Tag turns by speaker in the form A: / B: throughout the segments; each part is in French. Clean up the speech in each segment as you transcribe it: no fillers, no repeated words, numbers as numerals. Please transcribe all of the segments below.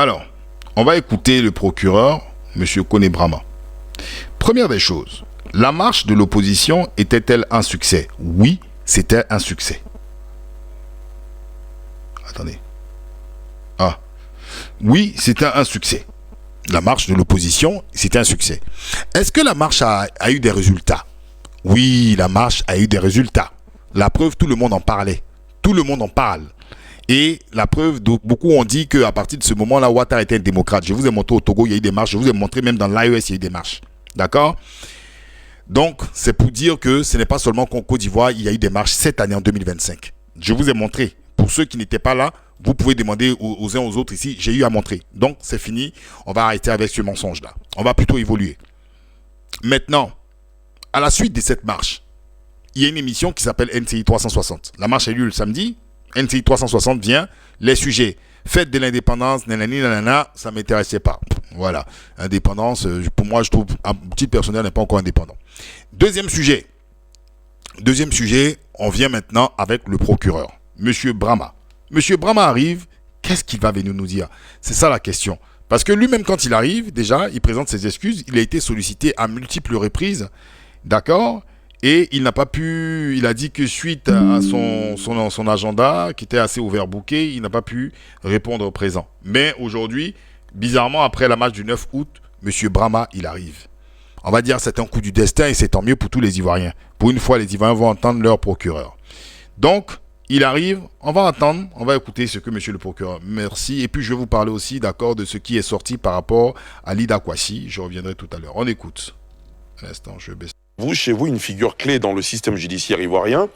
A: Alors, on va écouter le procureur, M. Kone Brahma. Première des choses, la marche de l'opposition était-elle un succès? Oui, c'était un succès. Attendez. Ah. Oui, c'était un succès. La marche de l'opposition, c'était un succès. Est-ce que la marche a eu des résultats? Oui, la marche a eu des résultats. La preuve, tout le monde en parlait. Tout le monde en parle. Et la preuve, beaucoup ont dit qu'à partir de ce moment-là, Ouattara était un démocrate. Je vous ai montré au Togo, il y a eu des marches. Je vous ai montré même dans l'AES, il y a eu des marches. D'accord? Donc, c'est pour dire que ce n'est pas seulement qu'en Côte d'Ivoire, il y a eu des marches cette année en 2025. Je vous ai montré. Pour ceux qui n'étaient pas là, vous pouvez demander aux uns aux autres ici. J'ai eu à montrer. Donc, c'est fini. On va arrêter avec ce mensonge-là. On va plutôt évoluer. Maintenant, à la suite de cette marche, il y a une émission qui s'appelle NCI 360. La marche a eu lieu le samedi. NCI 360 vient. Les sujets. Fête de l'indépendance, nanani, nanana, ça ne m'intéressait pas. Voilà. Indépendance, pour moi, je trouve, un petit personnel n'est pas encore indépendant. Deuxième sujet. Deuxième sujet, on vient maintenant avec le procureur. Monsieur Brahma. Monsieur Brahma arrive, qu'est-ce qu'il va venir nous dire? C'est ça la question. Parce que lui-même, quand il arrive, déjà, il présente ses excuses. Il a été sollicité à multiples reprises. D'accord? Et il n'a pas pu, il a dit que suite à son agenda, qui était assez overbooké, il n'a pas pu répondre au présent. Mais aujourd'hui, bizarrement, après la marche du 9 août, M. Brahma, il arrive. On va dire c'est un coup du destin et c'est tant mieux pour tous les Ivoiriens. Pour une fois, les Ivoiriens vont entendre leur procureur. Donc, il arrive, on va attendre, on va écouter ce que M. le procureur. Merci. Et puis, je vais vous parler aussi, d'accord, de ce qui est sorti par rapport à Lida Kouassi. Je reviendrai tout à l'heure. On écoute. Un instant, je baisse.
B: Vous, chez vous, une figure clé dans le système judiciaire ivoirien,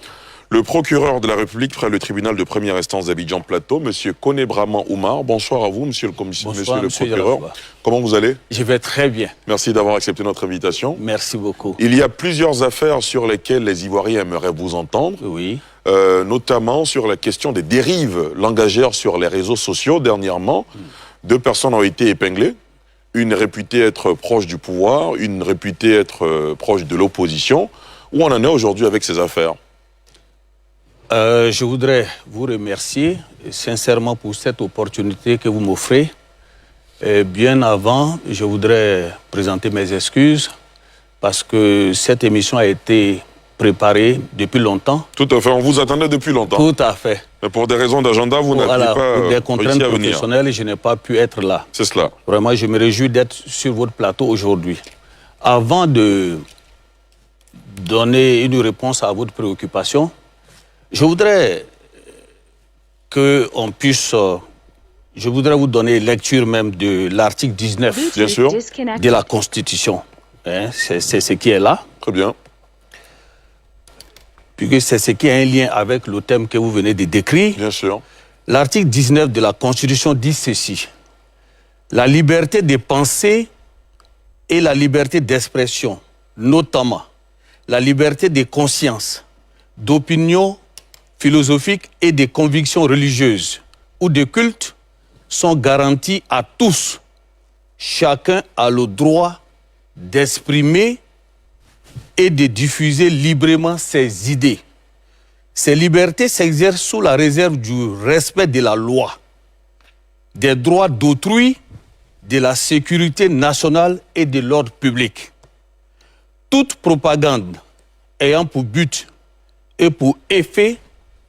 B: le procureur de la République près le tribunal de première instance d'Abidjan Plateau, M. Kone Brahma Oumar. Bonsoir à vous, monsieur le commissaire, monsieur le procureur. Comment vous allez?
C: Je vais très bien.
B: Merci d'avoir accepté notre invitation.
C: Merci beaucoup.
B: Il y a plusieurs affaires sur lesquelles les Ivoiriens aimeraient vous entendre.
C: Oui.
B: Notamment sur la question des dérives langagières sur les réseaux sociaux. Dernièrement, 2 personnes ont été épinglées. Une réputée être proche du pouvoir, une réputée être proche de l'opposition. Où on en est aujourd'hui avec ces affaires?
C: Je voudrais vous remercier sincèrement pour cette opportunité que vous m'offrez. Bien avant, je voudrais présenter mes excuses parce que cette émission a été préparée depuis longtemps.
B: Tout à fait, on vous attendait depuis longtemps.
C: Tout à fait.
B: Mais pour des raisons d'agenda, vous n'aviez pas
C: pour des contraintes professionnelles, je n'ai pas pu être là.
B: C'est cela.
C: Vraiment, je me réjouis d'être sur votre plateau aujourd'hui. Avant de donner une réponse à votre préoccupation, je voudrais qu'on puisse... je voudrais vous donner lecture même de l'article 19
B: Bien sûr.
C: de la Constitution. Hein, c'est ce qui est là.
B: Très bien.
C: Puisque c'est ce qui a un lien avec le thème que vous venez de décrire.
B: Bien sûr.
C: L'article 19 de la Constitution dit ceci. La liberté de penser et la liberté d'expression, notamment la liberté de conscience, d'opinion philosophique et de convictions religieuses ou de culte sont garanties à tous. Chacun a le droit d'exprimer et de diffuser librement ses idées. Ces libertés s'exercent sous la réserve du respect de la loi, des droits d'autrui, de la sécurité nationale et de l'ordre public. Toute propagande ayant pour but et pour effet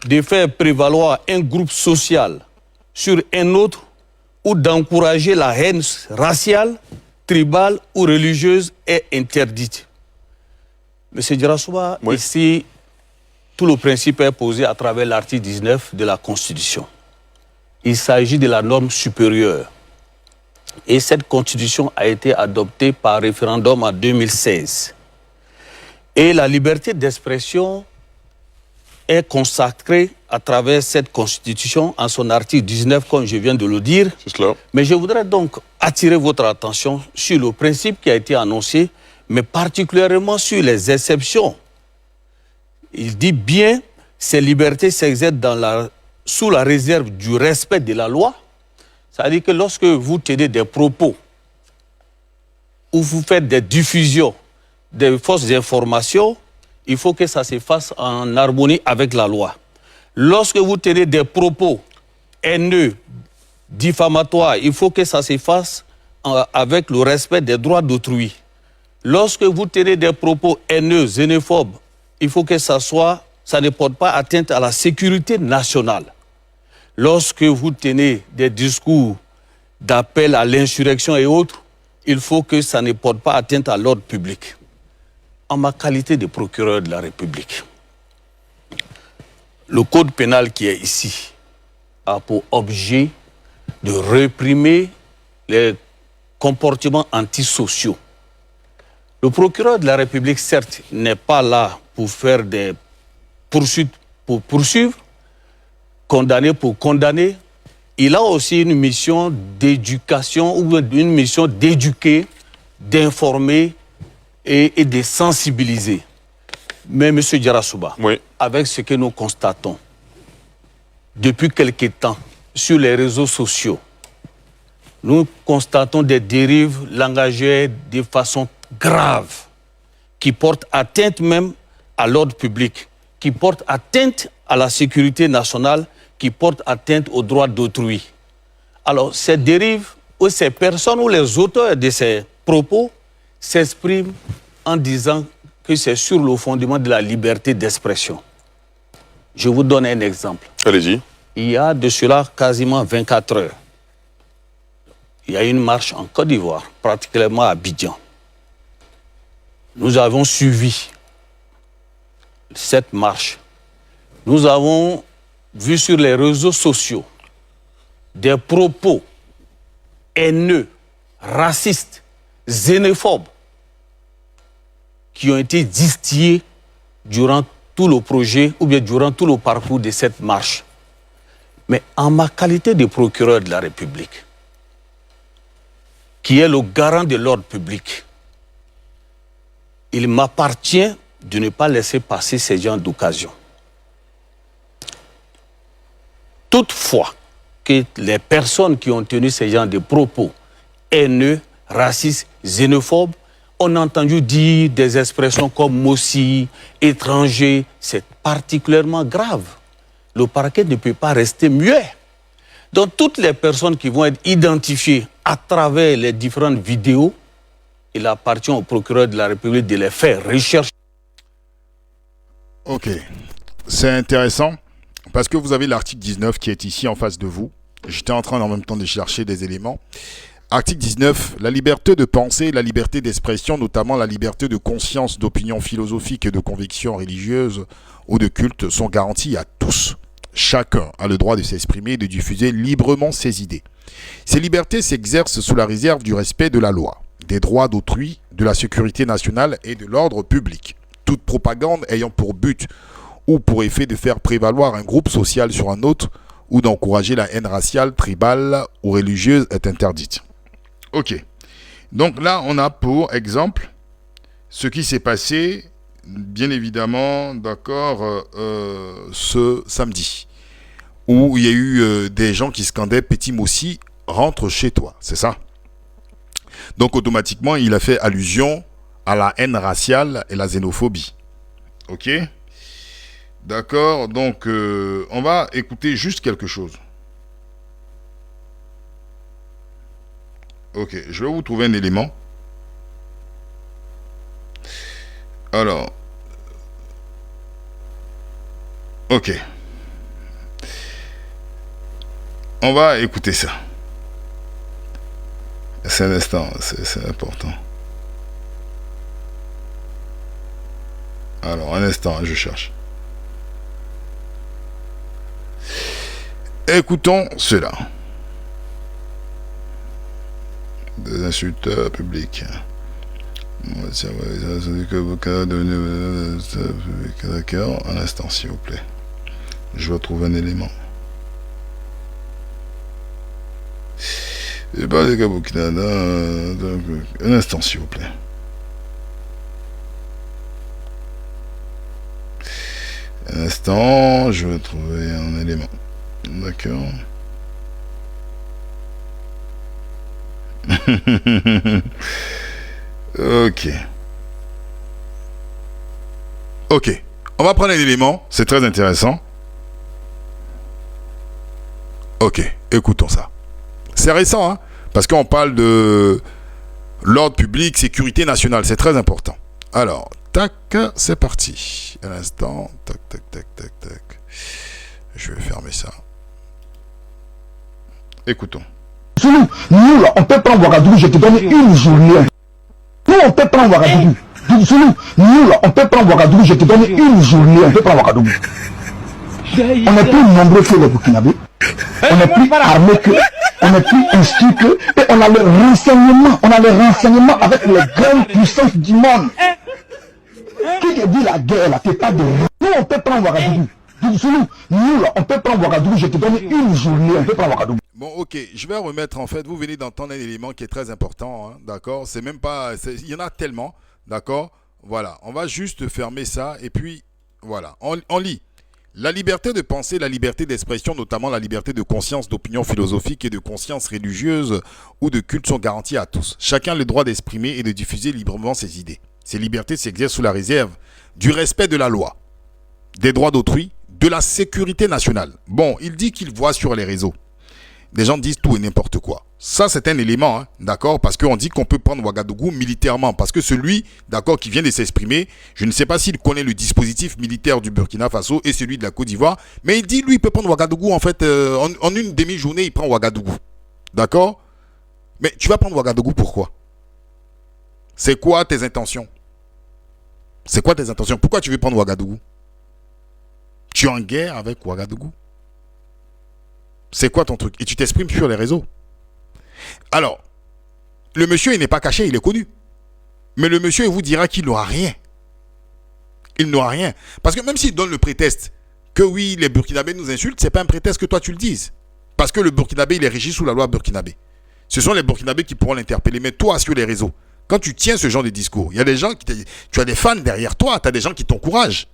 C: de faire prévaloir un groupe social sur un autre ou d'encourager la haine raciale, tribale ou religieuse est interdite. Monsieur Djarassouba, oui. Ici, tout le principe est posé à travers l'article 19 de la Constitution. Il s'agit de la norme supérieure. Et cette Constitution a été adoptée par référendum en 2016. Et la liberté d'expression est consacrée à travers cette Constitution en son article 19, comme je viens de le dire.
B: C'est cela.
C: Mais je voudrais donc attirer votre attention sur le principe qui a été annoncé, mais particulièrement sur les exceptions. Il dit bien, ces libertés s'exercent sous la réserve du respect de la loi. C'est-à-dire que lorsque vous tenez des propos ou vous faites des diffusions, des fausses informations, il faut que ça se fasse en harmonie avec la loi. Lorsque vous tenez des propos haineux, diffamatoire, il faut que ça se fasse avec le respect des droits d'autrui. Lorsque vous tenez des propos haineux, xénophobes, il faut que ça ne porte pas atteinte à la sécurité nationale. Lorsque vous tenez des discours d'appel à l'insurrection et autres, il faut que ça ne porte pas atteinte à l'ordre public. En ma qualité de procureur de la République, le code pénal qui est ici a pour objet de réprimer les comportements antisociaux. Le procureur de la République, certes, n'est pas là pour faire des poursuites pour poursuivre, condamner pour condamner. Il a aussi une mission d'éducation ou une mission d'éduquer, d'informer et de sensibiliser. Mais M. Diarra-Souba,
B: Oui.
C: avec ce que nous constatons depuis quelque temps sur les réseaux sociaux, nous constatons des dérives langagières de façon grave qui portent atteinte même à l'ordre public, qui portent atteinte à la sécurité nationale, qui portent atteinte aux droits d'autrui. Alors, ces dérives ou ces personnes ou les auteurs de ces propos s'expriment en disant que c'est sur le fondement de la liberté d'expression. Je vous donne un exemple.
B: Allez-y.
C: Il y a de cela quasiment 24 heures. Il y a une marche en Côte d'Ivoire, particulièrement à Abidjan. Nous avons suivi cette marche. Nous avons vu sur les réseaux sociaux des propos haineux, racistes, xénophobes qui ont été distillés durant tout le projet ou bien durant tout le parcours de cette marche. Mais en ma qualité de procureur de la République, qui est le garant de l'ordre public, il m'appartient de ne pas laisser passer ces genres d'occasion. Toutefois, que les personnes qui ont tenu ces genres de propos haineux, racistes, xénophobes, on a entendu dire des expressions comme Mossi, étranger, c'est particulièrement grave. Le parquet ne peut pas rester muet. Donc toutes les personnes qui vont être identifiées à travers les différentes vidéos, il appartient au procureur de la République de les faire rechercher.
A: Ok, c'est intéressant parce que vous avez l'article 19 qui est ici en face de vous. J'étais en train en même temps de chercher des éléments. Article 19, la liberté de pensée, la liberté d'expression, notamment la liberté de conscience, d'opinion philosophique et de conviction religieuse ou de culte sont garanties à tous. Chacun a le droit de s'exprimer et de diffuser librement ses idées. Ces libertés s'exercent sous la réserve du respect de la loi, des droits d'autrui, de la sécurité nationale et de l'ordre public. Toute propagande ayant pour but ou pour effet de faire prévaloir un groupe social sur un autre ou d'encourager la haine raciale, tribale ou religieuse est interdite. Ok. Donc là, on a pour exemple ce qui s'est passé, bien évidemment, d'accord, ce samedi, où il y a eu des gens qui scandaient « Petit Mossi, rentre chez toi », c'est ça? Donc automatiquement, il a fait allusion à la haine raciale et la xénophobie. Ok? D'accord, donc on va écouter juste quelque chose. Ok, je vais vous trouver un élément. Alors. Ok. On va écouter ça. C'est un instant, c'est important. Alors, un instant, je cherche. Écoutons cela. Des insultes publiques. D'accord, un instant, s'il vous plaît. Je vais trouver un élément. Un instant, s'il vous plaît. Un instant, je vais trouver un élément. D'accord. Ok. Ok. On va prendre un élément. C'est très intéressant. Ok. Écoutons ça. c'est récent, hein, parce qu'on parle de l'ordre public, sécurité nationale, c'est très important. Alors, tac, c'est parti. Un instant, tac, tac, tac, tac, tac. Je vais fermer ça. Écoutons.
D: Nous, là, on peut prendre Ouagadougou, je te donne une journée. Nous, on peut prendre Ouagadougou. Nous, là, on peut prendre Ouagadougou, je te donne une journée. On peut prendre Ouagadougou. On est plus nombreux que les Burkinabés. On est plus armés que. On est plus instruits que. Et on a le renseignement. On a le renseignement avec les grandes puissances du monde. Qui te dit la guerre, là, t'es pas de. Nous, on peut prendre Ouagadougou. Nous, là, on peut prendre Ouagadougou, je te donne une journée. On peut prendre Ouagadougou.
A: Bon, ok, je vais remettre, en fait, vous venez d'entendre un élément qui est très important, hein, d'accord? C'est même pas, il y en a tellement, d'accord? Voilà, on va juste fermer ça, et puis, voilà, on lit. La liberté de penser, la liberté d'expression, notamment la liberté de conscience, d'opinion philosophique et de conscience religieuse ou de culte sont garanties à tous. Chacun a le droit d'exprimer et de diffuser librement ses idées. Ces libertés s'exercent sous la réserve du respect de la loi, des droits d'autrui, de la sécurité nationale. Bon, il dit qu'il voit sur les réseaux. Des gens disent tout et n'importe quoi. Ça, c'est un élément, hein, d'accord, parce qu'on dit qu'on peut prendre Ouagadougou militairement, parce que celui, d'accord, qui vient de s'exprimer, je ne sais pas s'il connaît le dispositif militaire du Burkina Faso et celui de la Côte d'Ivoire, mais il dit, lui, il peut prendre Ouagadougou, en fait, en une demi-journée, il prend Ouagadougou, d'accord? Mais tu vas prendre Ouagadougou, pourquoi? C'est quoi tes intentions? C'est quoi tes intentions? Pourquoi tu veux prendre Ouagadougou? Tu es en guerre avec Ouagadougou? C'est quoi ton truc? Et tu t'exprimes sur les réseaux. Alors, le monsieur, il n'est pas caché, il est connu. Mais le monsieur, il vous dira qu'il n'aura rien. Il n'aura rien. Parce que même s'il donne le prétexte que oui, les Burkinabés nous insultent, c'est pas un prétexte que toi tu le dises. Parce que le Burkinabé, il est régi sous la loi burkinabé. Ce sont les Burkinabés qui pourront l'interpeller. Mais toi, sur les réseaux, quand tu tiens ce genre de discours, il y a des gens tu as des fans derrière toi, tu as des gens qui t'encouragent.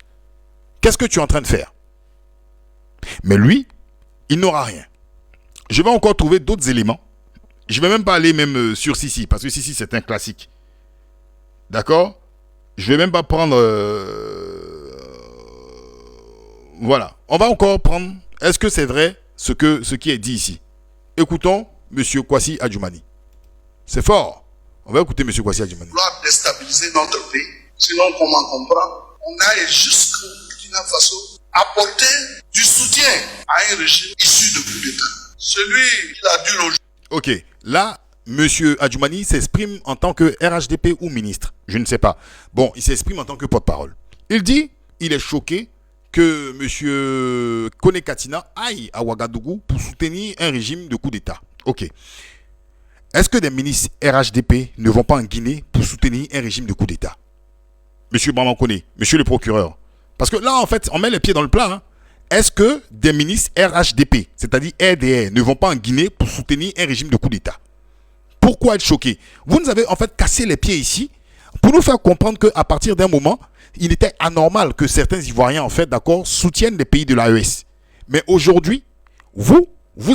A: Qu'est-ce que tu es en train de faire? Mais lui, il n'aura rien. Je vais encore trouver d'autres éléments. Je ne vais même pas aller même sur Sissi, parce que Sissi, c'est un classique. D'accord? Je ne vais même pas prendre... Voilà. On va encore prendre... Est-ce que c'est vrai ce qui est dit ici? Écoutons M. Kwasi Adjoumani. C'est fort. On va écouter M. Kwasi Adjoumani.
E: Vouloir déstabiliser notre pays. Sinon, comment comprendre? On aille jusqu'au Burkina Faso apporter du soutien à un régime issu de coup d'État. Celui qui a dû loger.
A: Ok, là, M. Adjoumani s'exprime en tant que RHDP ou ministre. Je ne sais pas. Bon, il s'exprime en tant que porte-parole. Il dit, il est choqué que M. Kone Katina aille à Ouagadougou pour soutenir un régime de coup d'État. Ok. Est-ce que des ministres RHDP ne vont pas en Guinée pour soutenir un régime de coup d'État? M. Bamankone, M. le procureur. Parce que là, en fait, on met les pieds dans le plat. Hein. Est-ce que des ministres RHDP, c'est-à-dire RDR, ne vont pas en Guinée pour soutenir un régime de coup d'État? Pourquoi être choqué? Vous nous avez en fait cassé les pieds ici pour nous faire comprendre qu'à partir d'un moment, il était anormal que certains Ivoiriens, en fait, d'accord, soutiennent les pays de l'AES. Mais aujourd'hui, vous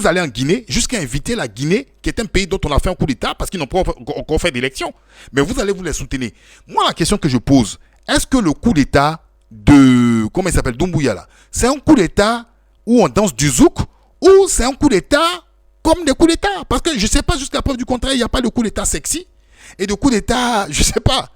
A: allez en Guinée jusqu'à inviter la Guinée, qui est un pays dont on a fait un coup d'État parce qu'ils n'ont pas encore fait d'élection. Mais vous allez vous les soutenir. Moi, la question que je pose, est-ce que le coup d'État de, comment il s'appelle, Doumbouya là, c'est un coup d'État où on danse du zouk ou c'est un coup d'État comme des coups d'État? Parce que je ne sais pas, jusqu'à preuve du contraire, il n'y a pas de coup d'État sexy et de coup d'État, je ne sais pas.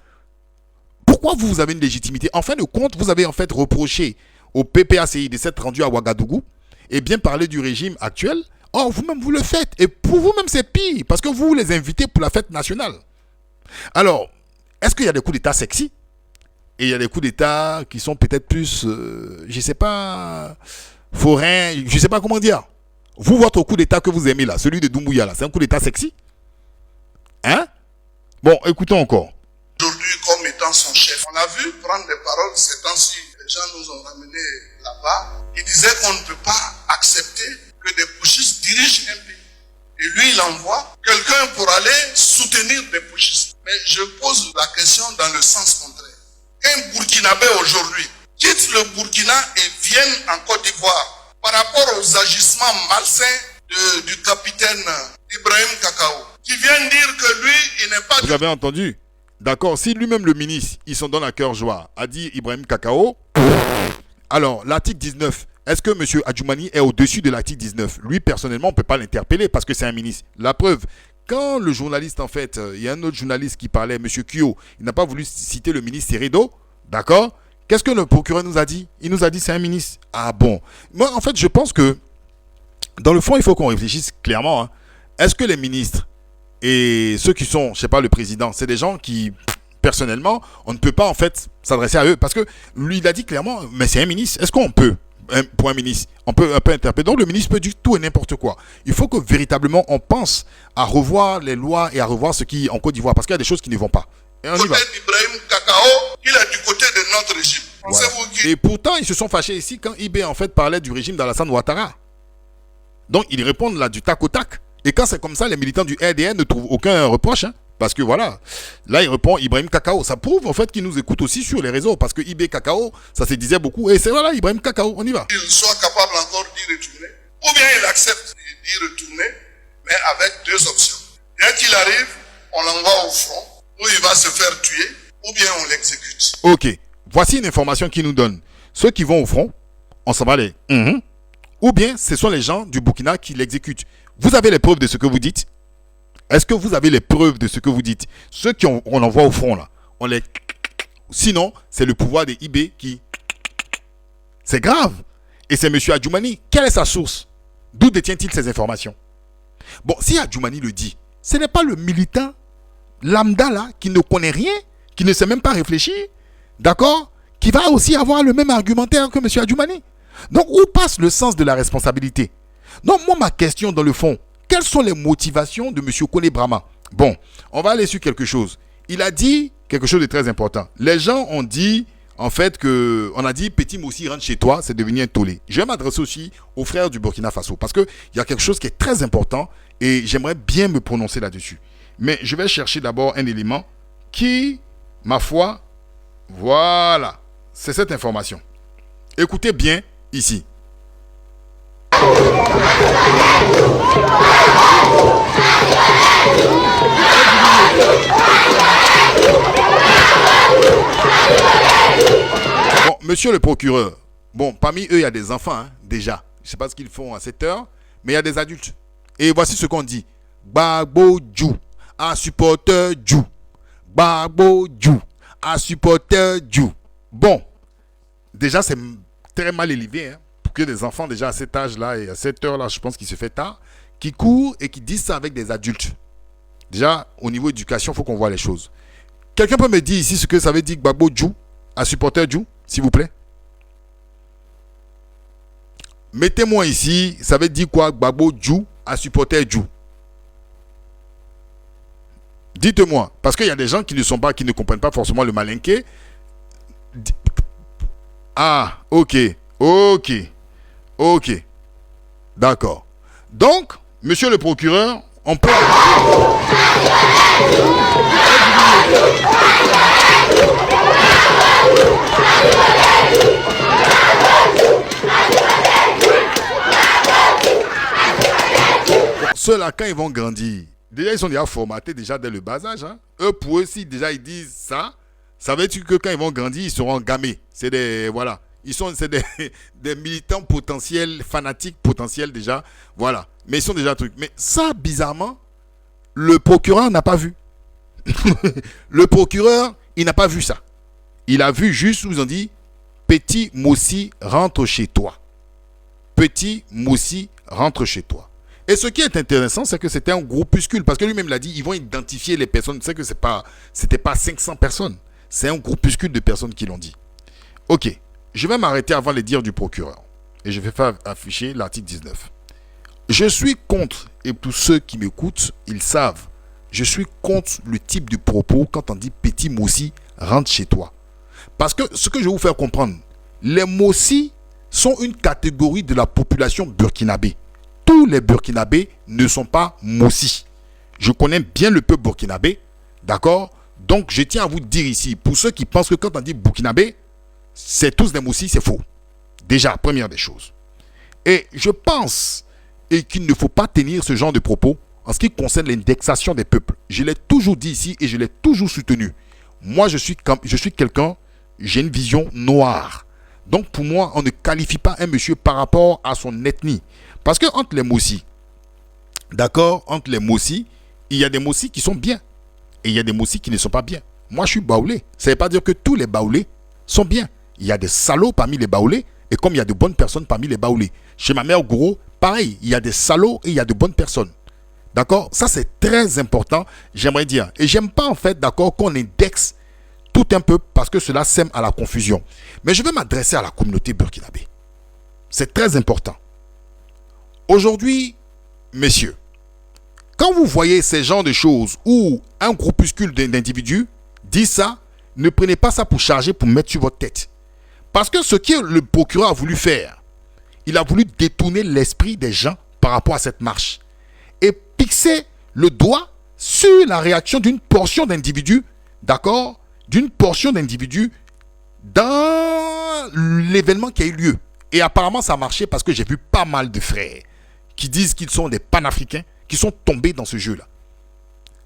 A: Pourquoi vous avez une légitimité? En fin de compte, vous avez en fait reproché au PPACI de s'être rendu à Ouagadougou et bien parler du régime actuel. Or, vous-même, vous le faites. Et pour vous-même, c'est pire parce que vous les invitez pour la fête nationale. Alors, est-ce qu'il y a des coups d'État sexy? Et il y a des coups d'État qui sont peut-être plus, je ne sais pas, forains, je ne sais pas comment dire. Vous, votre coup d'État que vous aimez là, celui de Doumbouya là, c'est un coup d'État sexy? Hein? Bon, écoutons encore.
E: Aujourd'hui, comme étant son chef, on a vu prendre des paroles ces temps-ci. Les gens nous ont ramenés là-bas. Ils disaient qu'on ne peut pas accepter que des putschistes dirigent un pays. Et lui, il envoie quelqu'un pour aller soutenir des putschistes. Mais je pose la question dans le sens contraire. Un Burkinabé aujourd'hui quitte le Burkina et vienne en Côte d'Ivoire par rapport aux agissements malsains du capitaine Ibrahim Kakao, qui vient dire que lui, il n'est pas...
A: Vous avez entendu? D'accord, si lui-même le ministre, il s'en donne à cœur joie, a dit Ibrahim Kakao, alors l'article 19 Est-ce que M. Adjoumani est au-dessus de l'article 19? Lui, personnellement, on ne peut pas l'interpeller parce que c'est un ministre. La preuve, quand le journaliste, en fait, il y a un autre journaliste qui parlait, M. Kyo, il n'a pas voulu citer le ministre Seredo, d'accord? Qu'est-ce que le procureur nous a dit? Il nous a dit c'est un ministre. Ah bon? Moi, en fait, je pense que, dans le fond, il faut qu'on réfléchisse clairement. Hein. Est-ce que les ministres et ceux qui sont, je sais pas, le président, c'est des gens qui, personnellement, on ne peut pas, en fait, s'adresser à eux? Parce que lui, il a dit clairement, mais c'est un ministre. Est-ce qu'on peut, pour un ministre, on peut interpréter? Donc, le ministre peut dire tout et n'importe quoi. Il faut que, véritablement, on pense à revoir les lois et à revoir ce qui est en Côte d'Ivoire. Parce qu'il y a des choses qui ne vont pas. Et on y va.
E: Ibrahim Kakao, il est du côté de notre régime.
A: Voilà. Et pourtant, ils se sont fâchés ici quand IB, en fait, parlait du régime d'Alassane Ouattara. Donc, ils répondent là du tac au tac. Et quand c'est comme ça, les militants du RDN ne trouvent aucun reproche. Hein, parce que voilà, là, il répond Ibrahim Kakao. Ça prouve, en fait, qu'ils nous écoutent aussi sur les réseaux. Parce que IB Kakao, ça se disait beaucoup. Et c'est voilà, Ibrahim Kakao, on y va.
E: Il soit capable encore d'y retourner. Ou bien il accepte d'y retourner, mais avec deux options. Dès qu'il arrive, on l'envoie au front, où il va se faire tuer, ou bien on l'exécute.
A: Ok, voici une information qu'il nous donne. Ceux qui vont au front, on s'en va les... Ou bien, ce sont les gens du Burkina qui l'exécutent. Vous avez les preuves de ce que vous dites? Est-ce que vous avez les preuves de ce que vous dites? Ceux qu'on envoie au front, là, on les... Sinon, c'est le pouvoir des IB qui... C'est grave. Et c'est M. Adjoumani. Quelle est sa source? D'où détient-il ces informations? Bon, si Adjoumani le dit, ce n'est pas le militant lambda, là, qui ne connaît rien, qui ne sait même pas réfléchir, d'accord? Qui va aussi avoir le même argumentaire que M. Adjoumani. Donc, où passe le sens de la responsabilité? Donc, moi, ma question dans le fond, quelles sont les motivations de M. Kone Brahma? Bon, on va aller sur quelque chose. Il a dit quelque chose de très important. Les gens ont dit, en fait, on a dit, Petit Moussi rentre chez toi, c'est devenu un tollé. Je vais m'adresser aussi aux frères du Burkina Faso, parce qu'il y a quelque chose qui est très important, et j'aimerais bien me prononcer là-dessus. Mais je vais chercher d'abord un élément qui, ma foi, voilà, c'est cette information. Écoutez bien ici. Bon, monsieur le procureur, bon, parmi eux, il y a des enfants, hein, déjà. Je ne sais pas ce qu'ils font à cette heure, mais il y a des adultes. Et voici ce qu'on dit. Gbagbo Djou, un supporter Djou. Gbagbo Djou, un supporter Djou. Bon, déjà, c'est très mal élevé, hein, pour que des enfants, déjà à cet âge-là et à cette heure-là, je pense qu'il se fait tard, qui courent et qui disent ça avec des adultes. Déjà, au niveau éducation, il faut qu'on voit les choses. Quelqu'un peut me dire ici ce que ça veut dire Gbagbo Djou, un supporter Djou, s'il vous plaît? Mettez-moi ici, ça veut dire quoi Gbagbo Djou, un supporter Djou? Dites-moi, parce qu'il y a des gens qui ne comprennent pas forcément le malinqué. Ah, ok, d'accord. Donc, monsieur le procureur, on peut... Ceux-là, quand ils vont grandir, déjà, ils sont déjà formatés déjà dès le bas âge. Hein. Eux, pour eux, si déjà ils disent ça, ça veut dire que quand ils vont grandir, ils seront gamés. C'est des... Voilà. C'est des militants potentiels, fanatiques potentiels déjà. Voilà. Mais ils sont déjà trucs. Mais ça, bizarrement, le procureur n'a pas vu. Le procureur, il n'a pas vu ça. Il a vu juste où ils ont dit Petit Moussi, rentre chez toi. Petit Moussi, rentre chez toi. Et ce qui est intéressant, c'est que c'était un groupuscule. Parce que lui-même l'a dit, ils vont identifier les personnes. Tu sais que c'était pas 500 personnes. C'est un groupuscule de personnes qui l'ont dit. Ok. Je vais m'arrêter avant les dires du procureur. Et je vais faire afficher l'article 19. Je suis contre, et tous ceux qui m'écoutent, ils savent, je suis contre le type de propos quand on dit Petit Moussi, rentre chez toi. Parce que ce que je vais vous faire comprendre, les Moussi sont une catégorie de la population burkinabé. Tous les burkinabés ne sont pas Moussi. Je connais bien le peuple burkinabé, d'accord? Donc je tiens à vous dire ici, pour ceux qui pensent que quand on dit burkinabé, c'est tous des Moussi, c'est faux. Déjà, première des choses. Et je pense qu'il ne faut pas tenir ce genre de propos en ce qui concerne l'indexation des peuples. Je l'ai toujours dit ici et je l'ai toujours soutenu. Moi, je suis quelqu'un, j'ai une vision noire. Donc pour moi, on ne qualifie pas un monsieur par rapport à son ethnie. Parce que entre les Mossi, d'accord, entre les Mossi, il y a des Mossi qui sont bien. Et il y a des Mossi qui ne sont pas bien. Moi, je suis baoulé. Ça ne veut pas dire que tous les baoulés sont bien. Il y a des salauds parmi les baoulés, et comme il y a de bonnes personnes parmi les baoulés. Chez ma mère Gouro, pareil, il y a des salauds et il y a de bonnes personnes. D'accord? Ça, c'est très important, j'aimerais dire. Et j'aime pas, en fait, d'accord, qu'on indexe tout un peu parce que cela sème à la confusion. Mais je vais m'adresser à la communauté burkinabé. C'est très important. Aujourd'hui, messieurs, quand vous voyez ces genres de choses où un groupuscule d'individus dit ça, ne prenez pas ça pour charger, pour mettre sur votre tête. Parce que ce que le procureur a voulu faire, il a voulu détourner l'esprit des gens par rapport à cette marche. Et fixer le doigt sur la réaction d'une portion d'individus, d'accord, d'une portion d'individus dans l'événement qui a eu lieu. Et apparemment, ça a marché parce que j'ai vu pas mal de frères qui disent qu'ils sont des panafricains, qui sont tombés dans ce jeu-là.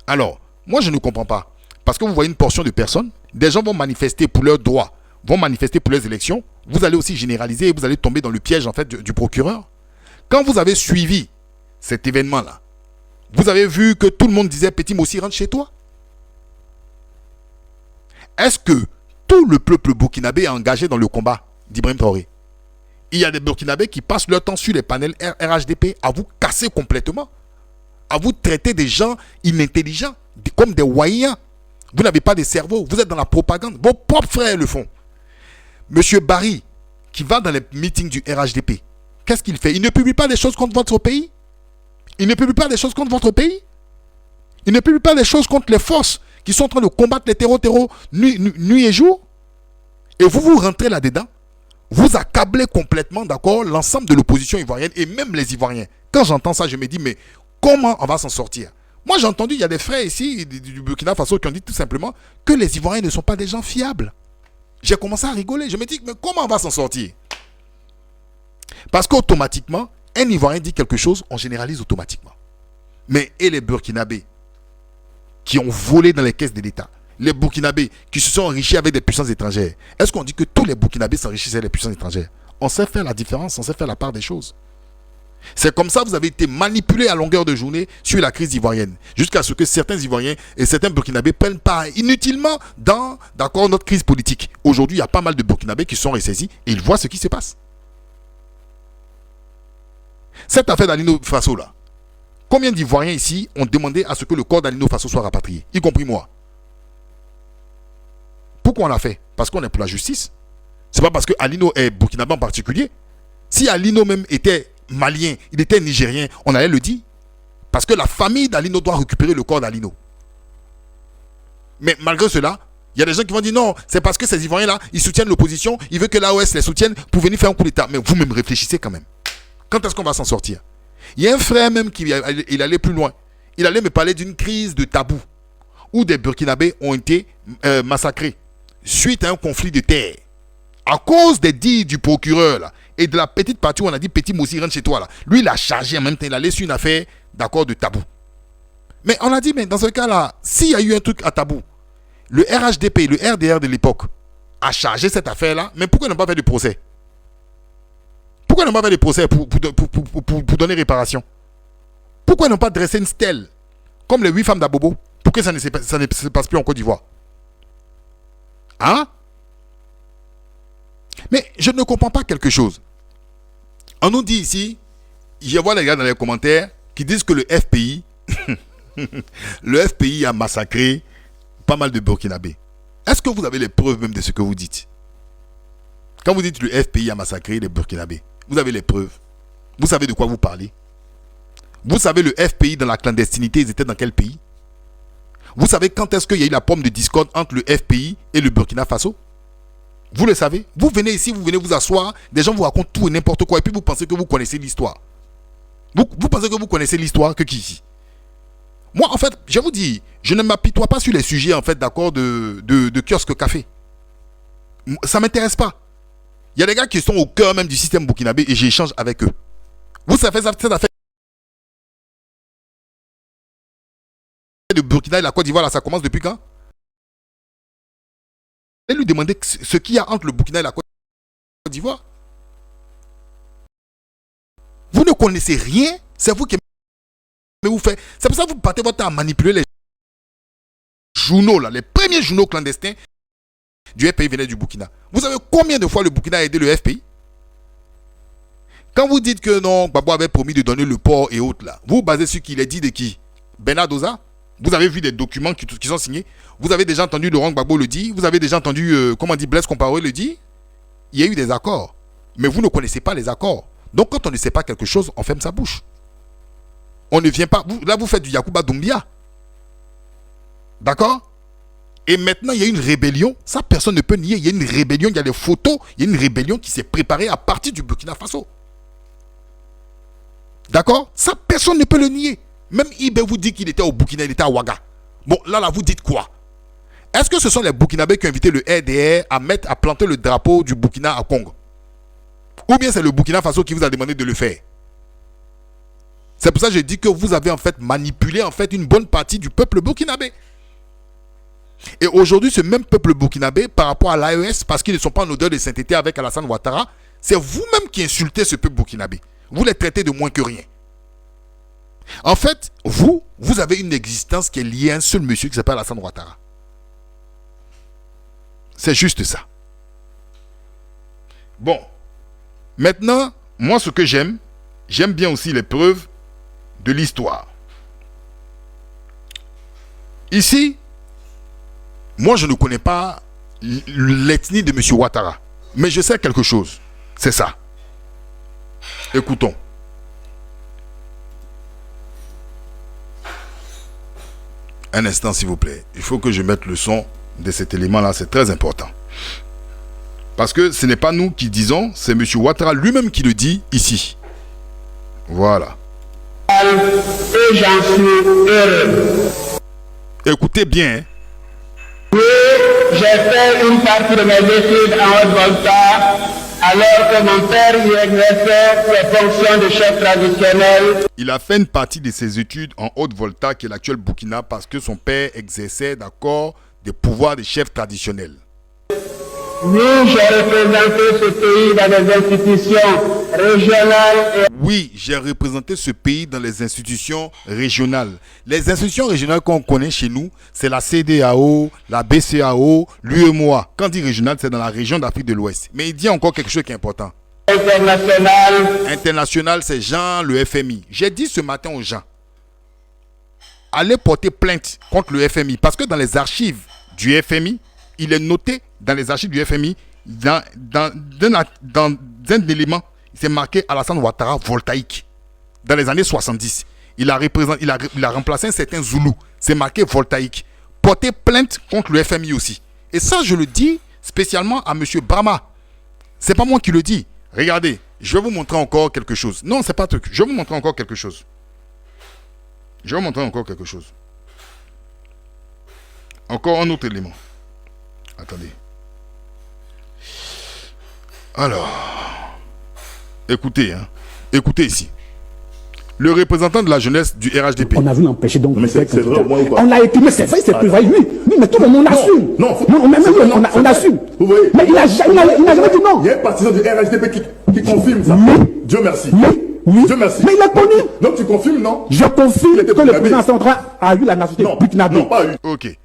A: Alors, moi, je ne comprends pas. Parce que vous voyez une portion de personnes, des gens vont manifester pour leurs droits, vont manifester pour leurs élections. Vous allez aussi généraliser et vous allez tomber dans le piège, en fait, du procureur. Quand vous avez suivi cet événement-là, vous avez vu que tout le monde disait « Petit Mossi, rentre chez toi ». Est-ce que tout le peuple burkinabé est engagé dans le combat d'Ibrahim Traoré? Il y a des Burkinabés qui passent leur temps sur les panels RHDP à vous casser complètement, à vous traiter des gens inintelligents, comme des voyants. Vous n'avez pas de cerveau, vous êtes dans la propagande. Vos propres frères le font. Monsieur Barry, qui va dans les meetings du RHDP, qu'est-ce qu'il fait? Il ne publie pas des choses contre votre pays. Il ne publie pas des choses contre votre pays. Il ne publie pas des choses contre les forces qui sont en train de combattre les terreaux nuit et jour. Et vous rentrez là-dedans. Vous accablez complètement, d'accord, l'ensemble de l'opposition ivoirienne et même les Ivoiriens. Quand j'entends ça, je me dis, mais comment on va s'en sortir? Moi, j'ai entendu, il y a des frères ici du Burkina Faso qui ont dit tout simplement que les Ivoiriens ne sont pas des gens fiables. J'ai commencé à rigoler. Je me dis, mais comment on va s'en sortir? Parce qu'automatiquement, un Ivoirien dit quelque chose, on généralise automatiquement. Mais et les Burkinabés qui ont volé dans les caisses de l'État, les Burkinabés qui se sont enrichis avec des puissances étrangères, est-ce qu'on dit que tous les Burkinabés s'enrichissent avec les puissances étrangères? On sait faire la différence, on sait faire la part des choses. C'est comme ça que vous avez été manipulés à longueur de journée sur la crise ivoirienne, jusqu'à ce que certains Ivoiriens et certains Burkinabés prennent part inutilement dans, d'accord, notre crise politique. Aujourd'hui, il y a pas mal de Burkinabés qui sont ressaisis et ils voient ce qui se passe. Cette affaire d'Alino Faso là, combien d'Ivoiriens ici ont demandé à ce que le corps d'Alino Faso soit rapatrié, y compris moi? Pourquoi on l'a fait? Parce qu'on est pour la justice. C'est pas parce que Alino est burkinabé en particulier. Si Alino même était malien, il était nigérien, on allait le dire. Parce que la famille d'Alino doit récupérer le corps d'Alino. Mais malgré cela, il y a des gens qui vont dire non, c'est parce que ces Ivoiriens-là, ils soutiennent l'opposition, ils veulent que l'AOS les soutienne pour venir faire un coup d'État. Mais vous-même réfléchissez quand même. Quand est-ce qu'on va s'en sortir? Il y a un frère même qui il allait plus loin. Il allait me parler d'une crise de tabou où des Burkinabés ont été massacrés suite à un conflit de terre. À cause des dits du procureur là, et de la petite partie où on a dit Petit Mossi, rentre chez toi là. Lui, il a chargé en même temps, il a laissé une affaire d'accord de tabou. Mais on a dit, mais dans ce cas-là, s'il y a eu un truc à tabou, le RHDP, le RDR de l'époque, a chargé cette affaire-là, mais pourquoi ils n'ont pas fait de procès? Pourquoi ils n'ont pas fait de procès pour donner réparation? Pourquoi ils n'ont pas dressé une stèle, comme les 8 femmes d'Abobo, pour que ça ne se passe plus en Côte d'Ivoire? Hein? Mais je ne comprends pas quelque chose. On nous dit ici, je vois les gars dans les commentaires qui disent que le FPI, le FPI a massacré pas mal de Burkinabés. Est-ce que vous avez les preuves même de ce que vous dites? Quand vous dites que le FPI a massacré les Burkinabés, vous avez les preuves. Vous savez de quoi vous parlez? Vous savez le FPI dans la clandestinité, ils étaient dans quel pays? Vous savez quand est-ce qu'il y a eu la pomme de discorde entre le FPI et le Burkina Faso? Vous le savez? Vous venez ici, vous venez vous asseoir, des gens vous racontent tout et n'importe quoi, et puis vous pensez que vous connaissez l'histoire. Vous pensez que vous connaissez l'histoire que qui ici? Moi, en fait, je vous dis, je ne m'apitoie pas sur les sujets, en fait, d'accord, de kiosque café. Ça ne m'intéresse pas. Il y a des gars qui sont au cœur même du système burkinabé et j'échange avec eux. Vous savez cette affaire de Burkina et la Côte d'Ivoire, là, ça commence depuis quand? Et lui demander ce qu'il y a entre le Burkina et la Côte d'Ivoire. Vous ne connaissez rien, c'est vous qui vous faites. C'est pour ça que vous partez votre temps à manipuler les journaux, là, les premiers journaux clandestins du FPI venaient du Burkina. Vous savez combien de fois le Burkina a aidé le FPI? Quand vous dites que non, Gbagbo avait promis de donner le port et autres là, vous basez sur qui? Il est dit de qui? Bernard Doza? Vous avez vu des documents qui sont signés? Vous avez déjà entendu Laurent Gbagbo le dire? Vous avez déjà entendu, comment dit Blaise Compaoré le dire? Il y a eu des accords. Mais vous ne connaissez pas les accords. Donc quand on ne sait pas quelque chose, on ferme sa bouche. On ne vient pas... là, vous faites du Yacouba Doumbia. D'accord? Et maintenant, il y a une rébellion. Ça, personne ne peut nier. Il y a une rébellion, il y a des photos. Il y a une rébellion qui s'est préparée à partir du Burkina Faso. D'accord? Ça, personne ne peut le nier. Même Ibé vous dit qu'il était au Burkina, il était à Ouaga. Bon, là, vous dites quoi? Est-ce que ce sont les Burkinabés qui ont invité le RDR à planter le drapeau du Burkina à Congo? Ou bien c'est le Burkina Faso qui vous a demandé de le faire? C'est pour ça que je dis que vous avez en fait manipulé en fait une bonne partie du peuple burkinabé. Et aujourd'hui, ce même peuple burkinabé, par rapport à l'AES, parce qu'ils ne sont pas en odeur de sainteté avec Alassane Ouattara, c'est vous-même qui insultez ce peuple burkinabé. Vous les traitez de moins que rien. En fait, vous avez une existence qui est liée à un seul monsieur qui s'appelle Alassane Ouattara. C'est juste ça. Bon. Maintenant, moi ce que j'aime bien aussi les preuves de l'histoire. Ici, moi je ne connais pas l'ethnie de M. Ouattara. Mais je sais quelque chose. C'est ça. Écoutons. Un instant s'il vous plaît. Il faut que je mette le son de cet élément-là. C'est très important. Parce que ce n'est pas nous qui disons, c'est M. Ouattara lui-même qui le dit ici. Voilà.
F: Et j'en suis heureux.
A: Écoutez bien.
F: Oui, j'ai fait une partie de mes études en Haute-Volta, alors que mon père y exerçait ses fonctions de chef traditionnel.
A: Il a fait une partie de ses études en Haute-Volta, qui est l'actuel Burkina, parce que son père exerçait, d'accord, des pouvoirs de chef traditionnel.
F: Oui, j'ai représenté ce pays dans les institutions régionales.
A: Oui, j'ai représenté ce pays dans les institutions régionales. Les institutions régionales qu'on connaît chez nous, c'est la CEDEAO, la BCEAO, l'UEMOA. Quand on dit régional, c'est dans la région d'Afrique de l'Ouest. Mais il dit encore quelque chose qui est important.
F: International.
A: International, c'est Jean, le FMI. J'ai dit ce matin aux gens, allez porter plainte contre le FMI. Parce que dans les archives du FMI, il est noté dans les archives du FMI, dans un élément, c'est marqué Alassane Ouattara voltaïque. Dans les années 70, il a remplacé un certain Zoulou. C'est marqué voltaïque. Portez plainte contre le FMI aussi. Et ça, je le dis spécialement à M. Brahma. C'est pas moi qui le dis. Regardez, je vais vous montrer encore quelque chose. Non, c'est pas un truc. Je vais vous montrer encore quelque chose. Encore un autre élément. Attendez. Alors, écoutez ici. Le représentant de la jeunesse du RHDP.
D: On a vu l'empêcher donc.
G: Mais c'est vrai, moi ou pas?
D: On a été, mais c'est vrai, c'est prévu. Oui, mais tout le monde assume.
G: Non,
D: on assume.
G: Vous voyez,
D: Mais il n'a jamais dit non.
G: il y a un partisan du RHDP qui confirme ça. Dieu merci.
D: Oui.
G: Dieu merci.
D: Mais il est connu.
G: Donc tu confirmes, non?
D: Je confirme
G: Il était
D: que le
G: burkinabé.
D: président central a eu la nationalité burkinabé.
G: Non, pas eu.
A: Ok.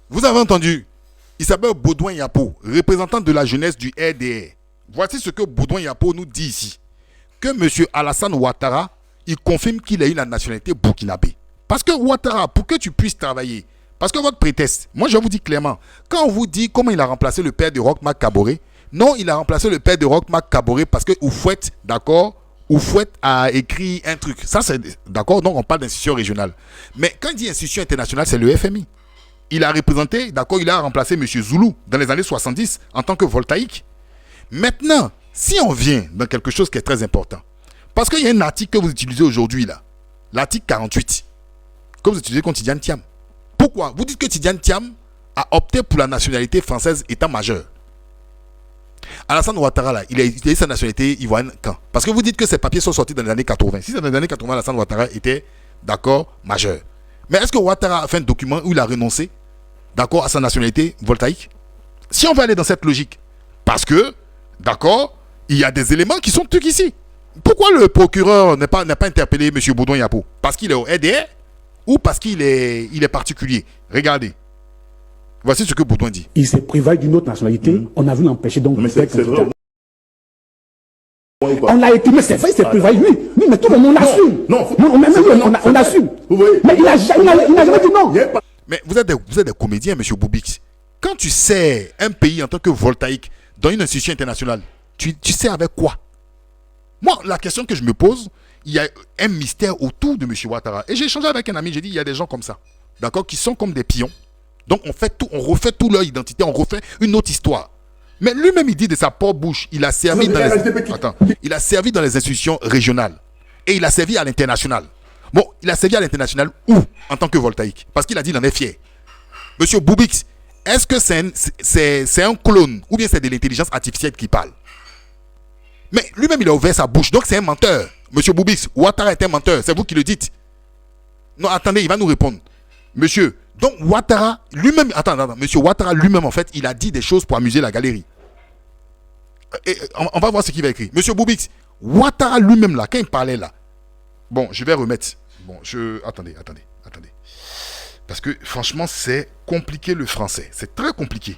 A: Vous avez entendu. Il s'appelle Baudouin Yapo, représentant de la jeunesse du RDR. Voici ce que Baudouin Yapo nous dit ici. Que M. Alassane Ouattara, il confirme qu'il a eu la nationalité burkinabé. Parce que Ouattara, pour que tu puisses travailler, parce que votre prétexte, moi je vous dis clairement, quand on vous dit comment il a remplacé le père de Roch Marc Kaboré, non, il a remplacé le père de Roch Marc Kaboré parce que Oufouette, d'accord, Oufouette a écrit un truc. Ça c'est, d'accord, donc on parle d'institution régionale. Mais quand il dit institution internationale, c'est le FMI. Il a représenté, d'accord, il a remplacé M. Zoulou dans les années 70 en tant que voltaïque. Maintenant, si on vient dans quelque chose qui est très important, parce qu'il y a un article que vous utilisez aujourd'hui là, l'article 48, que vous utilisez contre Tidiane Thiam. Pourquoi? Vous dites que Tidiane Thiam a opté pour la nationalité française état-major. Alassane Ouattara là, il a eu sa nationalité ivoirienne quand? Parce que vous dites que ces papiers sont sortis dans les années 80. Si c'est dans les années 80, Alassane Ouattara était, d'accord, majeur. Mais est-ce que Ouattara a fait un document où il a renoncé, d'accord, à sa nationalité voltaïque? Si on veut aller dans cette logique, parce que, d'accord, il y a des éléments qui sont trucs ici. Pourquoi le procureur n'a pas interpellé M. Baudouin Yapo? Parce qu'il est au RDR ou parce qu'il est particulier? Regardez. Voici ce que Baudouin dit.
H: Il s'est privé d'une autre nationalité. On a voulu l'empêcher donc.
G: Mais c'est vrai.
H: On l'a été, mais c'est vrai, il s'est privé, oui. Oui, mais tout le monde assume.
G: Non,
H: on assume.
G: Vous voyez.
H: Mais il n'a jamais dit non.
A: Mais vous êtes des comédiens, M. Boubix. Quand tu sais un pays en tant que voltaïque dans une institution internationale, tu sais avec quoi? Moi, la question que je me pose, il y a un mystère autour de M. Ouattara. Et j'ai échangé avec un ami, j'ai dit, il y a des gens comme ça, d'accord, qui sont comme des pions. Donc on refait toute leur identité, on refait une autre histoire. Mais lui-même, il dit de sa propre bouche, il a servi dans les institutions régionales. Et il a servi à l'international. Bon, il a servi à l'international où? En tant que voltaïque. Parce qu'il a dit qu'il en est fier. Monsieur Boubix, est-ce que c'est un clone ou bien c'est de l'intelligence artificielle qui parle? Mais lui-même, il a ouvert sa bouche. Donc c'est un menteur. Monsieur Boubix, Ouattara est un menteur. C'est vous qui le dites. Non, attendez, il va nous répondre. Monsieur, donc Ouattara lui-même, monsieur Ouattara lui-même, en fait, il a dit des choses pour amuser la galerie. Et on va voir ce qu'il va écrire. Monsieur Boubix, Ouattara lui-même, là, quand il parlait là, bon, je vais remettre. Bon, attendez. Parce que franchement, c'est compliqué le français. C'est très compliqué.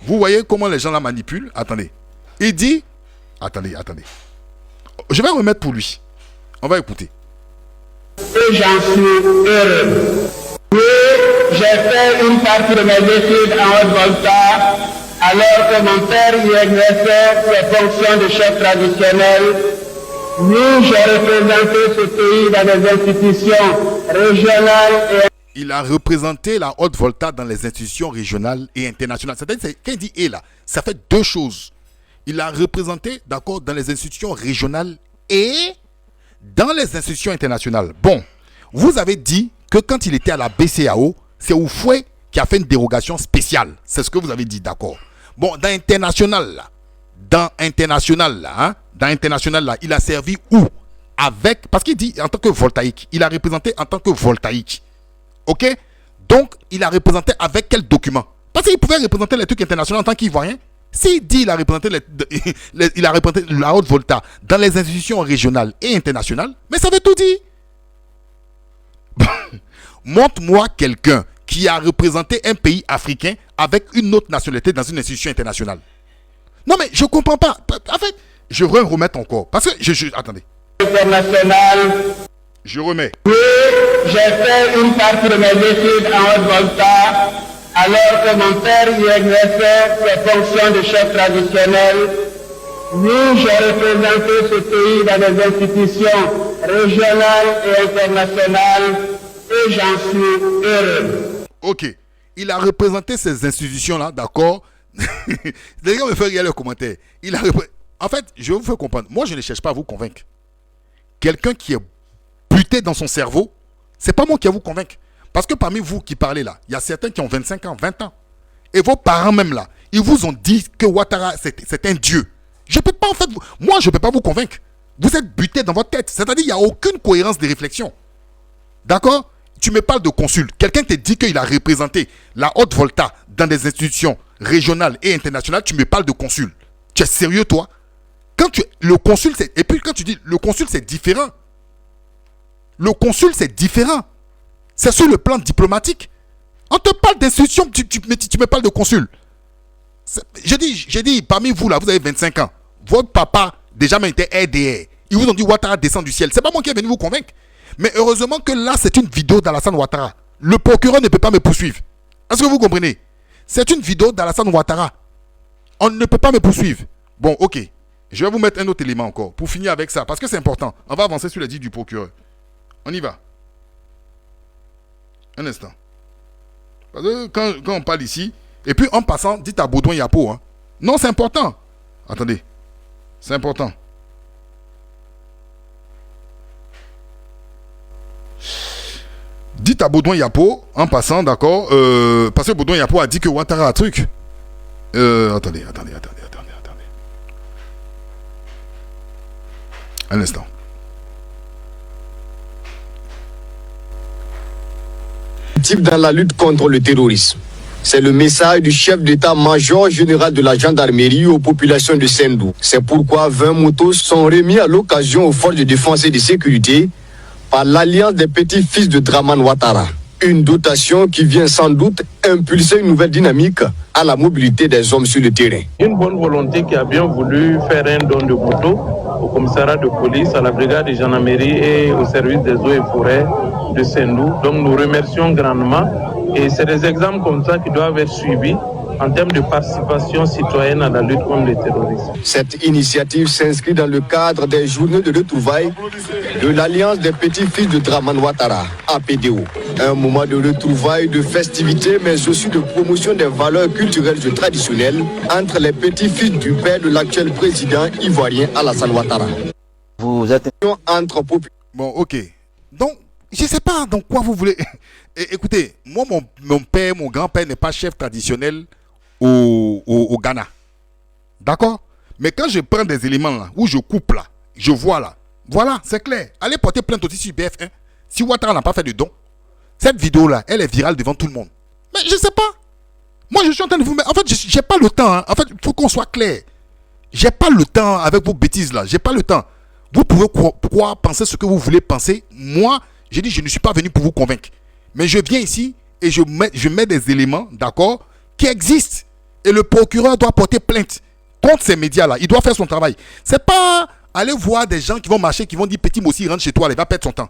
A: Vous voyez comment les gens la manipulent? Attendez. Il dit... Attendez. Je vais remettre pour lui. On va écouter.
F: Et j'en suis heureux. Oui, j'ai fait une partie de mes études en Haute-Volta, alors que mon père y exerçait ses fonctions de chef traditionnel. Oui, j'ai représenté ce pays dans des institutions régionales et...
A: Il a représenté la Haute-Volta dans les institutions régionales et internationales. C'est-à-dire, quand il dit « et » là, ça fait deux choses. Il a représenté, d'accord, dans les institutions régionales et dans les institutions internationales. Bon, vous avez dit que quand il était à la BCAO, c'est Oufoué qui a fait une dérogation spéciale. C'est ce que vous avez dit, d'accord. Bon, dans international, là, il a servi où? Avec, parce qu'il dit en tant que voltaïque. Il a représenté en tant que voltaïque. Ok? Donc, il a représenté avec quel document? Parce qu'il pouvait représenter les trucs internationaux en tant qu'Ivoirien. S'il dit qu'il a représenté il a représenté la Haute-Volta dans les institutions régionales et internationales, mais ça veut tout dire. Montre-moi quelqu'un qui a représenté un pays africain avec une autre nationalité dans une institution internationale. Non mais je ne comprends pas. En fait, je vais remettre encore. Parce que attendez. Je remets.
F: Oui, j'ai fait une partie de mes études en Haute-Volta, alors que mon père y exerçait ses fonctions de chef traditionnel. Oui, j'ai représenté ce pays dans des institutions régionales et internationales et j'en suis heureux.
A: Ok, il a représenté ces institutions-là, d'accord. Les gars me font regarder le commentaire. En fait, je vais vous faire comprendre. Moi, je ne cherche pas à vous convaincre. Quelqu'un qui est buté dans son cerveau, c'est pas moi qui vais vous convaincre. Parce que parmi vous qui parlez là, il y a certains qui ont 25 ans, 20 ans. Et vos parents même là, ils vous ont dit que Ouattara, c'est un dieu. Je peux pas en fait, moi je peux pas vous convaincre. Vous êtes buté dans votre tête. C'est-à-dire il n'y a aucune cohérence de réflexion. D'accord? Tu me parles de consul. Quelqu'un te dit qu'il a représenté la Haute-Volta dans des institutions régionales et internationales. Tu me parles de consul. Tu es sérieux toi? Le consul, et puis quand tu dis le consul c'est différent. Le consul c'est différent. C'est sur le plan diplomatique. On te parle d'institution, tu me parles de consul. J'ai dit, parmi vous là, vous avez 25 ans. Votre papa, déjà même était RDR. Ils vous ont dit Ouattara descend du ciel. C'est pas moi qui est venu vous convaincre. Mais heureusement que là, c'est une vidéo d'Alassane Ouattara. Le procureur ne peut pas me poursuivre. Est-ce que vous comprenez? C'est une vidéo d'Alassane Ouattara. On ne peut pas me poursuivre. Bon, ok. Je vais vous mettre un autre élément encore pour finir avec ça. Parce que c'est important. On va avancer sur les dits du procureur. On y va. Un instant. Parce que quand on parle ici, et puis en passant, dites à Baudouin Yapo. Hein. Non, c'est important. Attendez. C'est important. Dites à Baudouin Yapo, en passant, d'accord, parce que Baudouin Yapo a dit que Ouattara a un truc. Attendez. Un instant.
I: Dans la lutte contre le terrorisme. C'est le message du chef d'état-major général de la gendarmerie aux populations de Sendou. C'est pourquoi 20 motos sont remis à l'occasion aux forces de défense et de sécurité par l'Alliance des petits-fils de Draman Ouattara. Une dotation qui vient sans doute impulser une nouvelle dynamique à la mobilité des hommes sur le terrain.
J: Une bonne volonté qui a bien voulu faire un don de moto au commissariat de police, à la brigade de gendarmerie et au service des eaux et forêts de Sendou. Donc nous remercions grandement et c'est des exemples comme ça qui doivent être suivis en termes de participation citoyenne à la lutte contre le terrorisme.
I: Cette initiative s'inscrit dans le cadre des journées de retrouvailles de l'Alliance des petits-fils de Draman Ouattara, APDO. Un moment de retrouvailles, de festivités, mais aussi de promotion des valeurs culturelles et traditionnelles entre les petits-fils du père de l'actuel président ivoirien Alassane Ouattara.
K: Vous êtes
I: entre
A: Bon, ok. Donc, je sais pas dans quoi vous voulez. Écoutez, moi, mon père, mon grand-père n'est pas chef traditionnel au Ghana. D'accord? Mais quand je prends des éléments là, où je coupe là, je vois là, voilà, c'est clair. Allez porter plainte aussi sur BF1. Si Ouattara n'a pas fait de don, cette vidéo là, elle est virale devant tout le monde. Mais je sais pas. Moi, je suis en train de vous mettre. En fait, j'ai pas le temps. Hein. En fait, il faut qu'on soit clair. J'ai pas le temps avec vos bêtises là. J'ai pas le temps. Vous pouvez croire, penser ce que vous voulez penser. Moi, j'ai dit, je ne suis pas venu pour vous convaincre. Mais je viens ici et je mets des éléments, d'accord, qui existent. Et le procureur doit porter plainte contre ces médias-là. Il doit faire son travail. C'est pas aller voir des gens qui vont marcher, qui vont dire, petit Mossi, rentre chez toi, il va perdre son temps.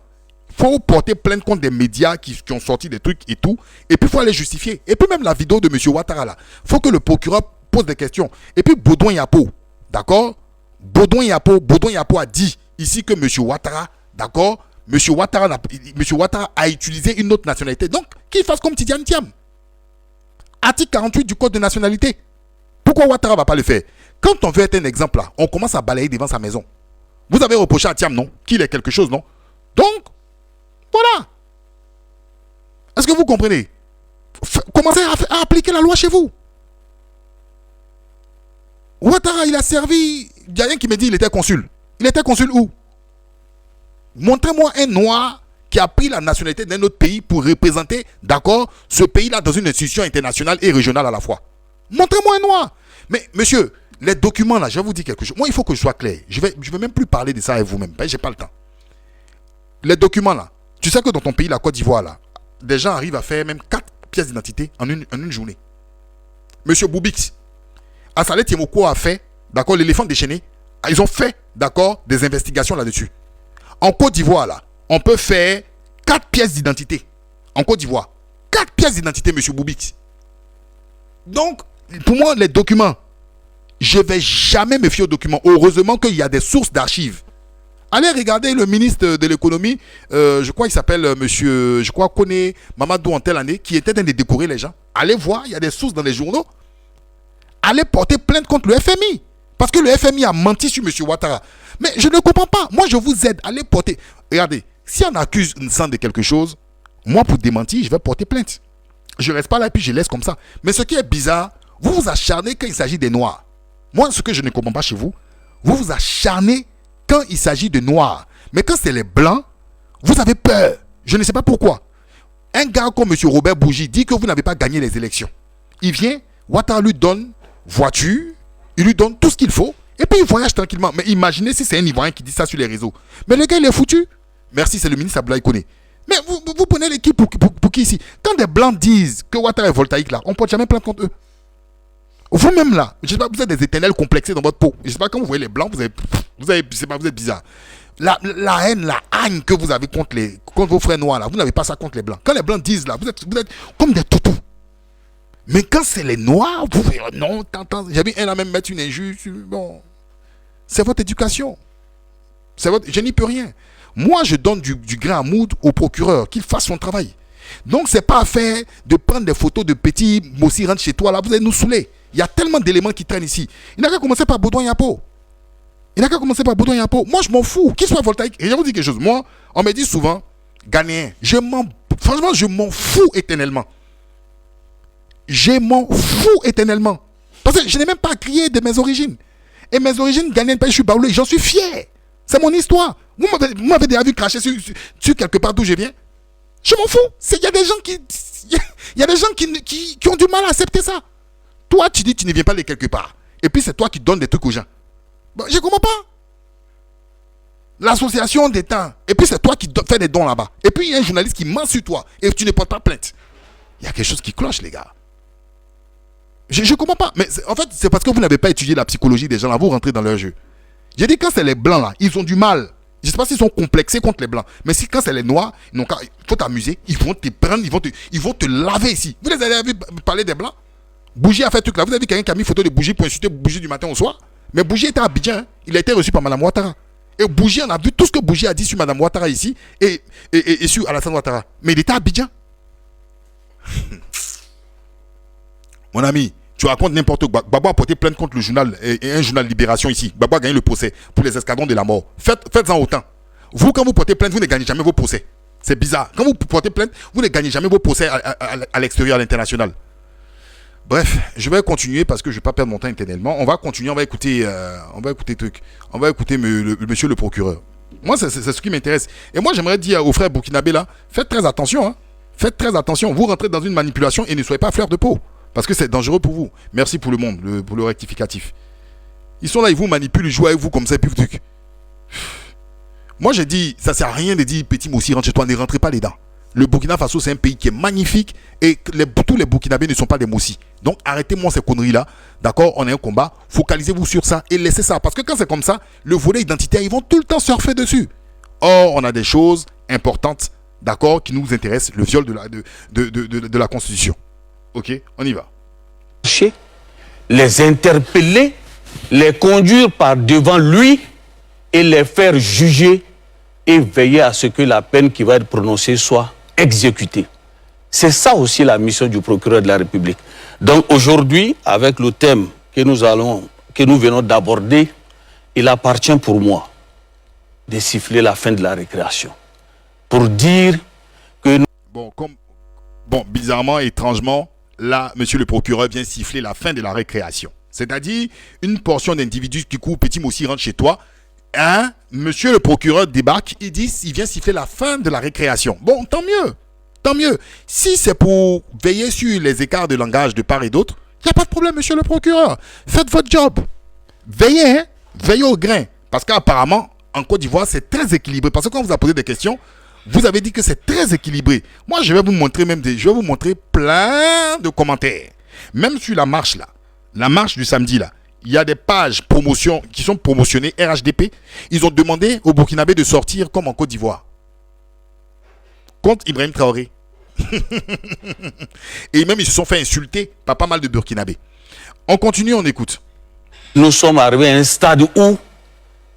A: Il faut porter plainte contre des médias qui ont sorti des trucs et tout. Et puis, il faut aller justifier. Et puis, même la vidéo de M. Ouattara, là, il faut que le procureur pose des questions. Et puis, Baudouin Yapo, d'accord, Baudouin Yapo a dit ici que M. Ouattara, d'accord, M. Ouattara a utilisé une autre nationalité. Donc, qu'il fasse comme Tidiane Thiam. Article 48 du Code de nationalité. Pourquoi Ouattara ne va pas le faire? Quand on veut être un exemple là, on commence à balayer devant sa maison. Vous avez reproché à Thiam, non? Qu'il est quelque chose, non? Donc, voilà. Est-ce que vous comprenez? Commencez à appliquer la loi chez vous. Ouattara, il a servi... Il y a rien qui me dit qu'il était consul. Il était consul où? Montrez-moi un noir qui a pris la nationalité d'un autre pays pour représenter, d'accord, ce pays-là dans une institution internationale et régionale à la fois. Montrez-moi un noir. Mais, monsieur, les documents là, je vais vous dire quelque chose. Moi, il faut que je sois clair. Je vais même plus parler de ça avec vous-même. J'ai pas le temps. Les documents là, tu sais que dans ton pays, la Côte d'Ivoire là, des gens arrivent à faire même 4 pièces d'identité en une journée. Monsieur Boubix, Assalé Tiemoko a fait, d'accord, l'éléphant déchaîné. Ils ont fait, d'accord, des investigations là-dessus. En Côte d'Ivoire, là, on peut faire 4 pièces d'identité. En Côte d'Ivoire. 4 pièces d'identité, monsieur Boubix. Donc, pour moi, les documents, je ne vais jamais me fier aux documents. Heureusement qu'il y a des sources d'archives. Allez regarder le ministre de l'économie, je crois qu'il s'appelle monsieur, je crois Kone Mamadou en telle année, qui était en train de décorer les gens. Allez voir, il y a des sources dans les journaux. Allez porter plainte contre le FMI. Parce que le FMI a menti sur M. Ouattara. Mais je ne comprends pas. Moi, je vous aide. Allez porter... Regardez, si on accuse une sang de quelque chose, moi, pour démentir, je vais porter plainte. Je ne reste pas là et puis je laisse comme ça. Mais ce qui est bizarre, vous vous acharnez quand il s'agit des Noirs. Moi, ce que je ne comprends pas chez vous, vous vous acharnez quand il s'agit de Noirs. Mais quand c'est les Blancs, vous avez peur. Je ne sais pas pourquoi. Un gars comme M. Robert Bougie dit que vous n'avez pas gagné les élections. Il vient, Ouattara lui donne voiture, il lui donne tout ce qu'il faut, et puis il voyage tranquillement. Mais imaginez si c'est un Ivoirien qui dit ça sur les réseaux. Mais le gars, il est foutu. Merci, c'est le ministre Abdoulaye Kone. Mais vous prenez l'équipe pour qui ici? Quand des Blancs disent que Ouattara est voltaïque, là, on ne porte jamais plainte contre eux. Vous-même, là, je ne sais pas, vous êtes des éternels complexés dans votre peau. Je ne sais pas, quand vous voyez les Blancs, vous êtes bizarre. La haine, la haine que vous avez contre vos frères noirs, là, vous n'avez pas ça contre les Blancs. Quand les Blancs disent, là, vous êtes comme des toutous. Mais quand c'est les Noirs, vous faites non, j'ai vu un à même mettre une injure. Bon, c'est votre éducation. Je n'y peux rien. Moi, je donne du grain à moudre au procureur, qu'il fasse son travail. Donc, c'est pas affaire de prendre des photos de petits Mossi rentre chez toi, là, vous allez nous saouler. Il y a tellement d'éléments qui traînent ici. Il n'a qu'à commencer par Baudouin Yapo. Moi, je m'en fous. Qu'il soit voltaïque. Et je vous dis quelque chose. Moi, on me dit souvent, Ghanéen, franchement, je m'en fous éternellement. Parce que je n'ai même pas crié de mes origines. Et mes origines ghanéennes, je suis baoulé, j'en suis fier. C'est mon histoire. Vous m'avez déjà vu cracher sur quelque part d'où je viens. Je m'en fous. Il y a des gens qui... Il y a des gens qui ont du mal à accepter ça. Toi, tu dis que tu ne viens pas aller quelque part. Et puis c'est toi qui donnes des trucs aux gens. Bon, je ne comprends pas. L'association des temps. Et puis c'est toi qui fais des dons là-bas. Et puis il y a un journaliste qui ment sur toi. Et tu ne portes pas plainte. Il y a quelque chose qui cloche, les gars. Je ne comprends pas. Mais en fait, c'est parce que vous n'avez pas étudié la psychologie des gens là. Vous rentrez dans leur jeu. J'ai dit quand c'est les blancs là, ils ont du mal. Je ne sais pas s'ils sont complexés contre les blancs. Mais si quand c'est les noirs, il faut t'amuser. Ils vont te prendre, ils vont te laver ici. Vous les avez vu parler des blancs? Bougie a fait truc là. Vous avez vu quelqu'un qui a mis photo de Bougie pour insulter Bougie du matin au soir? Mais Bougie était à Abidjan. Hein. Il a été reçu par Madame Ouattara. Et Bougie, on a vu tout ce que Bougie a dit sur Madame Ouattara ici et sur Alassane Ouattara. Mais il était à Abidjan. Mon ami, tu racontes n'importe quoi. Gbagbo a porté plainte contre le journal et un journal Libération ici. Gbagbo a gagné le procès pour les escadrons de la mort. Faites-en autant. Vous, quand vous portez plainte, vous ne gagnez jamais vos procès. C'est bizarre. Quand vous portez plainte, vous ne gagnez jamais vos procès à l'extérieur, à l'international. Bref, je vais continuer parce que je ne vais pas perdre mon temps éternellement. On va continuer, on va écouter monsieur le procureur. Moi, c'est ce qui m'intéresse. Et moi, j'aimerais dire aux frères burkinabés là, faites très attention. Hein. Faites très attention. Vous rentrez dans une manipulation et ne soyez pas fleur de peau. Parce que c'est dangereux pour vous. Merci pour le monde, pour le rectificatif. Ils sont là, ils vous manipulent, ils jouent avec vous comme ça, et puis le truc. Moi, j'ai dit, ça sert à rien de dire, petit Moussi, rentre chez toi, ne rentrez pas les dents. Le Burkina Faso, c'est un pays qui est magnifique et tous les Burkinabés ne sont pas des Moussi. Donc, arrêtez-moi ces conneries-là. D'accord, on a un combat. Focalisez-vous sur ça et laissez ça. Parce que quand c'est comme ça, le volet identitaire, ils vont tout le temps surfer dessus. Or, on a des choses importantes, d'accord, qui nous intéressent. Le viol de la Constitution. Ok, on y va.
C: Les interpeller, les conduire par devant lui et les faire juger et veiller à ce que la peine qui va être prononcée soit exécutée. C'est ça aussi la mission du procureur de la République. Donc aujourd'hui, avec le thème que nous venons d'aborder, il appartient pour moi de siffler la fin de la récréation. Pour dire que...
A: Bizarrement, étrangement, là, monsieur le procureur vient siffler la fin de la récréation. C'est-à-dire, une portion d'individus qui courent, petit Moussi rentre chez toi. Hein? Monsieur le procureur débarque, il vient siffler la fin de la récréation. Bon, tant mieux. Tant mieux. Si c'est pour veiller sur les écarts de langage de part et d'autre, il n'y a pas de problème, monsieur le procureur. Faites votre job. Veillez, hein? Veillez au grain. Parce qu'apparemment, en Côte d'Ivoire, c'est très équilibré. Parce que quand on vous a posé des questions, vous avez dit que c'est très équilibré. Moi, je vais vous montrer plein de commentaires. Même sur la marche là, la marche du samedi là, il y a des pages promotion qui sont promotionnées RHDP. Ils ont demandé aux Burkinabés de sortir comme en Côte d'Ivoire. Contre Ibrahim Traoré. Et même ils se sont fait insulter par pas mal de Burkinabés. On continue, on écoute.
C: Nous sommes arrivés à un stade où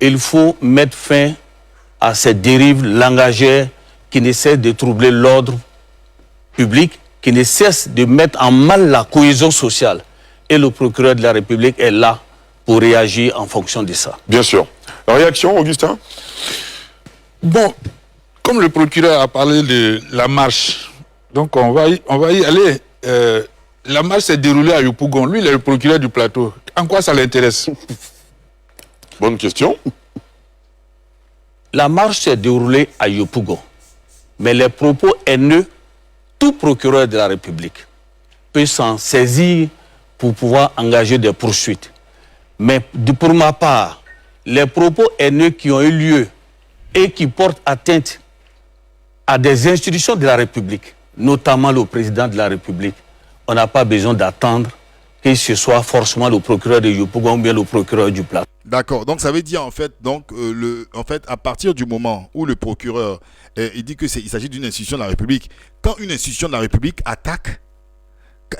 C: il faut mettre fin à ces dérives langagères qui ne cessent de troubler l'ordre public, qui ne cessent de mettre en mal la cohésion sociale. Et le procureur de la République est là pour réagir en fonction de ça.
B: Bien sûr. La réaction, Augustin?
K: Bon, comme le procureur a parlé de la marche, donc on va y aller. La marche s'est déroulée à Yopougon. Lui, il est le procureur du plateau. En quoi ça l'intéresse?
B: Bonne question.
C: La marche s'est déroulée à Yopougon. Mais les propos haineux, tout procureur de la République peut s'en saisir pour pouvoir engager des poursuites. Mais pour ma part, les propos haineux qui ont eu lieu et qui portent atteinte à des institutions de la République, notamment le président de la République, on n'a pas besoin d'attendre que ce soit forcément le procureur de Yopougon ou bien le procureur du Plateau.
A: D'accord, donc ça veut dire en fait, à partir du moment où le procureur il dit qu'il s'agit d'une institution de la République, quand une institution de la République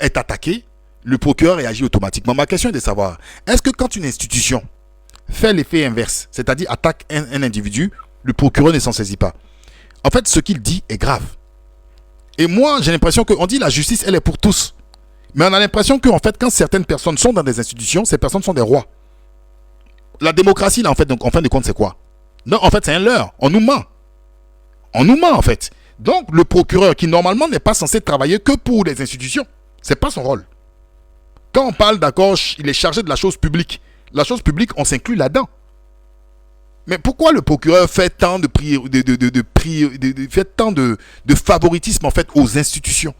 A: est attaquée, le procureur réagit automatiquement. Ma question est de savoir, est-ce que quand une institution fait l'effet inverse, c'est-à-dire attaque un individu, le procureur ne s'en saisit pas? En fait, ce qu'il dit est grave. Et moi, j'ai l'impression qu'on dit la justice, elle est pour tous. Mais on a l'impression que, en fait, quand certaines personnes sont dans des institutions, ces personnes sont des rois. La démocratie, là, en fait, donc, en fin de compte, c'est quoi? Non, en fait, c'est un leurre. On nous ment. On nous ment, en fait. Donc, le procureur, qui normalement n'est pas censé travailler que pour les institutions, c'est pas son rôle. Quand on parle, d'accord, il est chargé de la chose publique. La chose publique, on s'inclut là-dedans. Mais pourquoi le procureur fait tant fait tant de favoritisme, en fait, aux institutions?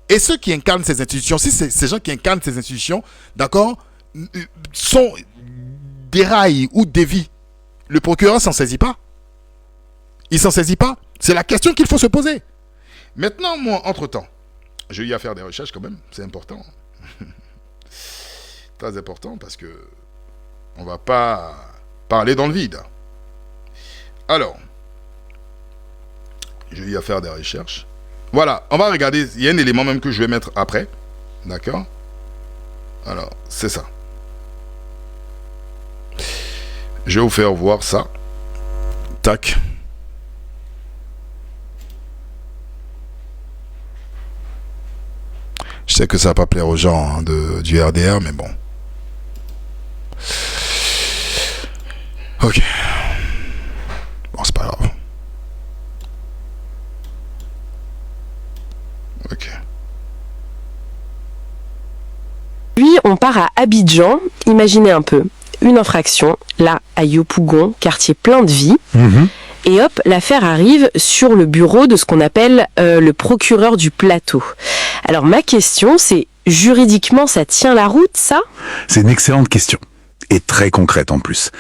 A: Et ceux qui incarnent ces institutions, si ces gens qui incarnent ces institutions, d'accord, sont déraillent ou dévient, le procureur s'en saisit pas. Il s'en saisit pas. C'est la question qu'il faut se poser. Maintenant, moi, entre-temps, j'ai eu à faire des recherches quand même, c'est important. Très important parce que on va pas parler dans le vide. Alors, j'ai eu à faire des recherches. Voilà, on va regarder, il y a un élément même que je vais mettre après. D'accord? Alors, c'est ça. Je vais vous faire voir ça. Tac. Je sais que ça va pas plaire aux gens hein, du RDR, mais bon. Ok. Bon, c'est pas grave. Ok.
L: Puis on part à Abidjan. Imaginez un peu. Une infraction, là, à Yopougon, quartier plein de vie. Et hop, l'affaire arrive sur le bureau de ce qu'on appelle le procureur du plateau. Alors ma question, c'est, juridiquement, ça tient la route, ça?
M: C'est une excellente question. Et très concrète en plus.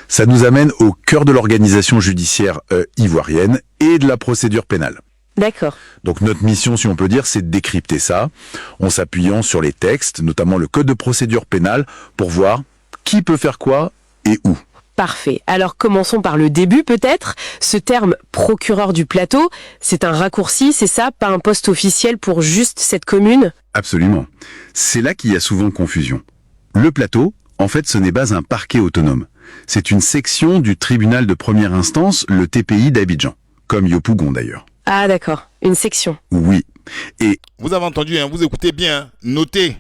M: Ça nous amène au cœur de l'organisation judiciaire ivoirienne et de la procédure pénale.
L: D'accord.
M: Donc notre mission, si on peut dire, c'est de décrypter ça, en s'appuyant sur les textes, notamment le code de procédure pénale, pour voir qui peut faire quoi et où.
L: Parfait. Alors commençons par le début peut-être. Ce terme procureur du plateau, c'est un raccourci, c'est ça? Pas un poste officiel pour juste cette commune?
M: Absolument. C'est là qu'il y a souvent confusion. Le plateau, en fait, ce n'est pas un parquet autonome. C'est une section du tribunal de première instance, le TPI d'Abidjan. Comme Yopougon d'ailleurs.
L: Ah d'accord, une section.
M: Oui. Et...
A: Vous avez entendu, hein, vous écoutez bien, hein, notez.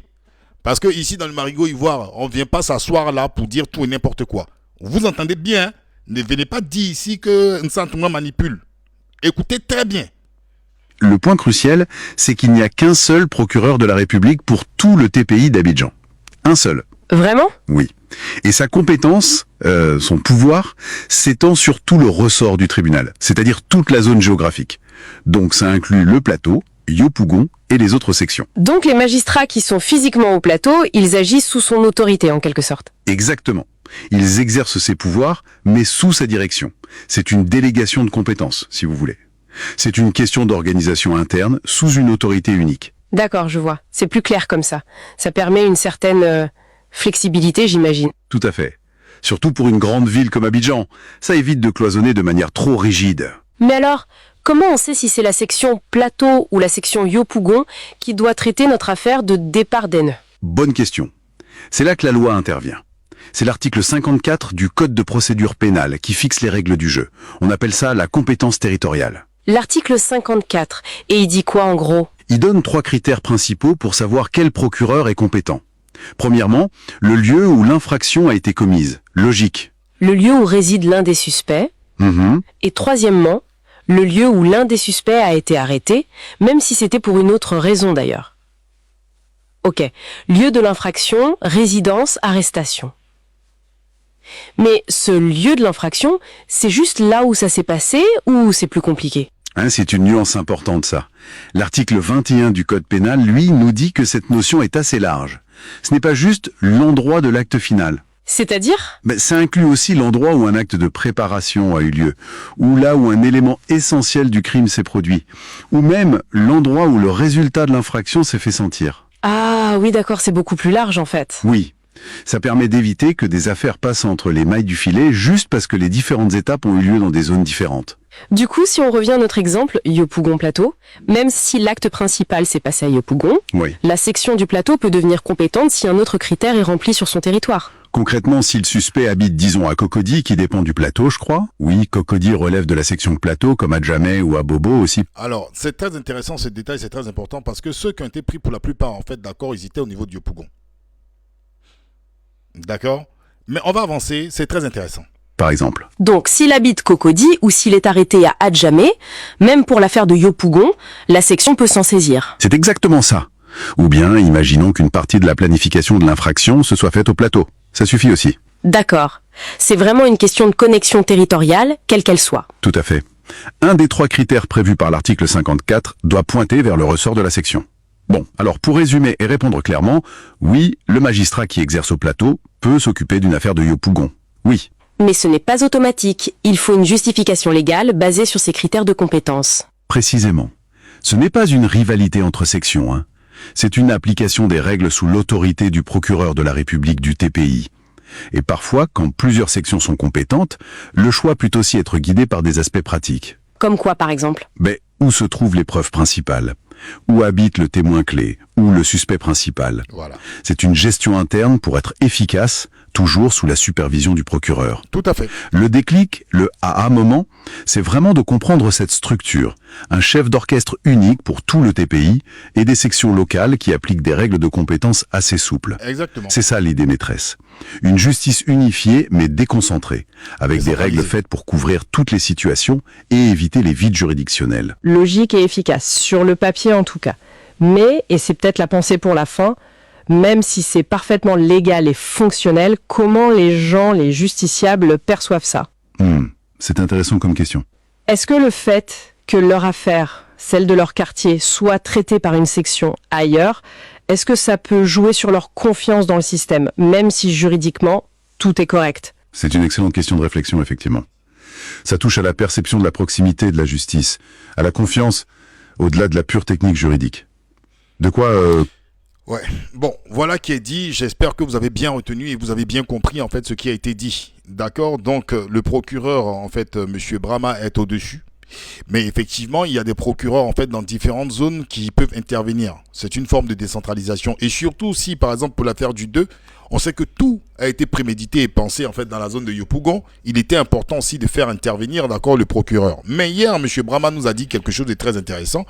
A: Parce que ici, dans le Marigot Ivoire, on ne vient pas s'asseoir là pour dire tout et n'importe quoi. Vous entendez bien, hein? Ne venez pas dire ici que Nsantouma manipule. Écoutez très bien.
M: Le point crucial, c'est qu'il n'y a qu'un seul procureur de la République pour tout le TPI d'Abidjan. Un seul.
L: Vraiment?
M: Oui. Et sa compétence, son pouvoir, s'étend sur tout le ressort du tribunal, c'est-à-dire toute la zone géographique. Donc ça inclut le plateau, Yopougon et les autres sections.
L: Donc les magistrats qui sont physiquement au plateau, ils agissent sous son autorité en quelque sorte.
M: Exactement. Ils exercent ses pouvoirs, mais sous sa direction. C'est une délégation de compétences, si vous voulez. C'est une question d'organisation interne, sous une autorité unique.
L: D'accord, je vois. C'est plus clair comme ça. Ça permet une certaine flexibilité, j'imagine.
M: Tout à fait. Surtout pour une grande ville comme Abidjan. Ça évite de cloisonner de manière trop rigide.
L: Mais alors, comment on sait si c'est la section plateau ou la section Yopougon qui doit traiter notre affaire de départ d'haine?
M: Bonne question. C'est là que la loi intervient. C'est l'article 54 du Code de procédure pénale qui fixe les règles du jeu. On appelle ça la compétence territoriale.
L: L'article 54. Et il dit quoi en gros?
M: Il donne 3 critères principaux pour savoir quel procureur est compétent. Premièrement, le lieu où l'infraction a été commise. Logique.
L: Le lieu où réside l'un des suspects. Et troisièmement, le lieu où l'un des suspects a été arrêté, même si c'était pour une autre raison d'ailleurs. Ok. Lieu de l'infraction, résidence, arrestation. Mais ce lieu de l'infraction, c'est juste là où ça s'est passé ou c'est plus compliqué?
M: C'est une nuance importante ça. L'article 21 du Code pénal, lui, nous dit que cette notion est assez large. Ce n'est pas juste l'endroit de l'acte final.
L: C'est-à-dire?
M: Ça inclut aussi l'endroit où un acte de préparation a eu lieu, ou là où un élément essentiel du crime s'est produit, ou même l'endroit où le résultat de l'infraction s'est fait sentir.
L: Ah oui d'accord, c'est beaucoup plus large en fait.
M: Oui. Ça permet d'éviter que des affaires passent entre les mailles du filet juste parce que les différentes étapes ont eu lieu dans des zones différentes.
L: Du coup, si on revient à notre exemple, Yopougon Plateau, même si l'acte principal s'est passé à Yopougon,
M: oui,
L: la section du plateau peut devenir compétente si un autre critère est rempli sur son territoire.
M: Concrètement, si le suspect habite, disons, à Cocody, qui dépend du plateau, je crois. Oui, Cocody relève de la section plateau, comme à Djamé ou à Bobo aussi.
A: Alors, c'est très intéressant, ce détail, c'est très important, parce que ceux qui ont été pris pour la plupart, en fait, d'accord, ils étaient au niveau de Yopougon. D'accord? Mais on va avancer, c'est très intéressant.
M: Par exemple.
L: Donc, s'il habite Cocody ou s'il est arrêté à Adjamé, même pour l'affaire de Yopougon, la section peut s'en saisir.
M: C'est exactement ça. Ou bien, imaginons qu'une partie de la planification de l'infraction se soit faite au plateau. Ça suffit aussi.
L: D'accord. C'est vraiment une question de connexion territoriale, quelle qu'elle soit.
M: Tout à fait. Un des 3 critères prévus par l'article 54 doit pointer vers le ressort de la section. Bon, alors pour résumer et répondre clairement, oui, le magistrat qui exerce au plateau peut s'occuper d'une affaire de Yopougon. Oui.
L: Mais ce n'est pas automatique. Il faut une justification légale basée sur ces critères de compétence.
M: Précisément. Ce n'est pas une rivalité entre sections, hein. C'est une application des règles sous l'autorité du procureur de la République du TPI. Et parfois, quand plusieurs sections sont compétentes, le choix peut aussi être guidé par des aspects pratiques.
L: Comme quoi, par exemple?
M: Où se trouvent les preuves principales? Où habite le témoin clé? Ou le suspect principal?
A: Voilà.
M: C'est une gestion interne pour être efficace, toujours sous la supervision du procureur.
A: Tout à fait.
M: Le déclic, le AA moment, c'est vraiment de comprendre cette structure. Un chef d'orchestre unique pour tout le TPI et des sections locales qui appliquent des règles de compétences assez souples.
A: Exactement.
M: C'est ça l'idée maîtresse. Une justice unifiée mais déconcentrée, avec des règles faites pour couvrir toutes les situations et éviter les vides juridictionnels.
N: Logique et efficace, sur le papier en tout cas. Mais, et c'est peut-être la pensée pour la fin, même si c'est parfaitement légal et fonctionnel, comment les gens, les justiciables, perçoivent ça?
M: C'est intéressant comme question.
N: Est-ce que le fait que leur affaire, celle de leur quartier, soit traitée par une section ailleurs, est-ce que ça peut jouer sur leur confiance dans le système, même si juridiquement, tout est correct?
M: C'est une excellente question de réflexion, effectivement. Ça touche à la perception de la proximité de la justice, à la confiance, au-delà de la pure technique juridique. De quoi...
A: Ouais, bon, voilà qui est dit. J'espère que vous avez bien retenu et vous avez bien compris en fait ce qui a été dit. D'accord? Donc le procureur, en fait, Monsieur Brama est au-dessus. Mais effectivement, il y a des procureurs en fait dans différentes zones qui peuvent intervenir. C'est une forme de décentralisation. Et surtout si, par exemple, pour l'affaire du 2, on sait que tout a été prémédité et pensé en fait dans la zone de Yopougon. Il était important aussi de faire intervenir, d'accord, le procureur. Mais hier, M. Brama nous a dit quelque chose de très intéressant.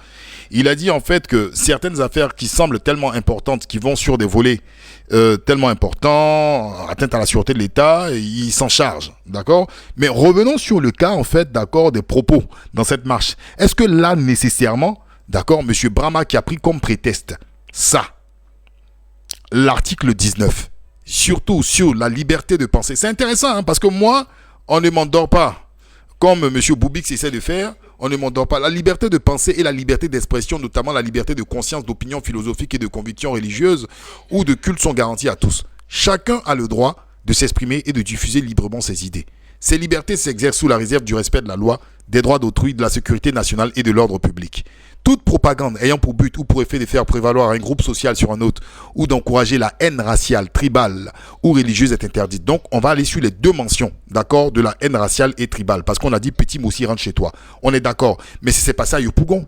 A: Il a dit en fait que certaines affaires qui semblent tellement importantes, qui vont sur des volets tellement importants, atteinte à la sûreté de l'État, il s'en charge, d'accord. Mais revenons sur le cas en fait, d'accord, des propos dans cette marche. Est-ce que là, nécessairement, d'accord, M. Brama qui a pris comme prétexte ça, l'article 19, surtout sur la liberté de penser. C'est intéressant, hein, parce que moi, on ne m'endort pas. Comme M. Boubix essaie de faire, on ne m'endort pas. La liberté de penser et la liberté d'expression, notamment la liberté de conscience, d'opinion philosophique et de conviction religieuse ou de culte sont garanties à tous. Chacun a le droit de s'exprimer et de diffuser librement ses idées. Ces libertés s'exercent sous la réserve du respect de la loi, des droits d'autrui, de la sécurité nationale et de l'ordre public. Toute propagande ayant pour but ou pour effet de faire prévaloir un groupe social sur un autre ou d'encourager la haine raciale, tribale ou religieuse est interdite. Donc, on va aller sur les deux mentions, d'accord, de la haine raciale et tribale. Parce qu'on a dit petit Moussi rentre chez toi. On est d'accord. Mais c'est passé à Yopougon.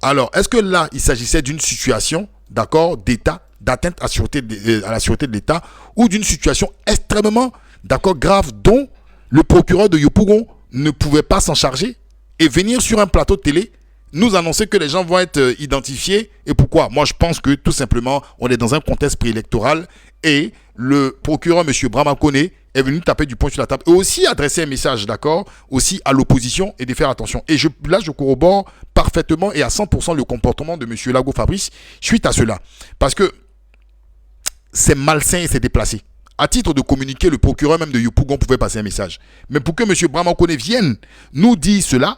A: Alors, est-ce que là, il s'agissait d'une situation, d'accord, d'État, d'atteinte à la sûreté de l'État ou d'une situation extrêmement, d'accord, grave dont le procureur de Yopougon ne pouvait pas s'en charger et venir sur un plateau de télé nous annoncer que les gens vont être identifiés. Et pourquoi? Moi, je pense que tout simplement, on est dans un contexte préélectoral et le procureur, M. Brama Kone, est venu taper du poing sur la table et aussi adresser un message, d'accord, aussi à l'opposition et de faire attention. Et là, je corrobore parfaitement et à 100% le comportement de M. Lago Fabrice suite à cela. Parce que c'est malsain et c'est déplacé. À titre de communiquer, le procureur même de Yopougon pouvait passer un message. Mais pour que M. Brama Kone vienne nous dire cela,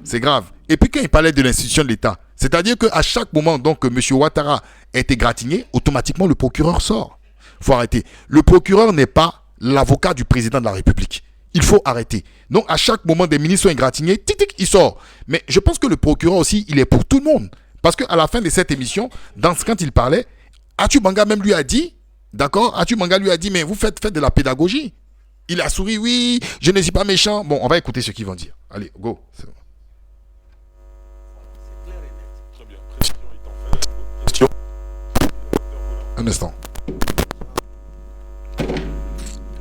A: c'est grave. Et puis quand il parlait de l'institution de l'État, c'est-à-dire qu'à chaque moment donc, que M. Ouattara a été gratigné, automatiquement le procureur sort. Il faut arrêter. Le procureur n'est pas l'avocat du président de la République. Il faut arrêter. Donc à chaque moment des ministres sont égratignés, tic tic, il sort. Mais je pense que le procureur aussi, il est pour tout le monde. Parce qu'à la fin de cette émission, quand il parlait, Atu Banga même lui a dit, d'accord, Atu Banga lui a dit, mais vous faites de la pédagogie. Il a souri, oui, je ne suis pas méchant. Bon, on va écouter ce qu'ils vont dire. Allez, go. C'est bon. Un instant.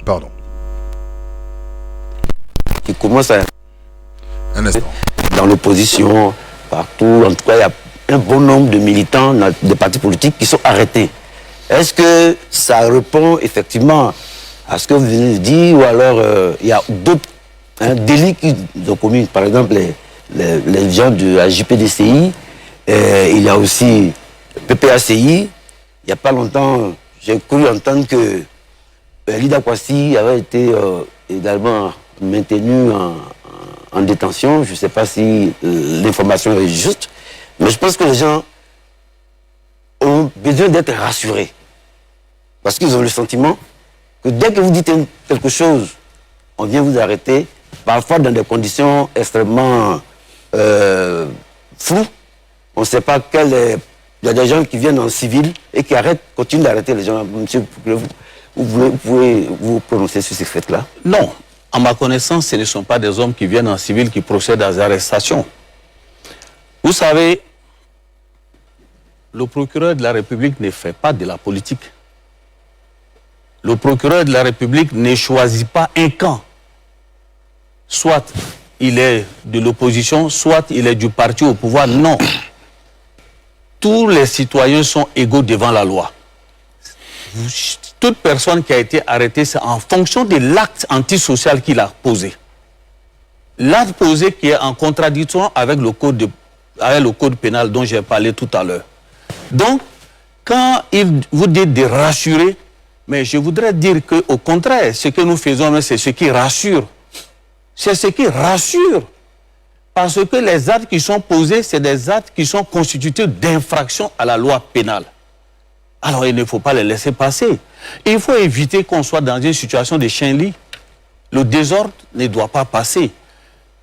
A: Pardon.
O: Qui commence à...
A: Un instant.
O: Dans l'opposition, partout, en tout cas, il y a un bon nombre de militants des partis politiques qui sont arrêtés. Est-ce que ça répond effectivement à ce que vous venez de dire ou alors il y a d'autres délits qui sont commis, par exemple les gens de la JPDCI, il y a aussi PPACI. Il n'y a pas longtemps, j'ai cru entendre que Lida Kwasi avait été également maintenu en détention. Je ne sais pas si l'information est juste, mais je pense que les gens ont besoin d'être rassurés. Parce qu'ils ont le sentiment que dès que vous dites quelque chose, on vient vous arrêter, parfois dans des conditions extrêmement floues. On ne sait pas quel est... Il y a des gens qui viennent en civil et qui continuent d'arrêter les gens. Monsieur, vous pouvez vous prononcer sur ces faits-là?
C: Non. À ma connaissance, ce ne sont pas des hommes qui viennent en civil qui procèdent à des arrestations. Vous savez, le procureur de la République ne fait pas de la politique. Le procureur de la République ne choisit pas un camp. Soit il est de l'opposition, soit il est du parti au pouvoir. Non. Tous les citoyens sont égaux devant la loi. Toute personne qui a été arrêtée, c'est en fonction de l'acte antisocial qu'il a posé. L'acte posé qui est en contradiction avec le code pénal dont j'ai parlé tout à l'heure. Donc, quand vous dites de rassurer, mais je voudrais dire qu'au contraire, ce que nous faisons, c'est ce qui rassure. C'est ce qui rassure. Parce que les actes qui sont posés, c'est des actes qui sont constitués d'infractions à la loi pénale. Alors, il ne faut pas les laisser passer. Il faut éviter qu'on soit dans une situation de chien-lit. Le désordre ne doit pas passer.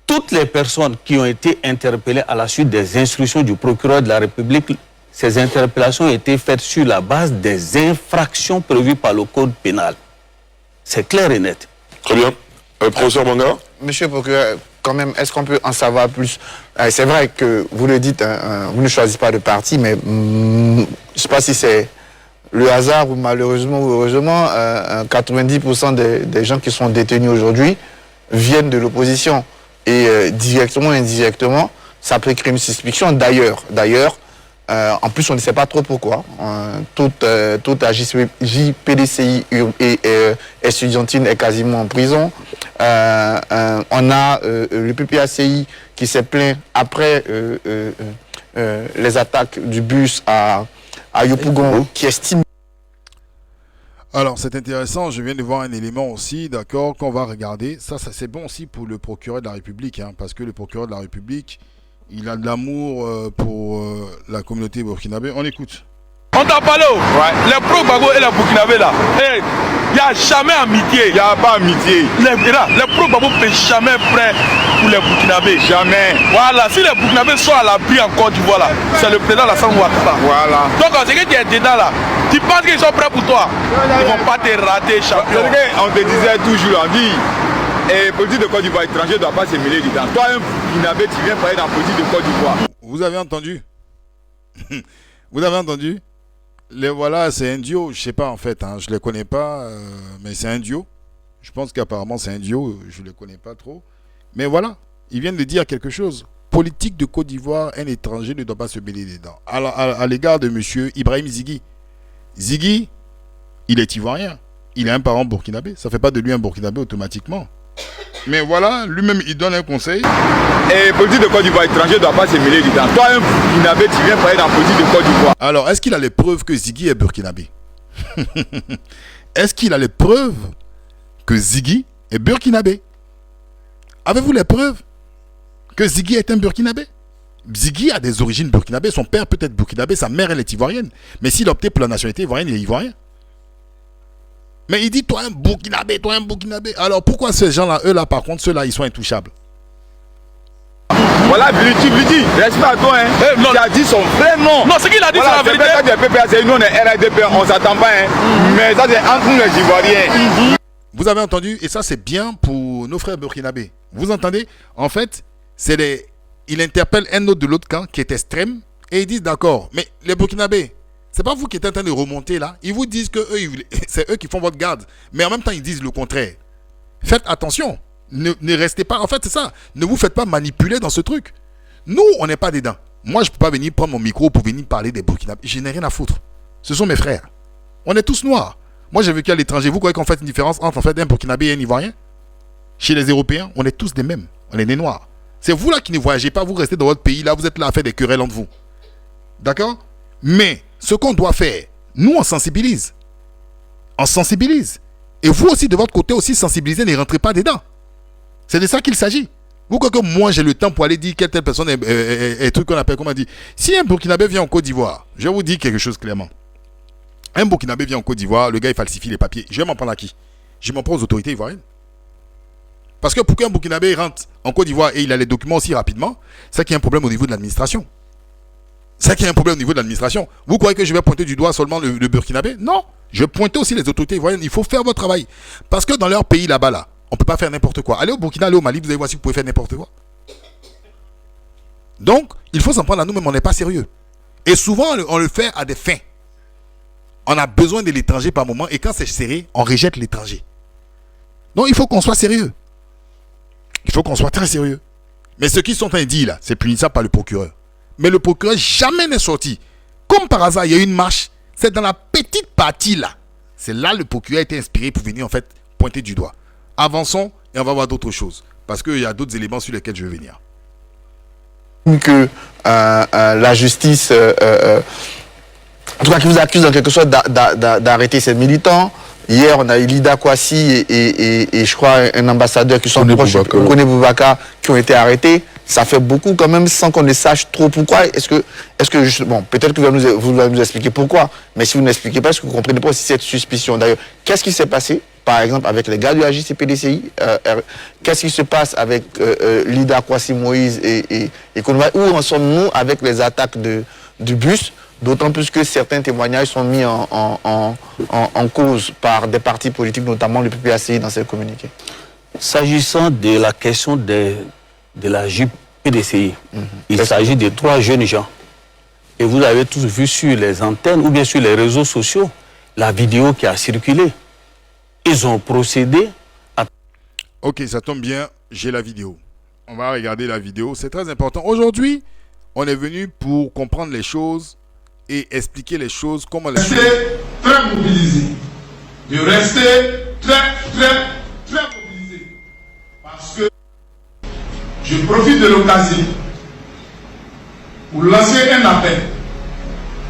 C: Toutes les personnes qui ont été interpellées à la suite des instructions du procureur de la République, ces interpellations ont été faites sur la base des infractions prévues par le code pénal. C'est clair et net.
B: Très bien. Professeur Manga?
P: Monsieur le procureur, quand même, est-ce qu'on peut en savoir plus? C'est vrai que vous le dites, vous ne choisissez pas de parti, mais je ne sais pas si c'est le hasard ou malheureusement ou heureusement, 90% des gens qui sont détenus aujourd'hui viennent de l'opposition. Et directement ou indirectement, ça peut créer une suspicion. D'ailleurs, en plus, on ne sait pas trop pourquoi. Toute la JPDCI et estudiantine est quasiment en prison. On a le PPACI qui s'est plaint après les attaques du bus à Yopougon, qui estime...
A: Alors, c'est intéressant, je viens de voir un élément aussi, d'accord, qu'on va regarder. Ça c'est bon aussi pour le procureur de la République, hein, parce que le procureur de la République, il a de l'amour pour la communauté burkinabé. On écoute.
Q: On t'a parlé, les pro-Gbagbo et les Burkinabés là. Il n'y a jamais amitié. Il n'y a pas amitié. Les pro-Gbagbo ne sont jamais prêts pour les Burkinabés. Jamais. Voilà, si les Burkinabés sont à l'abri en Côte d'Ivoire là, c'est le président Alassane Ouattara. Voilà. Donc, ce que tu es dedans là, tu penses qu'ils sont prêts pour toi? Ils ne vont pas te rater, champion.
R: On te disait toujours, on dit, et politique de Côte d'Ivoire étranger ne doit pas se mêler dedans. Toi, un Burkinabé, tu viens parler dans la politique de Côte d'Ivoire.
A: Vous avez entendu? Vous avez entendu? Voilà, c'est un duo, je sais pas en fait, hein, je les connais pas, mais c'est un duo. Je pense qu'apparemment c'est un duo, je les connais pas trop. Mais voilà, ils viennent de dire quelque chose. Politique de Côte d'Ivoire, un étranger ne doit pas se mêler dedans. À l'égard de monsieur Ibrahim Ziggy. Ziggy, il est ivoirien, il est un parent burkinabé, ça fait pas de lui un burkinabé automatiquement. Mais voilà, lui-même il donne un conseil.
R: Et politique de Côte d'Ivoire étranger ne doit pas se mêler dedans. Toi, un burkinabé, tu viens parler dans la politique de Côte d'Ivoire.
A: Alors, est-ce qu'il a les preuves que Ziggy est burkinabé? Est-ce qu'il a les preuves que Ziggy est burkinabé? Avez-vous les preuves que Ziggy est un burkinabé? Ziggy a des origines burkinabées, son père peut être burkinabé, sa mère elle est ivoirienne. Mais s'il a opté pour la nationalité ivoirienne, il est ivoirien. Mais il dit, toi un burkinabé, toi un burkinabé. Alors pourquoi ces gens-là, eux là par contre, ceux-là, ils sont intouchables?
R: Voilà, tu lui dis, respect à toi, hein. Non, il a dit son vrai nom.
Q: Non, ce qu'il a dit, voilà, c'est la vérité.
R: Nous, on est RADP, on s'attend pas, hein. Mais ça, c'est entre nous les Ivoiriens.
A: Vous avez entendu, et ça, c'est bien pour nos frères burkinabés. Vous entendez? En fait, il interpelle un autre de l'autre camp qui est extrême, et ils disent, d'accord, mais les burkinabés, c'est pas vous qui êtes en train de remonter là. Ils vous disent que c'est eux qui font votre garde. Mais en même temps, ils disent le contraire. Faites attention. Ne restez pas... En fait, c'est ça. Ne vous faites pas manipuler dans ce truc. Nous, on n'est pas dedans. Moi, je ne peux pas venir prendre mon micro pour venir parler des Burkinabés. Je n'ai rien à foutre. Ce sont mes frères. On est tous noirs. Moi, j'ai vécu à l'étranger. Vous croyez qu'on fait une différence entre en fait, un Burkinabé et un Ivoirien? Chez les Européens, on est tous des mêmes. On est des noirs. C'est vous là qui ne voyagez pas. Vous restez dans votre pays. Là, vous êtes là à faire des querelles entre vous. D'accord? Mais... ce qu'on doit faire, nous on sensibilise. On sensibilise. Et vous aussi de votre côté aussi sensibiliser, ne rentrez pas dedans. C'est de ça qu'il s'agit. Vous croyez que moi j'ai le temps pour aller dire quelle telle personne est truc qu'on appelle, comment dire. Si un Burkinabé vient en Côte d'Ivoire, je vais vous dire quelque chose clairement. Un Burkinabé vient en Côte d'Ivoire, le gars il falsifie les papiers. Je vais m'en prendre à qui? Je m'en prends aux autorités ivoiriennes. Parce que pour qu'un Burkinabé rentre en Côte d'Ivoire et il a les documents aussi rapidement, c'est qu'il y a un problème au niveau de l'administration. C'est qu'il y a un problème au niveau de l'administration. Vous croyez que je vais pointer du doigt seulement le Burkinabé? Non. Je vais pointer aussi les autorités ivoiriennes. Il faut faire votre travail. Parce que dans leur pays là-bas, là, on ne peut pas faire n'importe quoi. Allez au Burkina, allez au Mali, vous allez voir si vous pouvez faire n'importe quoi. Donc, il faut s'en prendre à nous-mêmes, on n'est pas sérieux. Et souvent, on le fait à des fins. On a besoin de l'étranger par moment, et quand c'est serré, on rejette l'étranger. Donc, il faut qu'on soit sérieux. Il faut qu'on soit très sérieux. Mais ce qu'ils sont en train de dire là, c'est punissable par le procureur. Mais le procureur jamais n'est sorti. Comme par hasard, il y a eu une marche. C'est dans la petite partie là. C'est là le procureur a été inspiré pour venir en fait pointer du doigt. Avançons et on va voir d'autres choses. Parce qu'il y a d'autres éléments sur lesquels je vais venir.
P: Que la justice, en tout cas qui vous accuse en quelque sorte d'arrêter ces militants. Hier, on a eu Lida Kwasi et je crois un ambassadeur qui sont proches, Kone Boubacar, qui ont été arrêtés. Ça fait beaucoup quand même sans qu'on ne sache trop pourquoi. Est-ce que bon, peut-être que vous allez nous expliquer pourquoi, mais si vous n'expliquez pas, est-ce que vous ne comprenez pas aussi cette suspicion? D'ailleurs, qu'est-ce qui s'est passé, par exemple, avec les gars du AJCPDCI? Qu'est-ce qui se passe avec Lida Kwasi Moïse et Kone? Où en sommes-nous avec les attaques du bus? D'autant plus que certains témoignages sont mis en cause par des partis politiques, notamment le PPACI dans ces communiqués.
C: S'agissant de la question de la JPDCI, il s'agit de 3 jeunes gens. Et vous avez tous vu sur les antennes ou bien sur les réseaux sociaux la vidéo qui a circulé. Ils ont procédé à...
A: Ok, ça tombe bien, j'ai la vidéo. On va regarder la vidéo, c'est très important. Aujourd'hui, on est venu pour comprendre les choses et expliquer les choses, comment les choses...
E: Très mobilisé. De rester très mobilisé. Parce que je profite de l'occasion pour lancer un appel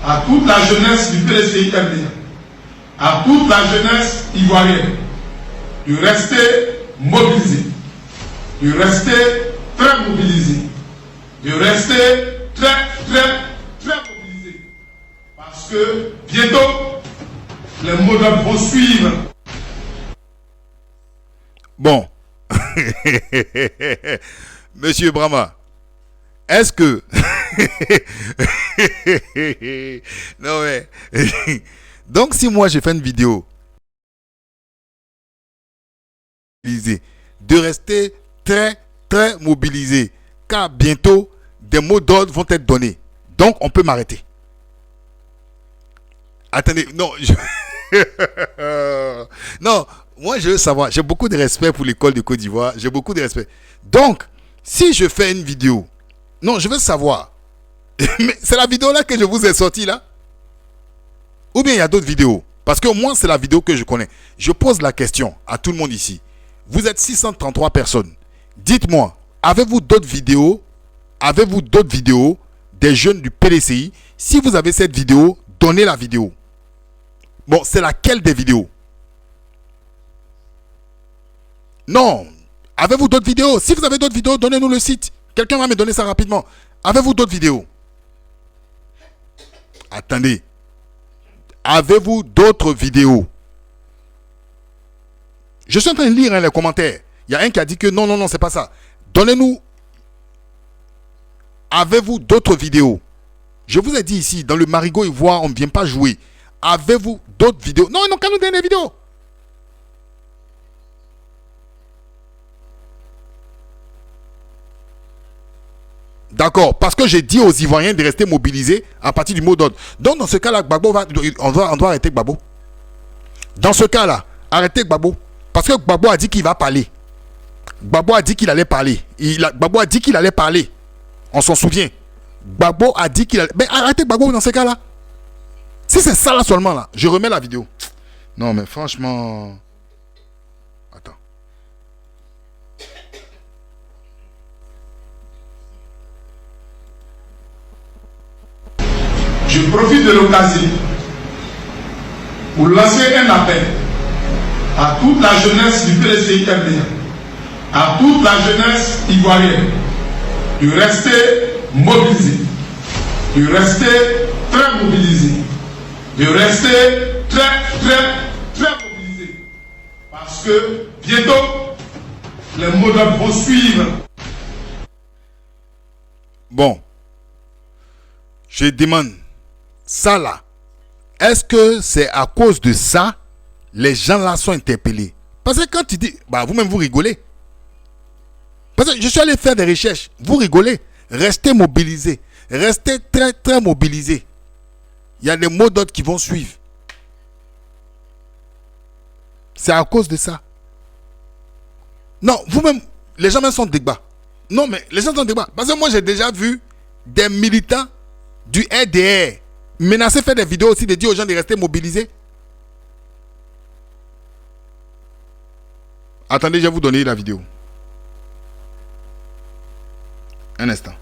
E: à toute la jeunesse du PDCI MDA, à toute la jeunesse ivoirienne, de rester mobilisé, de rester très mobilisé, de rester très mobilisé. Parce que bientôt, les mots d'ordre vont suivre.
A: Bon. Monsieur Brahma, est-ce que... non mais... Donc si moi j'ai fait une vidéo de rester très mobilisé, car bientôt des mots d'ordre vont être donnés. Donc on peut m'arrêter. Attendez, non. Non, moi je veux savoir, j'ai beaucoup de respect pour l'école de Côte d'Ivoire, j'ai beaucoup de respect. Donc, si je fais une vidéo, non, je veux savoir, mais c'est la vidéo là que je vous ai sortie là? Ou bien il y a d'autres vidéos? Parce que moi, c'est la vidéo que je connais. Je pose la question à tout le monde ici. Vous êtes 633 personnes. Dites-moi, avez-vous d'autres vidéos? Avez-vous d'autres vidéos des jeunes du PDCI? Si vous avez cette vidéo, donnez la vidéo. Bon, c'est laquelle des vidéos? Non. Avez-vous d'autres vidéos? Si vous avez d'autres vidéos, donnez-nous le site. Quelqu'un va me donner ça rapidement. Avez-vous d'autres vidéos? Attendez. Avez-vous d'autres vidéos? Je suis en train de lire les commentaires. Il y a un qui a dit que non, c'est pas ça. Donnez-nous. Avez-vous d'autres vidéos? Je vous ai dit ici, dans le Marigot Ivoire, on ne vient pas jouer. Avez-vous d'autres vidéos? Non, ils n'ont qu'à nous donner des vidéos. D'accord, parce que j'ai dit aux Ivoiriens de rester mobilisés à partir du mot d'ordre. Donc dans ce cas-là, Gbagbo on doit arrêter Gbagbo. Dans ce cas-là, arrêtez Gbagbo. Parce que Gbagbo a dit qu'il va parler. Gbagbo a dit qu'il allait parler. Gbagbo a dit qu'il allait parler. On s'en souvient. Gbagbo a dit qu'il allait... Mais arrêtez Gbagbo dans ce cas-là. Si c'est ça là seulement là, je remets la vidéo. Non mais franchement... Attends.
E: Je profite de l'occasion pour lancer un appel à toute la jeunesse du PDCI MDA, à toute la jeunesse ivoirienne de rester mobilisée, de rester très mobilisée, de rester très mobilisée. Parce que bientôt, les mots d'ordre vont suivre.
A: Bon, je demande, ça là, est-ce que c'est à cause de ça, les gens là sont interpellés? Parce que quand tu dis, bah vous-même vous rigolez. Parce que je suis allé faire des recherches, vous rigolez. Restez mobilisés, restez très mobilisés. Il y a des mots d'ordre qui vont suivre. C'est à cause de ça. Non, vous-même, les gens même sont débat. Non, mais les gens sont débat. Parce que moi, j'ai déjà vu des militants du RDR menacer faire des vidéos aussi, de dire aux gens de rester mobilisés. Attendez, je vais vous donner la vidéo. Un instant.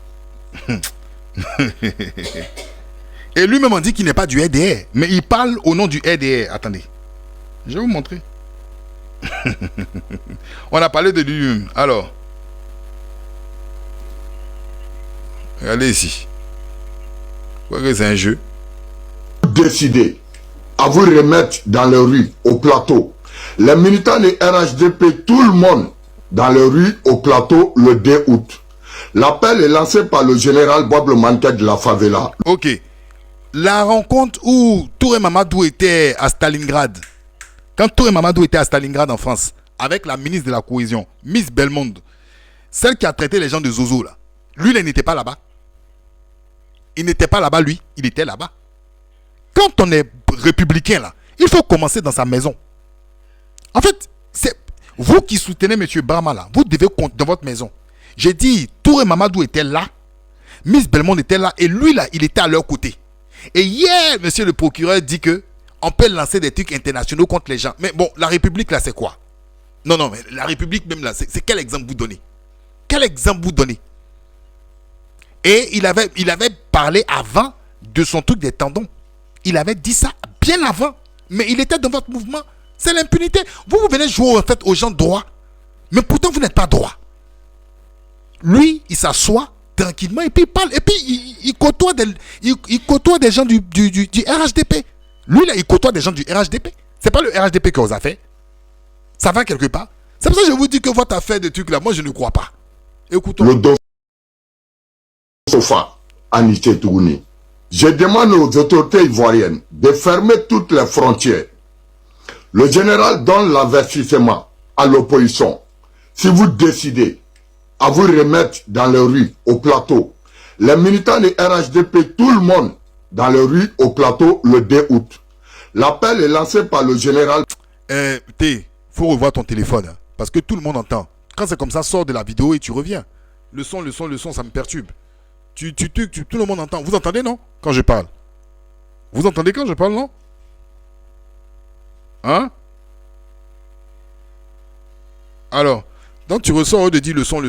A: Et lui-même on dit qu'il n'est pas du RDR, mais il parle au nom du RDR. Attendez, je vais vous montrer. On a parlé de lui. Alors, regardez ici. Vous voyez que c'est un jeu.
G: Décidez à vous remettre dans les rues, au plateau. Les militants de RHDP, tout le monde dans les rues, au plateau, le 2 août. L'appel est lancé par le général Bob le Manquet de la favela.
A: Ok. La rencontre où Touré Mamadou était à Stalingrad. Quand Touré Mamadou était à Stalingrad en France, avec la ministre de la Cohésion, Miss Belmondo, celle qui a traité les gens de Zozo là. Lui, il n'était pas là-bas. Il n'était pas là-bas, lui. Il était là-bas. Quand on est républicain là, il faut commencer dans sa maison. En fait, c'est vous qui soutenez M. Brahma là, vous devez compter dans votre maison. J'ai dit, Touré Mamadou était là, Miss Belmondo était là, et lui là, il était à leur côté. Et hier, monsieur le procureur dit que on peut lancer des trucs internationaux contre les gens. Mais bon, la République là, c'est quoi? Non, mais la République même là, c'est quel exemple vous donnez? Quel exemple vous donnez? Et il avait parlé avant de son truc des tendons. Il avait dit ça bien avant. Mais il était dans votre mouvement. C'est l'impunité. Vous venez jouer en fait aux gens droits. Mais pourtant, vous n'êtes pas droit. Lui, il s'assoit tranquillement et puis il parle. Et puis, il côtoie des gens du RHDP. Lui, là, il côtoie des gens du RHDP. C'est pas le RHDP que vous a fait. Ça va quelque part. C'est pour ça que je vous dis que votre affaire de trucs là, moi, je ne crois pas. Écoutons.
G: Le dossier Sofa, Anité Tougouni. Je demande aux autorités ivoiriennes de fermer toutes les frontières. Le général donne l'avertissement à l'opposition. Si vous décidez à vous remettre dans les rues, au plateau, les militants de RHDP, tout le monde dans les rues, au plateau, le 2 août. L'appel est lancé par le général...
A: faut revoir ton téléphone, hein, parce que tout le monde entend. Quand c'est comme ça, sors de la vidéo et tu reviens. Le son, ça me perturbe. Tout le monde entend. Vous entendez, non? Quand je parle. Vous entendez quand je parle, non? Hein? Alors, donc tu ressors de dire le son,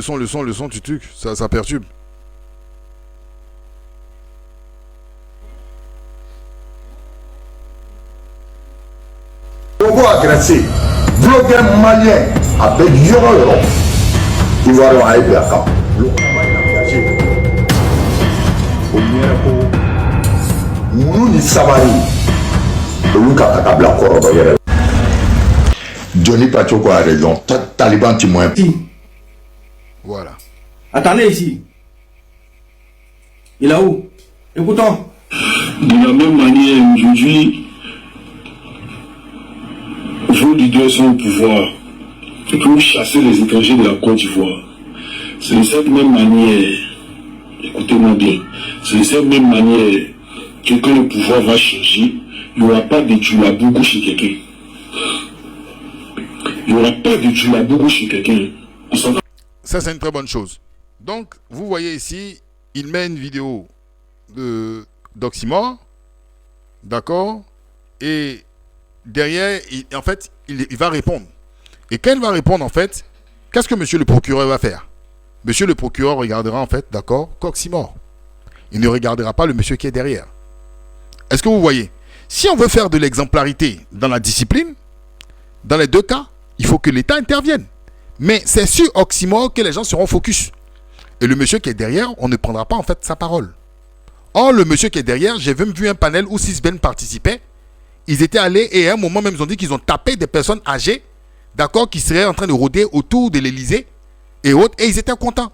A: ça perturbe.
G: Congo agressé, blogueur malien avec Yoro, Ivoirien à Ebiaka. Le combat est engagé. Au Miereko, Moulouni Savani, le Lukataka Blakoro, Johnny Pachoko a raison, Taliban Timoin.
A: Voilà.
H: Attendez ici. Il est où? Écoutons.
S: De la même manière, aujourd'hui, vos leaders sont au pouvoir pour chasser les étrangers de la Côte d'Ivoire. C'est de cette même manière, écoutez-moi bien, c'est de cette même manière que quand le pouvoir va changer, il n'y aura pas de Djoulabougou chez quelqu'un. Il n'y aura pas de Djoulabougou chez quelqu'un.
A: Ça, c'est une très bonne chose. Donc, vous voyez ici, il met une vidéo d'Oxymore, d'accord, et derrière, il va répondre. Et quand il va répondre, en fait, qu'est-ce que monsieur le procureur va faire? Monsieur le procureur regardera, en fait, d'accord, qu'Oxymore. Il ne regardera pas le monsieur qui est derrière. Est-ce que vous voyez? Si on veut faire de l'exemplarité dans la discipline, dans les deux cas, il faut que l'État intervienne. Mais c'est sur Oxymore que les gens seront focus. Et le monsieur qui est derrière, on ne prendra pas en fait sa parole. Or, le monsieur qui est derrière, j'ai même vu un panel où 6 Ben participaient. Ils étaient allés et à un moment même, ils ont dit qu'ils ont tapé des personnes âgées, d'accord, qui seraient en train de rôder autour de l'Élysée et autres, et ils étaient contents.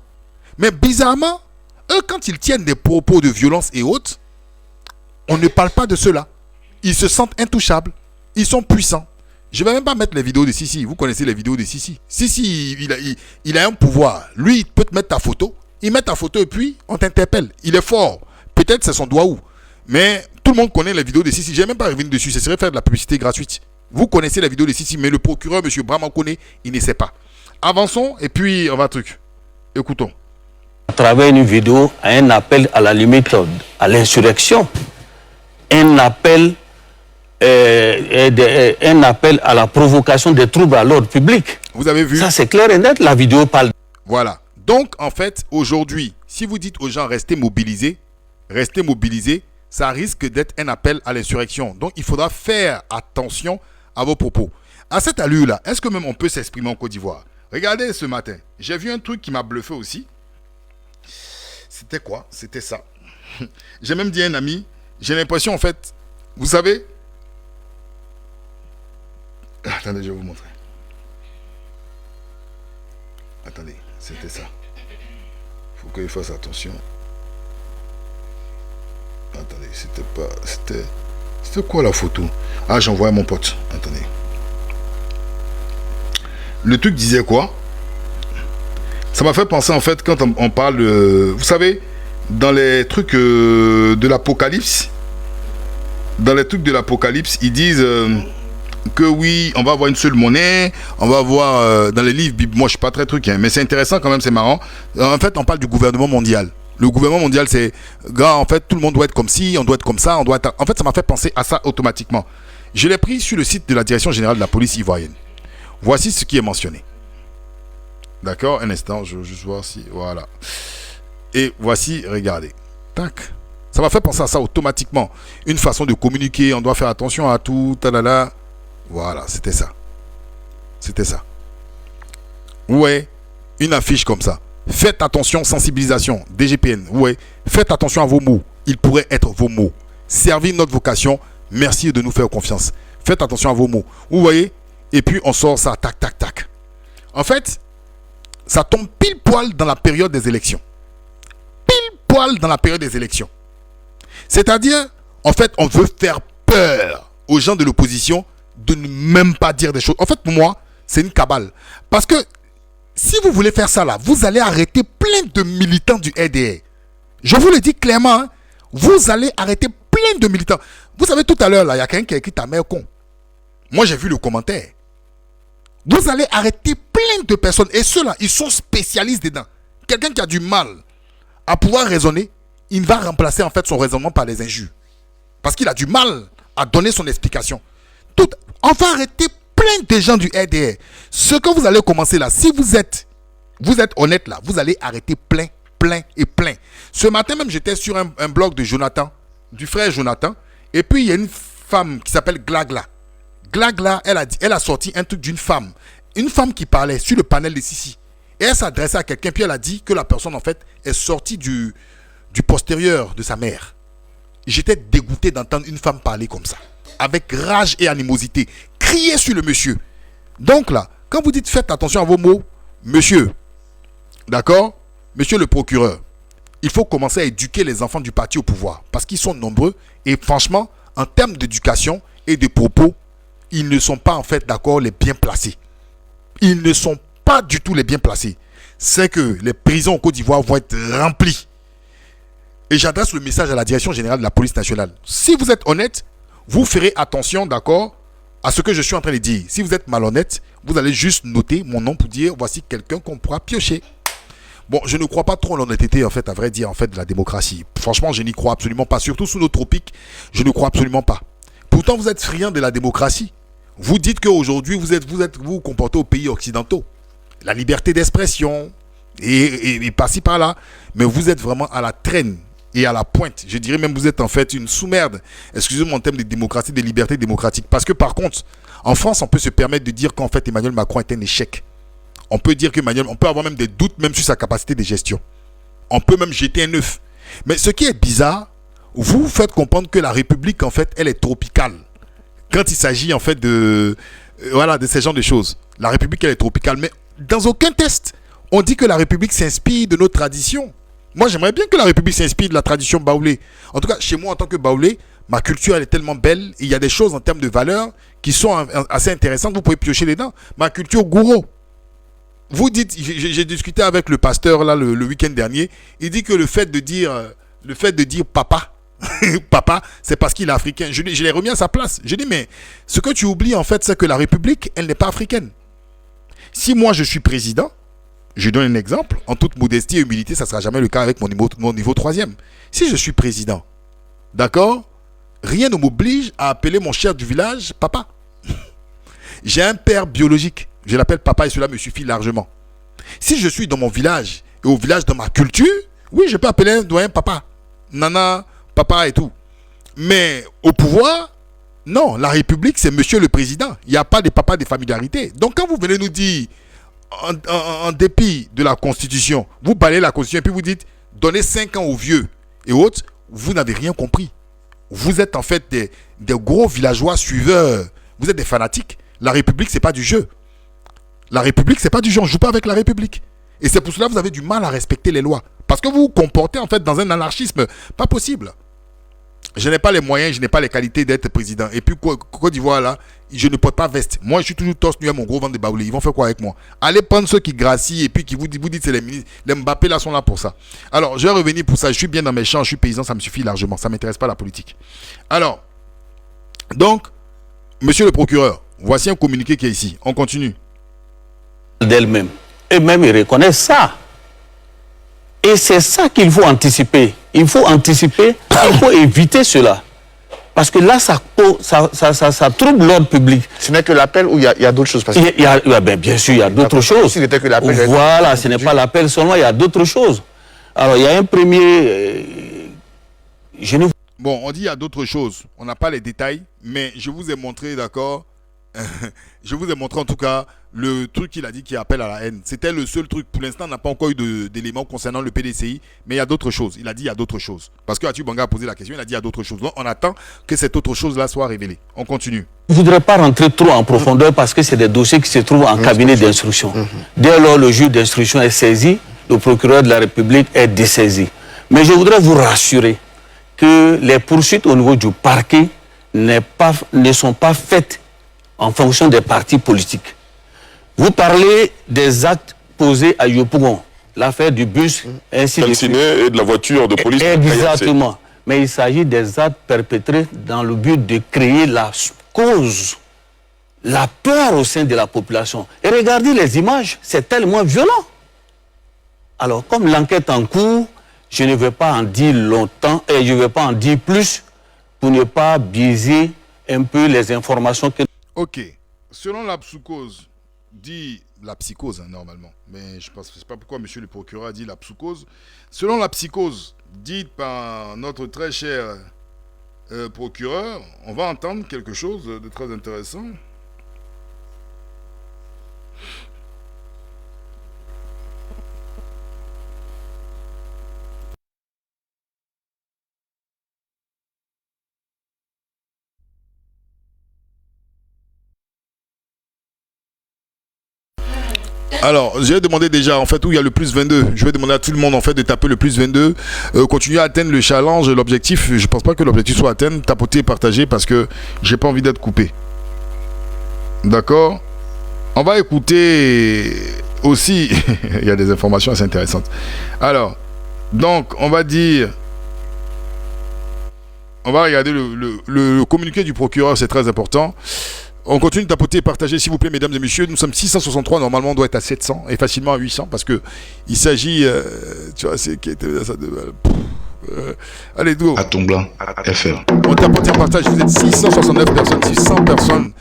A: Mais bizarrement, eux, quand ils tiennent des propos de violence et autres, on ne parle pas de cela. Ils se sentent intouchables. Ils sont puissants. Je ne vais même pas mettre les vidéos de Sisi. Vous connaissez les vidéos de Sisi. Sisi, il a un pouvoir. Lui, il peut te mettre ta photo. Il met ta photo et puis on t'interpelle. Il est fort. Peut-être c'est son doigt où. Mais tout le monde connaît les vidéos de Sisi. Je n'ai même pas revenir dessus. Ce serait faire de la publicité gratuite. Vous connaissez les vidéos de Sisi, mais le procureur, M. Bramakone, il ne sait pas. Avançons et puis on va truc. Écoutons.
C: À travers une vidéo, un appel à la limite à l'insurrection. Un appel à la provocation des troubles à l'ordre public.
A: Vous avez vu?
C: Ça, c'est clair et net, la vidéo parle.
A: Voilà. Donc, en fait, aujourd'hui, si vous dites aux gens restez mobilisés, ça risque d'être un appel à l'insurrection. Donc, il faudra faire attention à vos propos. À cette allure-là, est-ce que même on peut s'exprimer en Côte d'Ivoire? Regardez ce matin, j'ai vu un truc qui m'a bluffé aussi. C'était quoi? C'était ça. J'ai même dit à un ami, j'ai l'impression en fait, vous savez... Attendez, je vais vous montrer. Attendez, c'était ça. Il faut que je fasse attention. Attendez, c'était pas... C'était quoi la photo? Ah, j'envoie à mon pote. Attendez. Le truc disait quoi? Ça m'a fait penser en fait quand on parle de... Vous savez, dans les trucs de l'Apocalypse, ils disent que oui, on va avoir une seule monnaie, on va avoir dans les livres, moi je suis pas très truc, hein, mais c'est intéressant quand même, c'est marrant. En fait, on parle du gouvernement mondial. Le gouvernement mondial, c'est, gars, en fait, tout le monde doit être comme ci, on doit être comme ça, on doit être... En fait, ça m'a fait penser à ça automatiquement. Je l'ai pris sur le site de la Direction Générale de la Police ivoirienne. Voici ce qui est mentionné. D'accord, un instant, je veux juste voir si... Voilà. Et voici, regardez. Tac. Ça m'a fait penser à ça automatiquement. Une façon de communiquer, on doit faire attention à tout, talala. Voilà, c'était ça. C'était ça. Ouais, une affiche comme ça. Faites attention, sensibilisation, DGPN. Ouais, faites attention à vos mots. Ils pourraient être vos mots. Servir notre vocation, merci de nous faire confiance. Faites attention à vos mots. Vous voyez? Et puis on sort ça, tac, tac, tac. En fait, ça tombe pile poil dans la période des élections. Pile poil dans la période des élections. C'est-à-dire, en fait, on veut faire peur aux gens de l'opposition de ne même pas dire des choses. En fait, pour moi, c'est une cabale. Parce que si vous voulez faire ça là, vous allez arrêter plein de militants du RDR. Je vous le dis clairement, hein, vous allez arrêter plein de militants. Vous savez, tout à l'heure, là, il y a quelqu'un qui a écrit ta mère con. Moi, j'ai vu le commentaire. Vous allez arrêter plein de personnes. Et ceux-là, ils sont spécialistes dedans. Quelqu'un qui a du mal à pouvoir raisonner, il va remplacer en fait son raisonnement par les injures. Parce qu'il a du mal à donner son explication. On va arrêter plein de gens du RDR. Ce que vous allez commencer là, si vous êtes honnête là, vous allez arrêter plein. Ce matin même, j'étais sur un blog de Jonathan, du frère Jonathan. Et puis, il y a une femme qui s'appelle Glagla. Glagla, elle a sorti un truc d'une femme. Une femme qui parlait sur le panel de Sisi. Et elle s'adressait à quelqu'un, puis elle a dit que la personne, en fait, est sortie du postérieur de sa mère. J'étais dégoûté d'entendre une femme parler comme ça. Avec rage et animosité. Crier sur le monsieur. Donc là, quand vous dites faites attention à vos mots, monsieur, d'accord? Monsieur le procureur, il faut commencer à éduquer les enfants du parti au pouvoir. Parce qu'ils sont nombreux. Et franchement, en termes d'éducation et de propos, ils ne sont pas en fait d'accord les bien placés. Ils ne sont pas du tout les bien placés. C'est que les prisons au Côte d'Ivoire vont être remplies. Et j'adresse le message à la Direction Générale de la Police Nationale. Si vous êtes honnête, vous ferez attention, d'accord, à ce que je suis en train de dire. Si vous êtes malhonnête, vous allez juste noter mon nom pour dire voici quelqu'un qu'on pourra piocher. Bon, je ne crois pas trop en l'honnêteté, en fait, à vrai dire, en fait, de la démocratie. Franchement, je n'y crois absolument pas. Surtout sous nos tropiques, je ne crois absolument pas. Pourtant, vous êtes friand de la démocratie. Vous dites qu'aujourd'hui, vous vous comportez aux pays occidentaux. La liberté d'expression, et par-ci, par-là. Mais vous êtes vraiment à la traîne et à la pointe. Je dirais même que vous êtes en fait une sous-merde. Excusez-moi en termes de démocratie, de liberté démocratique. Parce que par contre, en France, on peut se permettre de dire qu'en fait, Emmanuel Macron est un échec. On peut dire que Manuel, on peut avoir même des doutes même sur sa capacité de gestion. On peut même jeter un œuf. Mais ce qui est bizarre, vous faites comprendre que la République, en fait, elle est tropicale. Quand il s'agit, en fait, de ces genres de choses. La République, elle est tropicale. Mais dans aucun test, on dit que la République s'inspire de nos traditions. Moi, j'aimerais bien que la République s'inspire de la tradition baoulé. En tout cas, chez moi, en tant que baoulé, ma culture, elle est tellement belle. Et il y a des choses en termes de valeurs qui sont assez intéressantes. Vous pouvez piocher les dents. Ma culture gourou. Vous dites, j'ai discuté avec le pasteur là le week-end dernier. Il dit que le fait de dire papa, papa, c'est parce qu'il est africain. Je l'ai remis à sa place. Je dis, mais ce que tu oublies, en fait, c'est que la République, elle n'est pas africaine. Si moi, je suis président, je donne un exemple, en toute modestie et humilité, ça ne sera jamais le cas avec mon niveau 3e. Si je suis président, d'accord, rien ne m'oblige à appeler mon chef du village papa. J'ai un père biologique. Je l'appelle papa et cela me suffit largement. Si je suis dans mon village et au village dans ma culture, oui, je peux appeler un doyen papa. Nana, papa et tout. Mais au pouvoir, non, la République, c'est monsieur le président. Il n'y a pas de papa de familiarité. Donc quand vous venez nous dire, en dépit de la Constitution, vous balayez la Constitution et puis vous dites, donnez 5 ans aux vieux et autres, vous n'avez rien compris. Vous êtes en fait des gros villageois suiveurs. Vous êtes des fanatiques. La République, c'est pas du jeu. La République, c'est pas du jeu. On ne joue pas avec la République. Et c'est pour cela que vous avez du mal à respecter les lois. Parce que vous vous comportez en fait dans un anarchisme pas possible. Je n'ai pas les moyens, je n'ai pas les qualités d'être président. Et puis Côte d'Ivoire là, je ne porte pas veste. Moi, je suis toujours torse nu à mon gros ventre de baoulé. Ils vont faire quoi avec moi? Allez prendre ceux qui gracient et puis qui vous dites c'est les ministres. Les Mbappé là sont là pour ça. Alors, je vais revenir pour ça. Je suis bien dans mes champs, je suis paysan, ça me suffit largement. Ça ne m'intéresse pas la politique. Alors, donc, monsieur le procureur, voici un communiqué qui est ici. On continue.
C: D'elle-même. Et même ils reconnaissent ça. Et c'est ça qu'il faut anticiper. Il faut anticiper, il faut éviter cela. Parce que là, ça trouble l'ordre public.
P: Ce n'est que l'appel ou il y a d'autres choses parce que...
C: Bien sûr, il y a d'autres choses. Voilà, ce n'est pas l'appel seulement, il y a d'autres choses. Alors, il y a un premier...
A: Bon, on dit il y a d'autres choses. On n'a pas les détails, mais je vous ai montré, d'accord. Je vous ai montré en tout cas le truc qu'il a dit qui appelle à la haine. C'était le seul truc. Pour l'instant, on n'a pas encore eu d'éléments concernant le PDCI, mais il y a d'autres choses. Il a dit il y a d'autres choses. Parce que Atu Banga a posé la question, il a dit il y a d'autres choses. Donc on attend que cette autre chose-là soit révélée. On continue.
C: Je ne voudrais pas rentrer trop en profondeur parce que c'est des dossiers qui se trouvent en cabinet d'instruction. Dès lors, le juge d'instruction est saisi, le procureur de la République est dessaisi. Mais je voudrais vous rassurer que les poursuites au niveau du parquet ne sont pas faites en fonction des partis politiques. Vous parlez des actes posés à Yopougon, l'affaire du bus, ainsi de suite.
B: Et de la voiture de police.
C: Exactement. Mais il s'agit des actes perpétrés dans le but de créer la cause, la peur au sein de la population. Et regardez les images, c'est tellement violent. Alors, comme l'enquête en cours, je ne vais pas en dire longtemps et je ne vais pas en dire plus pour ne pas biaiser un peu les informations que...
A: Ok. Selon la psychose, dit la psychose normalement, mais je ne sais pas pourquoi monsieur le procureur a dit la psychose. Selon la psychose dite par notre très cher procureur, on va entendre quelque chose de très intéressant. Alors, j'ai demandé déjà, en fait, où il y a le plus 22. Je vais demander à tout le monde, en fait, de taper le plus 22. Continuer à atteindre le challenge, l'objectif. Je pense pas que l'objectif soit atteint. Tapoter et partager parce que j'ai pas envie d'être coupé. D'accord? On va écouter aussi. Il y a des informations assez intéressantes. Alors, donc, on va dire... On va regarder le communiqué du procureur, c'est très important. On continue de tapoter et partager, s'il vous plaît, mesdames et messieurs. Nous sommes 663, normalement, on doit être à 700 et facilement à 800 parce que il s'agit, tu vois, c'est qui était ça allez, go.
T: À ton blanc, FR.
A: On tapote et on partage. Vous êtes 669 personnes, 600 personnes.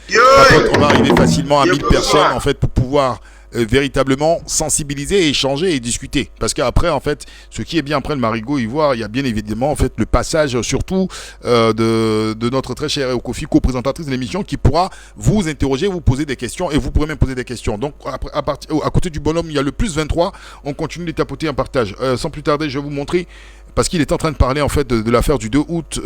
A: On va arriver facilement à 1000 personnes, en fait, pour pouvoir véritablement sensibiliser, échanger et discuter. Parce qu'après, en fait, ce qui est bien après le Marigot Ivoire, il y a bien évidemment en fait le passage surtout de notre très chère Kofi, co-présentatrice de l'émission, qui pourra vous interroger, vous poser des questions et vous pourrez même poser des questions. Donc à côté du bonhomme, il y a le plus 23. On continue de tapoter un partage. Sans plus tarder, je vais vous montrer. Parce qu'il est en train de parler en fait de l'affaire du 2 août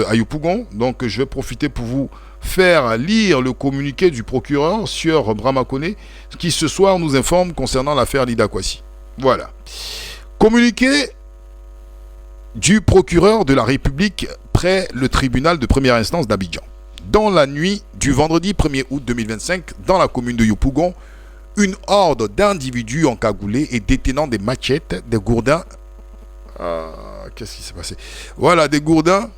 A: à Yopougon. Donc je vais profiter pour vous faire lire le communiqué du procureur sur Brahma Koné, qui ce soir nous informe concernant l'affaire Lida Kwasi. Voilà. Communiqué du procureur de la République près le tribunal de première instance d'Abidjan. Dans la nuit du vendredi 1er août 2025, dans la commune de Yopougon, une horde d'individus encagoulés et détenant des machettes, des gourdins... qu'est-ce qui s'est passé? Voilà, des gourdins.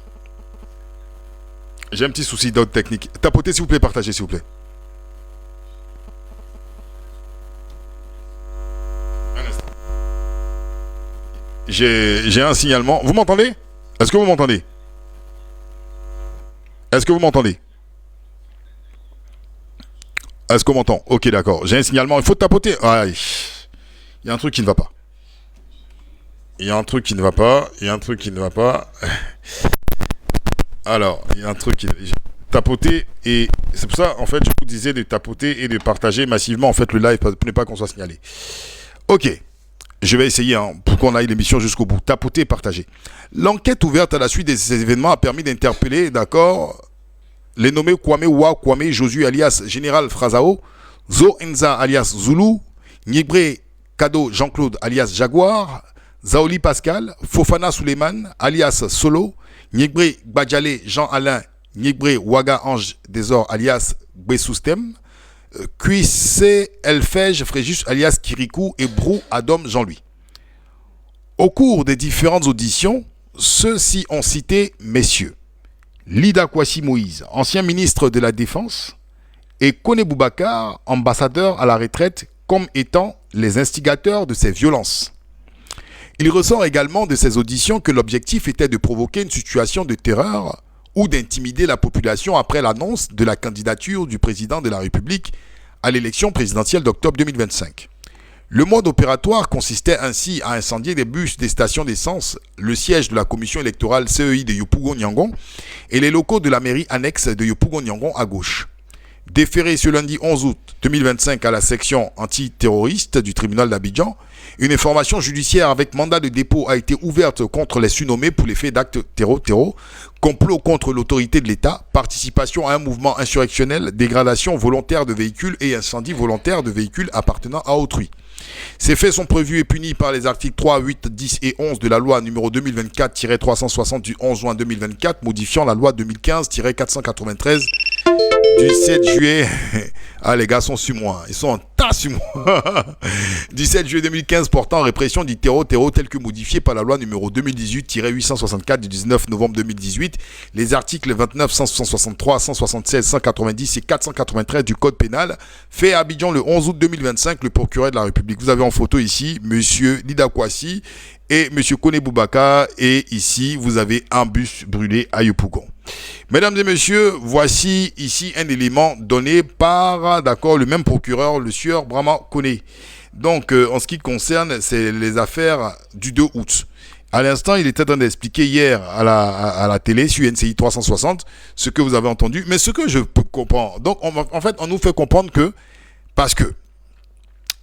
A: J'ai un petit souci d'ordre technique. Tapotez s'il vous plaît, partagez s'il vous plaît. Un instant. J'ai un signalement. Vous m'entendez? Est-ce que vous m'entendez? Est-ce que vous m'entendez? Est-ce qu'on m'entend? Ok, d'accord. J'ai un signalement. Il faut tapoter. Ah, il y a un truc qui ne va pas. Il y a un truc qui ne va pas. Il y a un truc qui ne va pas. Alors, il y a un truc qui... Tapoter, et c'est pour ça, en fait, je vous disais de tapoter et de partager massivement, en fait, le live pour ne pas qu'on soit signalé. Ok, je vais essayer, pour qu'on aille l'émission jusqu'au bout. Tapoter et partager. L'enquête ouverte à la suite de ces événements a permis d'interpeller, d'accord, les nommés Kwame Wa Kwame Josué alias Général Frazao, Zo Enza alias Zulu, Nyebre Kado Jean-Claude alias Jaguar, Zaoli Pascal, Fofana Suleiman alias Solo, Nyebre Badjale Jean-Alain, Nyebre Waga Ange Desor alias Bessoustem, Kuisse Elfej Fréjus alias Kirikou et Brou Adom Jean-Louis. Au cours des différentes auditions, ceux-ci ont cité messieurs Lida Kwasi Moïse, ancien ministre de la Défense, et Kone Boubacar, ambassadeur à la retraite, comme étant les instigateurs de ces violences. Il ressort également de ces auditions que l'objectif était de provoquer une situation de terreur ou d'intimider la population après l'annonce de la candidature du président de la République à l'élection présidentielle d'octobre 2025. Le mode opératoire consistait ainsi à incendier des bus des stations d'essence, le siège de la commission électorale CEI de Yopougon-Niangon et les locaux de la mairie annexe de Yopougon-Niangon à gauche. Déféré ce lundi 11 août 2025 à la section antiterroriste du tribunal d'Abidjan, une information judiciaire avec mandat de dépôt a été ouverte contre les surnommés pour les faits d'actes terror, complot contre l'autorité de l'État, participation à un mouvement insurrectionnel, dégradation volontaire de véhicules et incendie volontaire de véhicules appartenant à autrui. Ces faits sont prévus et punis par les articles 3, 8, 10 et 11 de la loi numéro 2024-360 du 11 juin 2024, modifiant la loi 2015-493 du 7 juillet. Ah, les gars sont sur moi. Ils sont en tas sur moi. Du 7 juillet 2015 portant répression du terreau tel que modifié par la loi numéro 2018-864 du 19 novembre 2018. Les articles 29, 163, 176, 190 et 493 du code pénal. Fait à Abidjan le 11 août 2025, le procureur de la République. Vous avez en photo ici monsieur Lida Kwasi et monsieur Kone Boubacar. Et ici, vous avez un bus brûlé à Yopougon. Mesdames et messieurs, voici ici un élément donné par le même procureur, le sieur Brahma Koné. Donc, en ce qui concerne, c'est les affaires du 2 août. À l'instant, il était en train d'expliquer hier à la télé sur NCI 360 ce que vous avez entendu, mais ce que je peux comprendre. Donc, on nous fait comprendre que, parce que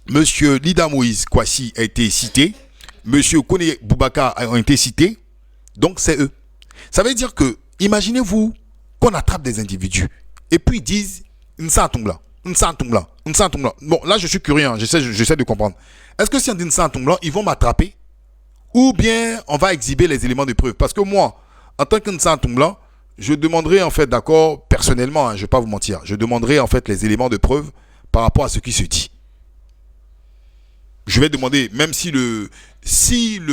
A: monsieur Lida Moïse Kwasi a été cité, monsieur Kone Boubacar a été cité, donc c'est eux. Ça veut dire que, imaginez-vous qu'on attrape des individus et puis ils disent Nsantoumla. Bon, là je suis curieux, j'essaie de comprendre. Est-ce que si on dit Nsantoumla, ils vont m'attraper ou bien on va exhiber les éléments de preuve? Parce que moi, en tant que Nsantoumla, je demanderai en fait, d'accord, personnellement, je ne vais pas vous mentir, je demanderai en fait les éléments de preuve par rapport à ce qui se dit. Je vais demander, même si le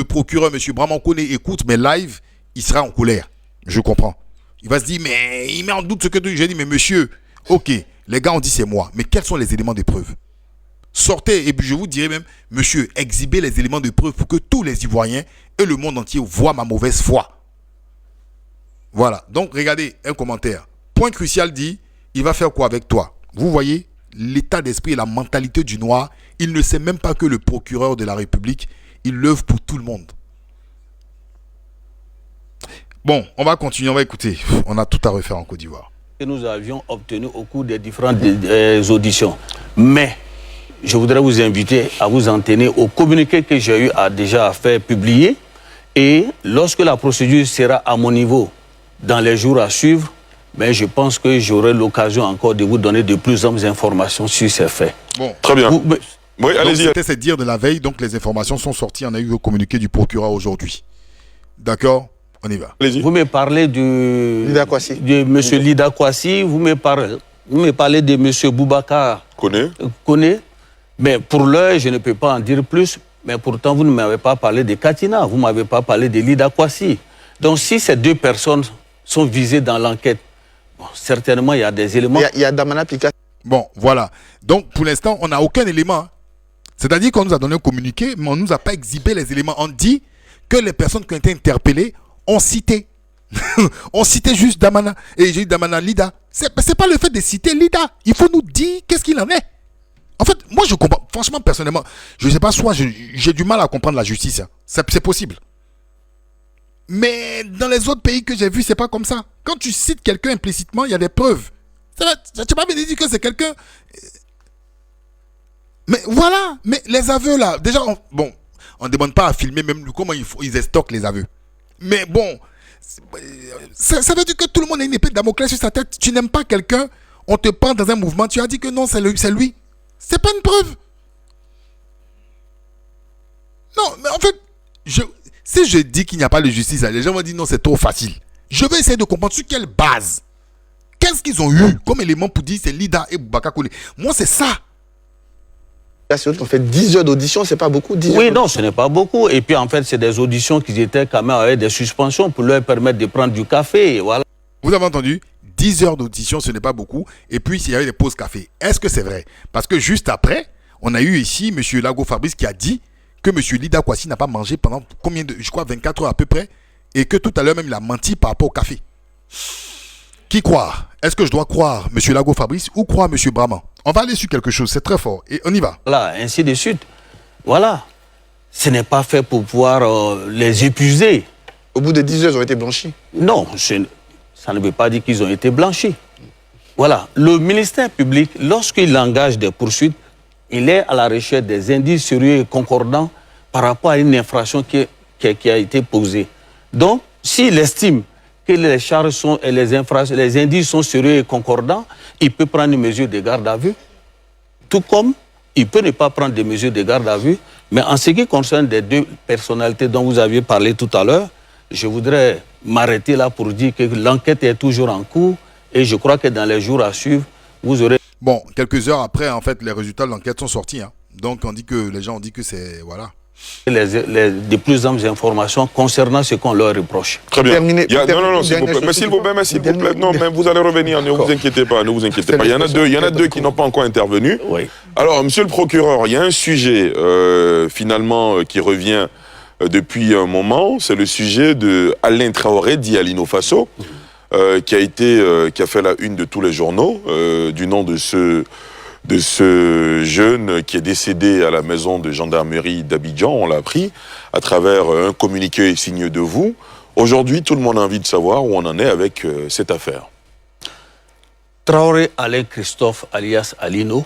A: procureur, M. Brahma Koné, écoute mes lives, il sera en colère. Je comprends. Il va se dire, mais il met en doute ce que j'ai dit. Mais monsieur, ok, les gars ont dit c'est moi. Mais quels sont les éléments de preuve? Sortez, et puis je vous dirai même, monsieur, exhibez les éléments de preuve pour que tous les Ivoiriens et le monde entier voient ma mauvaise foi. Voilà. Donc, regardez un commentaire. Point crucial dit, il va faire quoi avec toi? Vous voyez, l'état d'esprit et la mentalité du noir, il ne sait même pas que le procureur de la République, il l'œuvre pour tout le monde. Bon, on va continuer, on va écouter. On a tout à refaire en Côte d'Ivoire.
C: Que nous avions obtenu au cours des différentes auditions. Mais je voudrais vous inviter à vous en tenir au communiqué que j'ai eu déjà à faire publier. Et lorsque la procédure sera à mon niveau dans les jours à suivre, mais je pense que j'aurai l'occasion encore de vous donner de plus amples informations sur ces faits.
A: Bon,
B: très bien.
A: Oui, allez-y. C'était cette dire de la veille, donc les informations sont sorties. On a eu le communiqué du procureur aujourd'hui. D'accord? On y va.
C: Vous me parlez de M. Lida Kwasi, vous me parlez de M. Boubacar Koné. Mais pour l'heure, je ne peux pas en dire plus. Mais pourtant, vous ne m'avez pas parlé de Katina, vous ne m'avez pas parlé de Lida Kwasi. Donc si ces deux personnes sont visées dans l'enquête, bon, certainement il y a des éléments.
P: Il y a Damana Pika.
A: Bon, voilà. Donc pour l'instant, on n'a aucun élément. C'est-à-dire qu'on nous a donné un communiqué, mais on ne nous a pas exhibé les éléments. On dit que les personnes qui ont été interpellées ont cité. On citait juste Damana. Et j'ai dit Damana Lida. C'est pas le fait de citer Lida. Il faut nous dire qu'est-ce qu'il en est. En fait, moi je comprends. Franchement, personnellement, je ne sais pas, soit j'ai du mal à comprendre la justice. Hein. C'est possible. Mais dans les autres pays que j'ai vus, c'est pas comme ça. Quand tu cites quelqu'un implicitement, il y a des preuves. Tu n'as pas bien dit que c'est quelqu'un. Mais voilà. Mais les aveux là, déjà, on ne demande pas à filmer même comment ils estoquent les aveux. Mais bon, ça veut dire que tout le monde a une épée de Damoclès sur sa tête. Tu n'aimes pas quelqu'un, on te prend dans un mouvement, tu as dit que non, c'est lui. C'est pas une preuve. Non, mais en fait, si je dis qu'il n'y a pas de justice, les gens vont dire non, c'est trop facile. Je vais essayer de comprendre sur quelle base. Qu'est-ce qu'ils ont eu comme élément pour dire c'est Lida et Boubacar Koné. Moi, c'est ça.
P: On fait 10 heures d'audition, c'est pas beaucoup.
C: Oui, non, ce n'est pas beaucoup. Et puis en fait, c'est des auditions qui étaient quand même avec des suspensions pour leur permettre de prendre du café. Et voilà.
A: Vous avez entendu? 10 heures d'audition, ce n'est pas beaucoup. Et puis, il y avait des pauses café. Est-ce que c'est vrai? Parce que juste après, on a eu ici M. Lago Fabrice qui a dit que M. Lida Kwasi n'a pas mangé pendant combien de, je crois, 24 heures à peu près. Et que tout à l'heure même, il a menti par rapport au café. Qui croire? Est-ce que je dois croire M. Lago Fabrice ou croire M. Brahman? On va aller sur quelque chose, c'est très fort. Et on y va.
C: Voilà, ainsi de suite. Voilà. Ce n'est pas fait pour pouvoir les épuiser.
P: Au bout de 10 heures, ils ont été blanchis?
C: Non, ça ne veut pas dire qu'ils ont été blanchis. Voilà. Le ministère public, lorsqu'il engage des poursuites, il est à la recherche des indices sérieux et concordants par rapport à une infraction qui a été posée. Donc, s'il estime que les charges sont et les indices sont sérieux et concordants, il peut prendre une mesure de garde à vue. Tout comme il peut ne pas prendre des mesures de garde à vue. Mais en ce qui concerne les deux personnalités dont vous aviez parlé tout à l'heure, je voudrais m'arrêter là pour dire que l'enquête est toujours en cours et je crois que dans les jours à suivre, vous aurez...
A: Bon, quelques heures après, en fait, les résultats de l'enquête sont sortis. Hein. Donc, les gens ont dit que c'est... Voilà.
C: De plus amples informations concernant ce qu'on leur reproche.
B: Très bien. Non, s'il vous plaît. Mais s'il vous plaît, non, mais vous allez revenir, ne vous inquiétez pas, Il y en a deux qui n'ont pas encore intervenu.
C: Oui.
B: Alors, monsieur le procureur, il y a un sujet, finalement, qui revient depuis un moment. C'est le sujet de Alain Traoré, dit Alino Faso, qui a fait la une de tous les journaux, du nom de ce jeune qui est décédé à la maison de gendarmerie d'Abidjan, on l'a appris, à travers un communiqué signé de vous. Aujourd'hui, tout le monde a envie de savoir où on en est avec cette affaire.
C: Traoré Alain Christophe, alias Alino,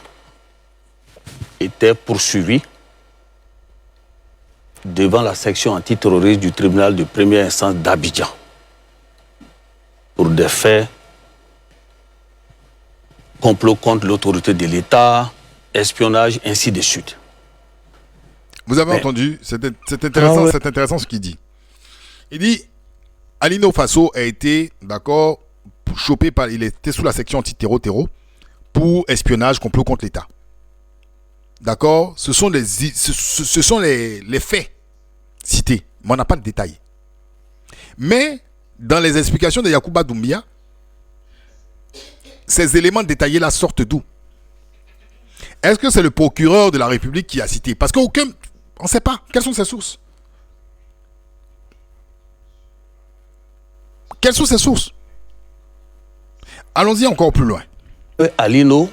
C: était poursuivi devant la section antiterroriste du tribunal de première instance d'Abidjan pour des faits complot contre l'autorité de l'État, espionnage, ainsi de suite.
A: Vous avez entendu, c'est intéressant ce qu'il dit. Il dit, Alino Faso a été, d'accord, chopé il était sous la section anti-terreau pour espionnage, complot contre l'État. D'accord, ce sont les faits cités, mais on n'a pas de détails. Mais, dans les explications de Yacouba Doumbia, ces éléments détaillés là sortent d'où? Est-ce que c'est le procureur de la République qui a cité? Parce on ne sait pas. Quelles sont ses sources? Quelles sont ses sources? Allons-y encore plus loin.
C: Alino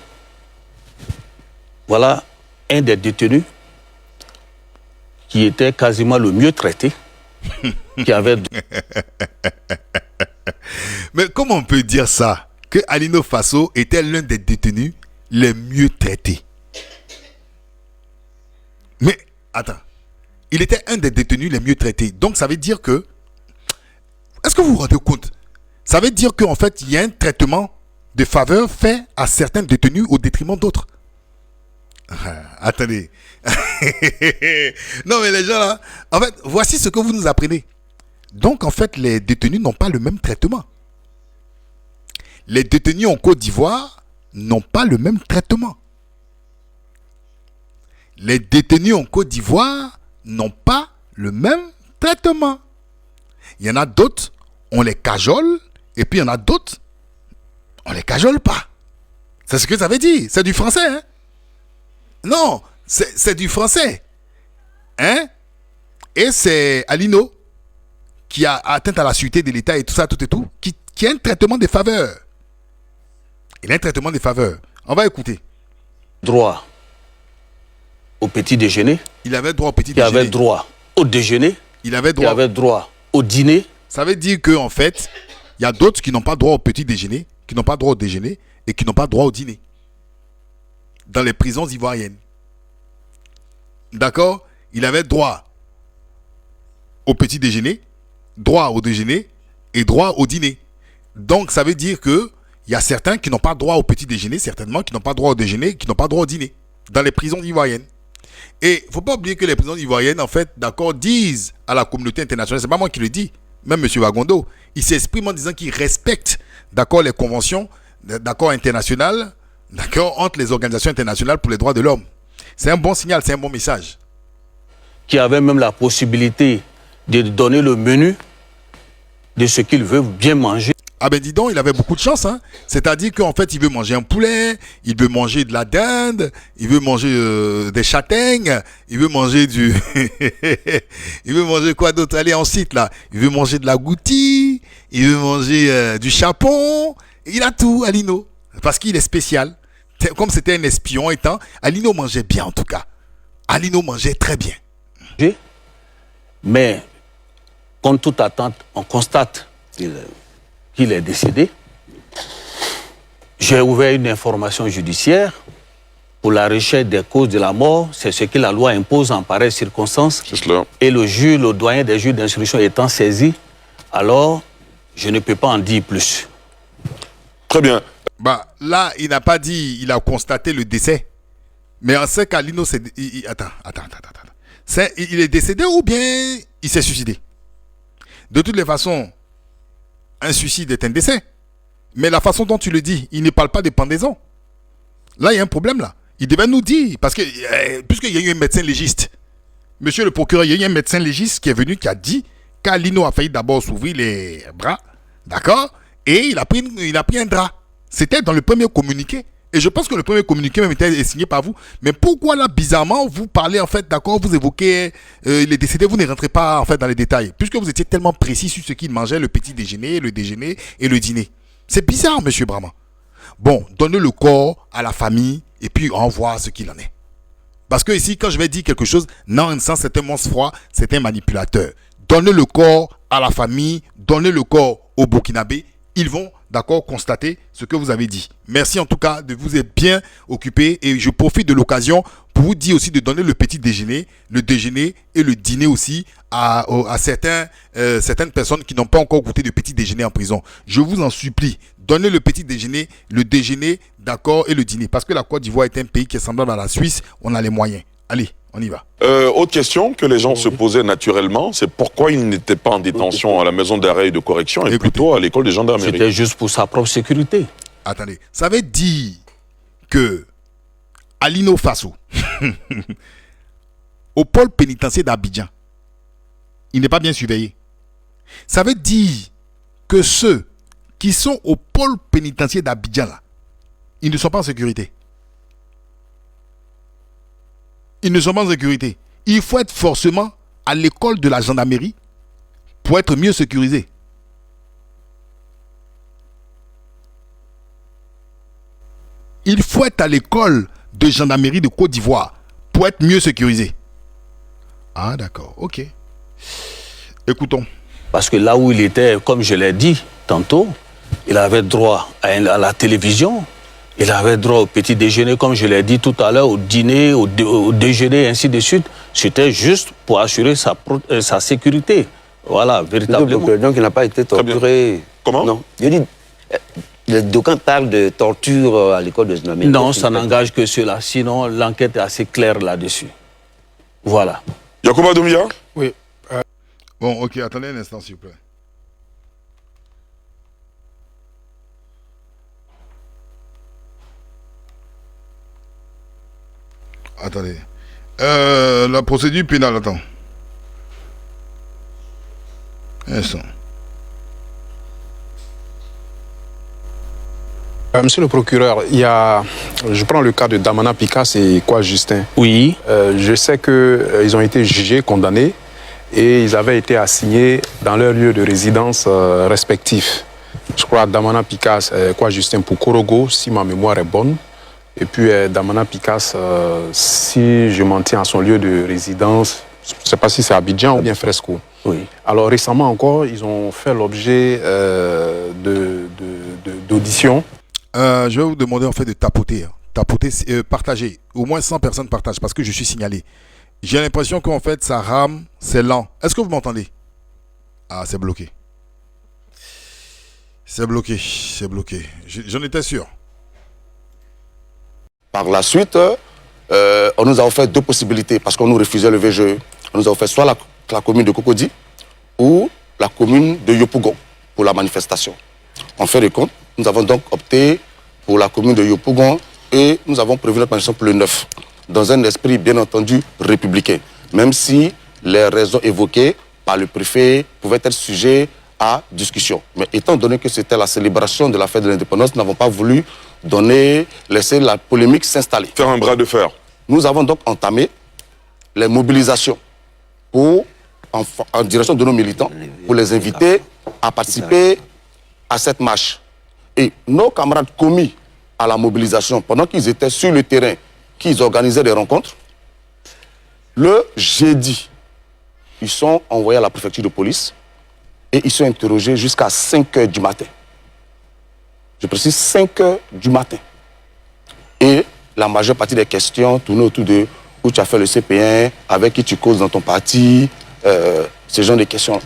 C: voilà un des détenus qui était quasiment le mieux traité, qui avait...
A: Mais comment on peut dire ça? Que Alino Faso était l'un des détenus les mieux traités. Mais, attends. Il était un des détenus les mieux traités. Donc, ça veut dire que... Est-ce que vous vous rendez compte? Ça veut dire qu'en fait, il y a un traitement de faveur fait à certains détenus au détriment d'autres. Attendez. Non, mais les gens là... En fait, voici ce que vous nous apprenez. Donc, en fait, les détenus n'ont pas le même traitement. Les détenus en Côte d'Ivoire n'ont pas le même traitement. Les détenus en Côte d'Ivoire n'ont pas le même traitement. Il y en a d'autres, on les cajole, et puis il y en a d'autres, on les cajole pas. C'est ce que ça veut dire. C'est du français, hein? Non, c'est du français. Hein? Et c'est Alino qui a atteint à la sûreté de l'État et tout ça, tout et tout, qui a un traitement des faveurs. Il a un traitement des faveurs. On va écouter.
C: Droit au petit déjeuner.
A: Il avait droit au petit déjeuner.
C: Il avait droit au déjeuner.
A: Il avait droit.
C: Il avait droit au dîner.
A: Ça veut dire qu'en fait, il y a d'autres qui n'ont pas droit au petit déjeuner, qui n'ont pas droit au déjeuner et qui n'ont pas droit au dîner. Dans les prisons ivoiriennes. D'accord? Il avait droit au petit déjeuner, droit au déjeuner et droit au dîner. Donc, ça veut dire que il y a certains qui n'ont pas droit au petit déjeuner, certainement, qui n'ont pas droit au déjeuner, qui n'ont pas droit au dîner, dans les prisons ivoiriennes. Et il ne faut pas oublier que les prisons ivoiriennes, en fait, d'accord, disent à la communauté internationale, c'est pas moi qui le dis, même M. Wagondo, il s'exprime en disant qu'il respecte, d'accord, les conventions, d'accord, internationales, d'accord, entre les organisations internationales pour les droits de l'homme. C'est un bon signal, c'est un bon message.
C: Qui avait même la possibilité de donner le menu de ce qu'il veut bien manger.
A: Ah ben dis donc, il avait beaucoup de chance, hein. C'est-à-dire qu'en fait, il veut manger un poulet, il veut manger de la dinde, il veut manger des châtaignes, il veut manger du... il veut manger quoi d'autre? Allez, ensuite, là. Il veut manger de la goutille, il veut manger du chapon. Il a tout, Alino. Parce qu'il est spécial. Comme c'était un espion étant, Alino mangeait bien, en tout cas. Alino mangeait très bien.
C: Mais, contre toute attente, on constate qu'il est décédé. J'ai ouvert une information judiciaire pour la recherche des causes de la mort. C'est ce que la loi impose en pareille circonstance. Et le juge, le doyen des juges d'instruction étant saisi, alors je ne peux pas en dire plus.
B: Très bien.
A: Bah, là, il n'a pas dit, il a constaté le décès. Mais on sait qu'Alino, c'est... Attends. Il est décédé ou bien il s'est suicidé? De toutes les façons, un suicide est un décès. Mais la façon dont tu le dis, il ne parle pas de pendaison. Là, il y a un problème, là. Il devait nous dire, parce que, puisqu'il y a eu un médecin légiste, monsieur le procureur, il y a eu un médecin légiste qui est venu, qui a dit qu'Alino a failli d'abord s'ouvrir les bras, d'accord? Et il a pris un drap. C'était dans le premier communiqué. Et je pense que le premier communiqué même était signé par vous. Mais pourquoi là, bizarrement, vous parlez en fait, d'accord, vous évoquez les décédés, vous ne rentrez pas en fait dans les détails. Puisque vous étiez tellement précis sur ce qu'il mangeait, le petit déjeuner, le déjeuner et le dîner. C'est bizarre, monsieur Brahma. Bon, donnez le corps à la famille et puis on voit ce qu'il en est. Parce que ici, quand je vais dire quelque chose, non, c'est un monstre froid, c'est un manipulateur. Donnez le corps à la famille, donnez le corps aux Burkinabés. Ils vont, d'accord, constater ce que vous avez dit. Merci en tout cas de vous être bien occupé et je profite de l'occasion pour vous dire aussi de donner le petit déjeuner, le déjeuner et le dîner aussi à certaines personnes qui n'ont pas encore goûté de petit déjeuner en prison. Je vous en supplie, donnez le petit déjeuner, d'accord, et le dîner. Parce que la Côte d'Ivoire est un pays qui est semblable à la Suisse, on a les moyens. Allez, on y va.
B: Autre question que les gens se posaient naturellement, c'est pourquoi il n'était pas en détention à la maison d'arrêt et de correction et plutôt à l'école de gendarmerie.
C: C'était juste pour sa propre sécurité.
A: Attendez, ça veut dire que Alino Faso, au pôle pénitentiaire d'Abidjan, il n'est pas bien surveillé. Ça veut dire que ceux qui sont au pôle pénitentiaire d'Abidjan, là, ils ne sont pas en sécurité. Ils ne sont pas en sécurité. Il faut être forcément à l'école de la gendarmerie pour être mieux sécurisé. Il faut être à l'école de gendarmerie de Côte d'Ivoire pour être mieux sécurisé. Ah d'accord, ok. Écoutons.
C: Parce que là où il était, comme je l'ai dit tantôt, il avait droit à la télévision, il avait droit au petit déjeuner, comme je l'ai dit tout à l'heure, au dîner, au déjeuner, ainsi de suite. C'était juste pour assurer sa sécurité. Voilà, véritablement.
O: Donc il n'a pas été torturé.
B: Comment?
O: Non. Je dis, d'aucuns parlent de torture à l'école de gendarmerie.
C: Non, ça n'engage que cela. Sinon, l'enquête est assez claire là-dessus. Voilà.
B: Yacouba Doumbia?
A: Oui. Bon, ok, attendez un instant, s'il vous plaît. Attendez. La procédure pénale, attends. Un instant.
T: Monsieur le procureur, je prends le cas de Damana Picasse et quoi Justin.
C: Oui.
T: Je sais qu'ils ont été jugés, condamnés, et ils avaient été assignés dans leur lieu de résidence respectifs. Je crois Damana Picasse, quoi Justin pour Korogo, si ma mémoire est bonne. Et puis Damana Picasse, si je m'en tiens à son lieu de résidence, je ne sais pas si c'est Abidjan ou bien Fresco.
C: Oui.
T: Alors récemment encore, ils ont fait l'objet d'auditions.
A: Je vais vous demander en fait de tapoter. Tapoter, partager. Au moins 100 personnes partagent parce que je suis signalé. J'ai l'impression qu'en fait ça rame, c'est lent. Est-ce que vous m'entendez? Ah, c'est bloqué. C'est bloqué, c'est bloqué. J'en étais sûr.
U: Par la suite, on nous a offert deux possibilités parce qu'on nous refusait le VGE. On nous a offert soit la commune de Cocody ou la commune de Yopougon pour la manifestation. En fin de compte, nous avons donc opté pour la commune de Yopougon et nous avons prévu notre manifestation pour le 9, dans un esprit bien entendu républicain, même si les raisons évoquées par le préfet pouvaient être sujets à discussion. Mais étant donné que c'était la célébration de la fête de l'indépendance, nous n'avons pas voulu laisser la polémique s'installer.
B: Faire un bras de fer.
U: Nous avons donc entamé les mobilisations en direction de nos militants pour les inviter à participer à cette marche. Et nos camarades commis à la mobilisation, pendant qu'ils étaient sur le terrain, qu'ils organisaient des rencontres, le jeudi, ils sont envoyés à la préfecture de police et ils sont interrogés jusqu'à 5 h du matin. Je précise 5 h du matin. Et la majeure partie des questions tournaient autour de où tu as fait le CP1, avec qui tu causes dans ton parti, ce genre de questions.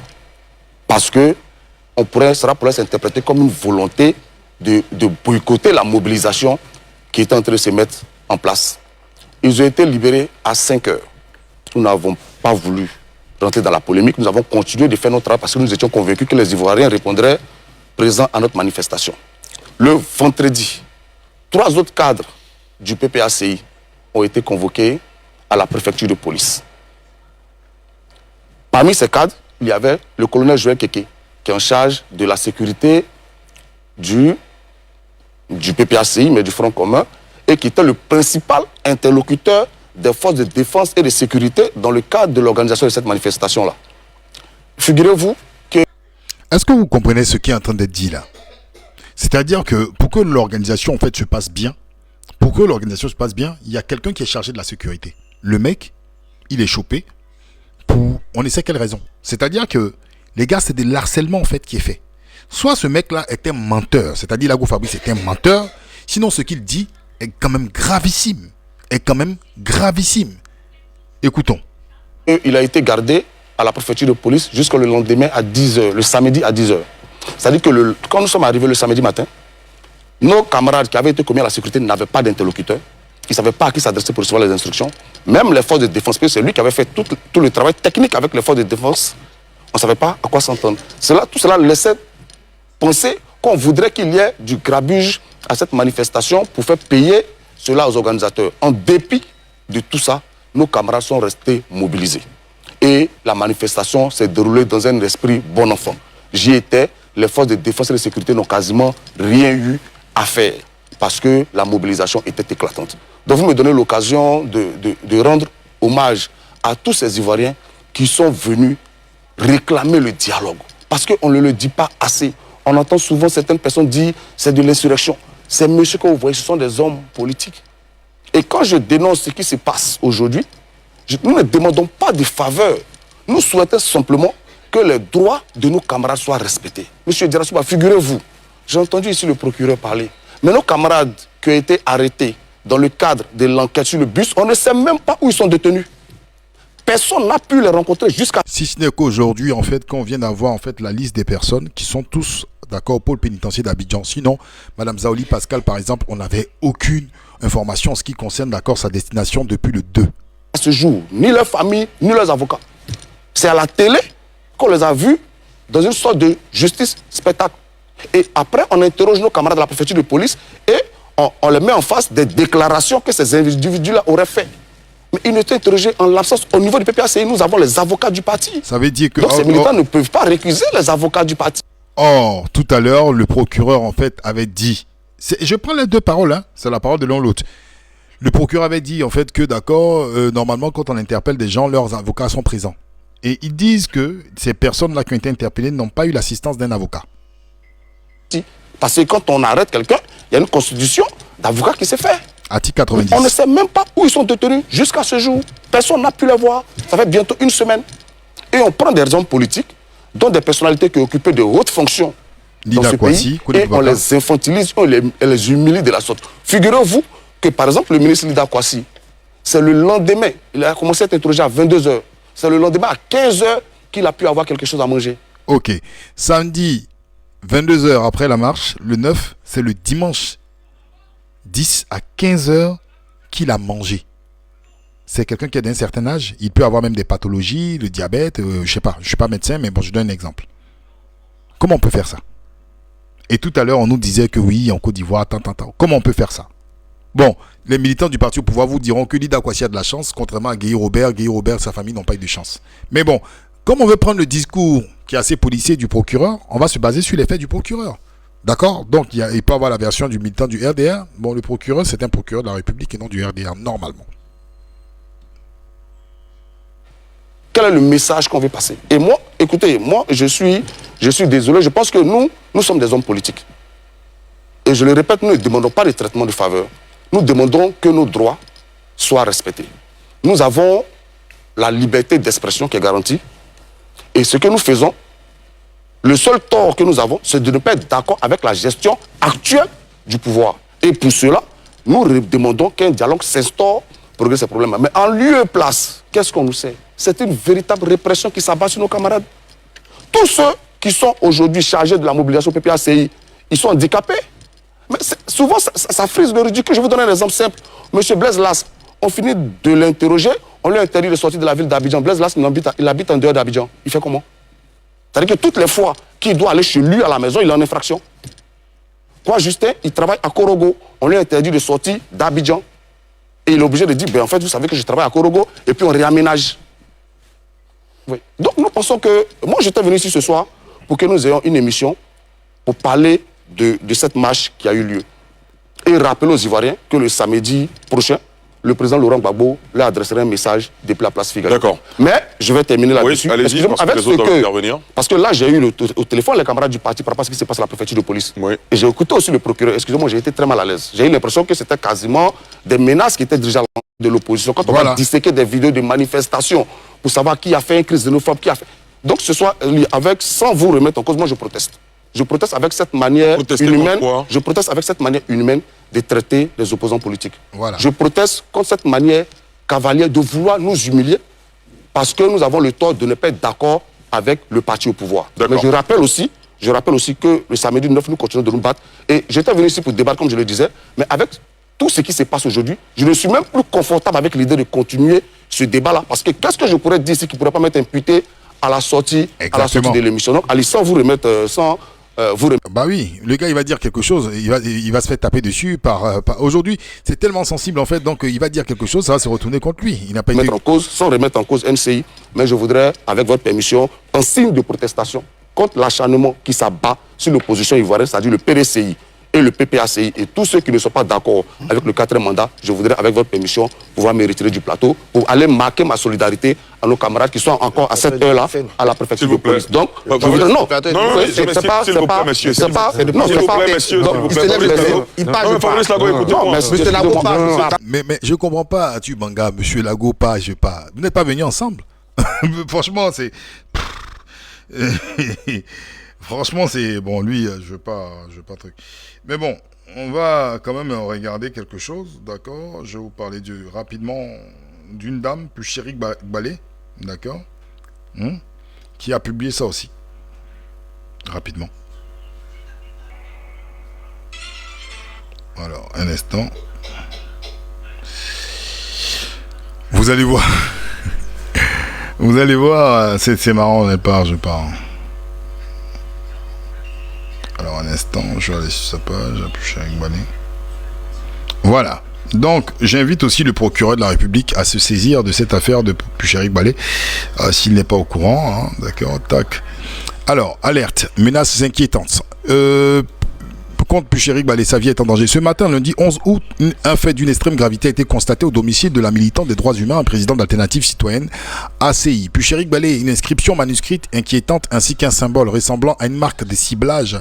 U: Parce que cela pourrait s'interpréter comme une volonté de boycotter la mobilisation qui était en train de se mettre en place. Ils ont été libérés à 5 h. Nous n'avons pas voulu rentrer dans la polémique. Nous avons continué de faire notre travail parce que nous étions convaincus que les Ivoiriens répondraient présents à notre manifestation. Le vendredi, 3 autres cadres du PPACI ont été convoqués à la préfecture de police. Parmi ces cadres, il y avait le colonel Joël Keke, qui est en charge de la sécurité du PPACI, mais du Front commun, et qui était le principal interlocuteur des forces de défense et de sécurité dans le cadre de l'organisation de cette manifestation-là. Figurez-vous que...
A: Est-ce que vous comprenez ce qui est en train d'être dit là? C'est-à-dire que pour que l'organisation en fait se passe bien, il y a quelqu'un qui est chargé de la sécurité. Le mec, il est chopé pour on ne sait quelle raison. C'est-à-dire que les gars, c'est de l'harcèlement en fait qui est fait. Soit ce mec-là est un menteur, c'est-à-dire Lago Fabrice est un menteur, sinon ce qu'il dit est quand même gravissime. Écoutons.
U: Il a été gardé à la préfecture de police jusqu'au lendemain à 10 h, le samedi à 10 h. C'est-à-dire que quand nous sommes arrivés le samedi matin, nos camarades qui avaient été commis à la sécurité n'avaient pas d'interlocuteur. Ils ne savaient pas à qui s'adresser pour recevoir les instructions. Même les forces de défense, c'est lui qui avait fait tout le travail technique avec les forces de défense. On ne savait pas à quoi s'entendre. Tout cela laissait penser qu'on voudrait qu'il y ait du grabuge à cette manifestation pour faire payer cela aux organisateurs. En dépit de tout ça, nos camarades sont restés mobilisés. Et la manifestation s'est déroulée dans un esprit bon enfant. J'y étais, les forces de défense et de sécurité n'ont quasiment rien eu à faire parce que la mobilisation était éclatante. Donc vous me donnez l'occasion de rendre hommage à tous ces Ivoiriens qui sont venus réclamer le dialogue. Parce qu'on ne le dit pas assez. On entend souvent certaines personnes dire c'est de l'insurrection. Ces messieurs que vous voyez, ce sont des hommes politiques. Et quand je dénonce ce qui se passe aujourd'hui, nous ne demandons pas de faveur. Nous souhaitons simplement que les droits de nos camarades soient respectés. Monsieur Djarassouba, figurez-vous, j'ai entendu ici le procureur parler, mais nos camarades qui ont été arrêtés dans le cadre de l'enquête sur le bus, on ne sait même pas où ils sont détenus. Personne n'a pu les rencontrer jusqu'à...
A: Si ce n'est qu'aujourd'hui, en fait, qu'on vient d'avoir en fait la liste des personnes qui sont tous d'accord au pôle pénitentiaire d'Abidjan. Sinon, Madame Zaoli Pascal, par exemple, on n'avait aucune information en ce qui concerne d'accord sa destination depuis le 2.
U: À ce jour, ni leur famille, ni leurs avocats. C'est à la télé qu'on les a vus dans une sorte de justice spectacle. Et après, on interroge nos camarades de la préfecture de police et on les met en face des déclarations que ces individus-là auraient faites. Mais ils étaient interrogés en l'absence. Au niveau du PPACI, nous avons les avocats du parti.
A: Ça veut dire que...
U: Donc ces militants ne peuvent pas récuser les avocats du parti.
A: Or, tout à l'heure, le procureur, en fait, avait dit... Je prends les deux paroles, hein, c'est la parole de l'un ou l'autre. Le procureur avait dit, en fait, que d'accord, normalement, quand on interpelle des gens, leurs avocats sont présents. Et ils disent que ces personnes-là qui ont été interpellées n'ont pas eu l'assistance d'un avocat.
U: Parce que quand on arrête quelqu'un, il y a une constitution d'avocat qui s'est faite.
A: Article 90.
U: On ne sait même pas où ils sont détenus jusqu'à ce jour. Personne n'a pu les voir. Ça fait bientôt une semaine. Et on prend des raisons politiques, dont des personnalités qui occupaient de hautes fonctions dans ce pays, et on les infantilise, on les humilie de la sorte. Figurez-vous que, par exemple, le ministre Lida Kwasi, c'est le lendemain, il a commencé à être interrogé à 22h. C'est le lendemain à 15h qu'il a pu avoir quelque chose à manger.
A: Ok. Samedi, 22h après la marche, le 9, c'est le dimanche 10 à 15h qu'il a mangé. C'est quelqu'un qui a d'un certain âge. Il peut avoir même des pathologies, le diabète, je sais pas. Je suis pas médecin, mais bon, je donne un exemple. Comment on peut faire ça? Et tout à l'heure, on nous disait que oui, en Côte d'Ivoire, tant. Comment on peut faire ça? Bon, les militants du parti au pouvoir vous diront que Lida Kwasi a de la chance, contrairement à Guy Robert. Guy Robert, sa famille n'ont pas eu de chance. Mais bon, comme on veut prendre le discours qui est assez policier du procureur, on va se baser sur les faits du procureur. D'accord? Donc, il peut avoir la version du militant du RDR. Bon, le procureur, c'est un procureur de la République et non du RDR, normalement.
U: Quel est le message qu'on veut passer? Et moi, écoutez, moi, je suis désolé, je pense que nous sommes des hommes politiques. Et je le répète, nous ne demandons pas de traitement de faveur. Nous demandons que nos droits soient respectés. Nous avons la liberté d'expression qui est garantie. Et ce que nous faisons, le seul tort que nous avons, c'est de ne pas être d'accord avec la gestion actuelle du pouvoir. Et pour cela, nous demandons qu'un dialogue s'instaure pour régler ces problèmes. Mais en lieu et place, qu'est-ce qu'on nous sait? C'est une véritable répression qui s'abat sur nos camarades. Tous ceux qui sont aujourd'hui chargés de la mobilisation PPACI, ils sont handicapés. Mais souvent, ça frise le ridicule. Je vais vous donner un exemple simple. Monsieur Blaise Las, on finit de l'interroger, on lui interdit de sortir de la ville d'Abidjan. Blaise Las, il habite en dehors d'Abidjan. Il fait comment? C'est-à-dire que toutes les fois qu'il doit aller chez lui à la maison, il est en infraction. Quoi, Justin, il travaille à Korogo. On lui interdit de sortir d'Abidjan. Et il est obligé de dire, ben, en fait, vous savez que je travaille à Korogo. Et puis on réaménage. Oui. Donc nous pensons que... Moi, j'étais venu ici ce soir pour que nous ayons une émission pour parler de cette marche qui a eu lieu. Et rappeler aux Ivoiriens que le samedi prochain, le président Laurent Gbagbo leur adresserait un message depuis la place Figaro.
B: D'accord.
U: Mais je vais terminer là-dessus.
B: Oui, allez-y,
U: parce que là, j'ai eu au téléphone les camarades du parti par rapport à ce qui se passe à la préfecture de police.
B: Oui.
U: Et j'ai écouté aussi le procureur. Excusez-moi, j'ai été très mal à l'aise. J'ai eu l'impression que c'était quasiment des menaces qui étaient dirigées à de l'opposition. Quand on va disséquer des vidéos de manifestations pour savoir qui a fait une crise xénophobe, qui a fait... Donc ce soir, sans vous remettre en cause, moi je proteste. Je proteste avec cette manière inhumaine. Je proteste avec cette manière inhumaine de traiter les opposants politiques. Voilà. Je proteste contre cette manière cavalière de vouloir nous humilier parce que nous avons le tort de ne pas être d'accord avec le parti au pouvoir. Mais je rappelle aussi que le samedi 9, nous continuons de nous battre. Et j'étais venu ici pour débattre, comme je le disais, mais avec tout ce qui se passe aujourd'hui, je ne suis même plus confortable avec l'idée de continuer ce débat-là. Parce que qu'est-ce que je pourrais dire ici qui ne pourrait pas m'être imputé à la sortie de l'émission? Donc, allez, sans vous remettre...
A: Bah oui, le gars il va dire quelque chose, il va se faire taper dessus par aujourd'hui, c'est tellement sensible en fait, donc il va dire quelque chose, ça va se retourner contre lui. Il n'a pas été
U: en cause, sans remettre en cause NCI, mais je voudrais, avec votre permission, en signe de protestation contre l'acharnement qui s'abat sur l'opposition ivoirienne, c'est-à-dire le PDCI et le PPACI et tous ceux qui ne sont pas d'accord avec le 4e mandat, je voudrais, avec votre permission, pouvoir me retirer du plateau pour aller marquer ma solidarité à nos camarades qui sont encore à cette heure-là à la préfecture de police. Donc,
B: non,
U: c'est pas,
B: monsieur,
U: c'est pas, non, c'est pas, il parle pas.
A: Mais je comprends pas, tu Banga, monsieur Lago, pas, je pas. Vous n'êtes pas venus ensemble. Franchement, c'est. Franchement, c'est. Bon, lui, je veux pas truc. Mais bon, on va quand même regarder quelque chose, d'accord? Je vais vous parler rapidement d'une dame, Pucherik Balé, d'accord? Qui a publié ça aussi. Rapidement. Alors, un instant. Vous allez voir. Vous allez voir, c'est marrant, je pars. Alors, un instant, je vais aller sur sa page, Pucherik Balé. Voilà. Donc, j'invite aussi le procureur de la République à se saisir de cette affaire de Pucherik Balé, s'il n'est pas au courant, hein, d'accord, tac. Alors, alerte, menaces inquiétantes. Contre Pucherik Balé, sa vie est en danger. Ce matin, lundi 11 août, un fait d'une extrême gravité a été constaté au domicile de la militante des droits humains, un président d'Alternative Citoyenne, ACI. Pucherik Balé, une inscription manuscrite inquiétante ainsi qu'un symbole ressemblant à une marque de ciblage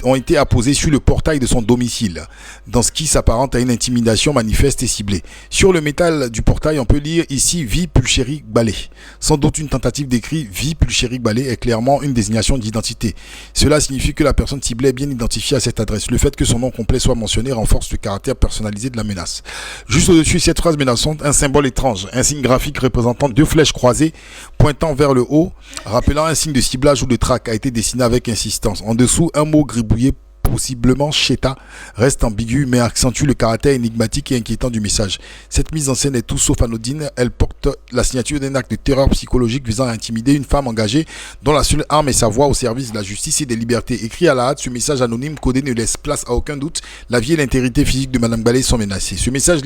A: ont été apposés sur le portail de son domicile, dans ce qui s'apparente à une intimidation manifeste et ciblée. Sur le métal du portail, on peut lire ici « Vie Pucherik Balé ». Sans doute une tentative d'écrit « Vie Pucherik Balé » est clairement une désignation d'identité. Cela signifie que la personne ciblée est bien identifiée à cette adresse. Le fait que son nom complet soit mentionné renforce le caractère personnalisé de la menace. Juste au-dessus de cette phrase menaçante, un symbole étrange, un signe graphique représentant 2 flèches croisées pointant vers le haut, rappelant un signe de ciblage ou de traque, a été dessiné avec insistance. En dessous, un mot gribouillé, possiblement Cheta, reste ambigu mais accentue le caractère énigmatique et inquiétant du message. Cette mise en scène est tout sauf anodine. Elle porte la signature d'un acte de terreur psychologique visant à intimider une femme engagée dont la seule arme est sa voix au service de la justice et des libertés. Écrit à la hâte, ce message anonyme codé ne laisse place à aucun doute. La vie et l'intégrité physique de Madame Balé sont menacées. Ce message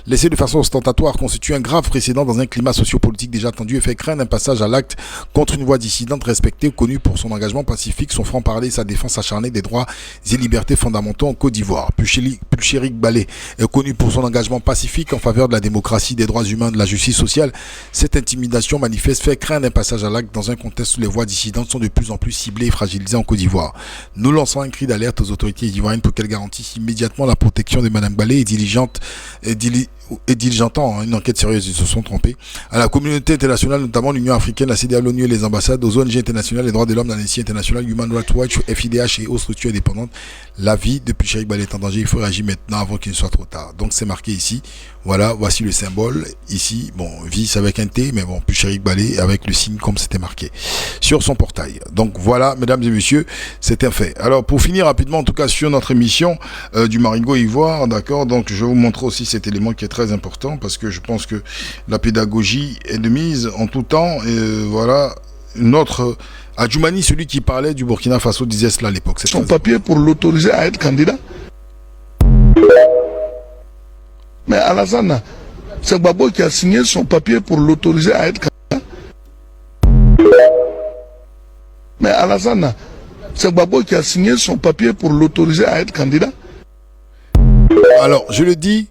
A: laissé de façon ostentatoire constitue un grave précédent dans un climat sociopolitique déjà tendu et fait craindre un passage à l'acte contre une voix dissidente respectée, connue pour son engagement pacifique, son franc-parler et sa défense acharnée des droits et libertés fondamentaux en Côte d'Ivoire. Pucherik Balé est connu pour son engagement pacifique en faveur de la démocratie, des droits humains, de la justice sociale. Cette intimidation manifeste fait craindre un passage à l'acte dans un contexte où les voix dissidentes sont de plus en plus ciblées et fragilisées en Côte d'Ivoire. Nous lançons un cri d'alerte aux autorités ivoiriennes pour qu'elles garantissent immédiatement la protection de Madame Balé et diligentant une enquête sérieuse, ils se sont trompés, à la communauté internationale, notamment l'Union africaine, la CEDEAO, l'ONU et les ambassades, aux ONG internationales, les droits de l'homme, l'Amnesty International, Human Rights Watch, FIDH et autres structures indépendantes. La vie de Pucherik Balé est en danger, il faut réagir maintenant avant qu'il ne soit trop tard. Donc c'est marqué ici, voilà, voici le symbole, ici, bon, vie c'est avec un T, mais bon, Pucherik Balé avec le signe comme c'était marqué sur son portail. Donc voilà, mesdames et messieurs, c'est un fait. Alors pour finir rapidement, en tout cas sur notre émission du Marigot Ivoire, d'accord, donc je vais vous montrer aussi cet élément qui est très important parce que je pense que la pédagogie est de mise en tout temps et voilà, notre Adjoumani, celui qui parlait du Burkina Faso, disait cela à l'époque.
E: Son papier pour l'autoriser à être candidat. Mais Alassane, c'est Gbagbo qui a signé son papier pour l'autoriser à être candidat. Mais Alassane, c'est Gbagbo qui a signé son papier pour l'autoriser à être candidat.
A: Alors, je le dis,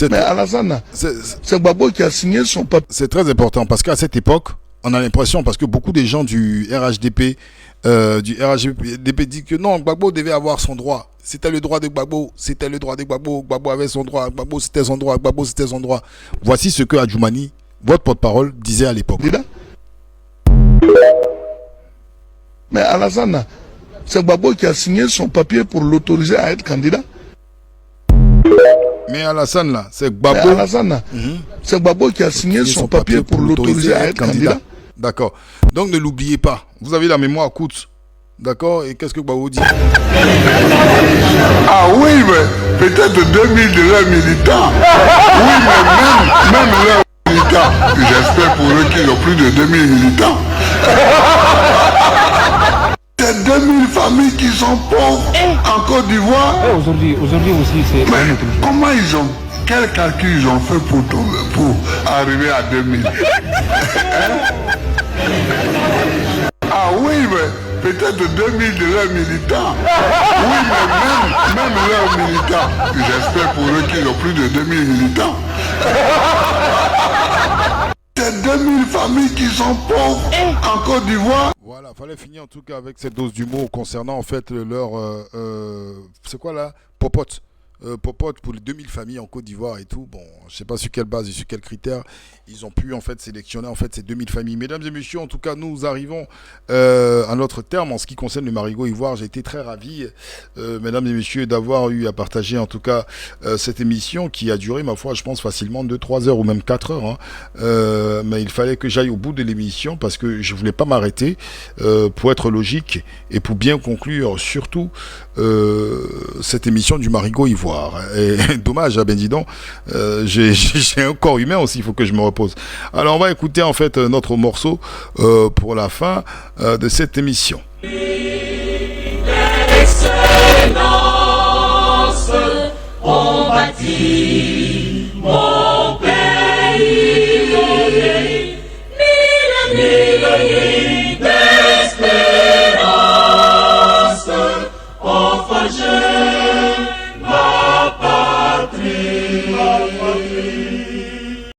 E: mais Alassane, c'est Gbagbo qui a signé son papier.
A: C'est très important parce qu'à cette époque, on a l'impression, parce que beaucoup des gens du RHDP disent que non, Gbagbo devait avoir son droit. C'était le droit de Gbagbo, c'était le droit de Gbagbo, Gbagbo avait son droit, Gbagbo c'était son droit, Gbagbo c'était son droit. Voici ce que Adjoumani, votre porte-parole, disait à l'époque.
E: Mais Alassane, c'est Gbagbo qui a signé son papier pour l'autoriser à être candidat.
A: Mais Alassane là, c'est Gbagbo.
E: Mais Alassane, c'est Gbagbo qui a signé son papier pour l'autoriser à être candidat.
A: D'accord. Donc ne l'oubliez pas. Vous avez la mémoire courte. D'accord. Et qu'est-ce que Gbagbo dit?
G: Ah oui, mais peut-être 2000 de leurs militants. Oui, mais même leurs militants. J'espère pour eux qu'ils ont plus de 2000 militants. C'est 2000 familles qui sont pauvres en Côte d'Ivoire.
D: Aujourd'hui aussi, c'est...
G: Mais comment ils ont... Quel calcul ils ont fait pour arriver à 2000 Ah oui, mais peut-être 2000 de leurs militants. Oui, mais même leurs militants, j'espère pour eux qu'ils ont plus de 2000 militants. C'est 2000 familles qui sont pauvres en Côte d'Ivoire.
A: Voilà, fallait finir en tout cas avec cette dose d'humour concernant en fait leur... c'est quoi là? Popote. Popote pour les 2000 familles en Côte d'Ivoire et tout. Bon, je sais pas sur quelle base et sur quels critères ils ont pu en fait sélectionner en fait ces 2000 familles. Mesdames et messieurs, en tout cas, nous arrivons à notre terme en ce qui concerne le Marigot Ivoire. J'ai été très ravi, mesdames et messieurs, d'avoir eu à partager en tout cas cette émission qui a duré, ma foi, je pense facilement 2-3 heures ou même 4 heures. Hein. Mais il fallait que j'aille au bout de l'émission parce que je voulais pas m'arrêter pour être logique et pour bien conclure surtout cette émission du Marigot Ivoire. Et dommage, ben dis donc, j'ai un corps humain aussi, il faut que je me repose. Alors on va écouter en fait notre morceau pour la fin de cette émission.
F: Excellence, on bâtit mon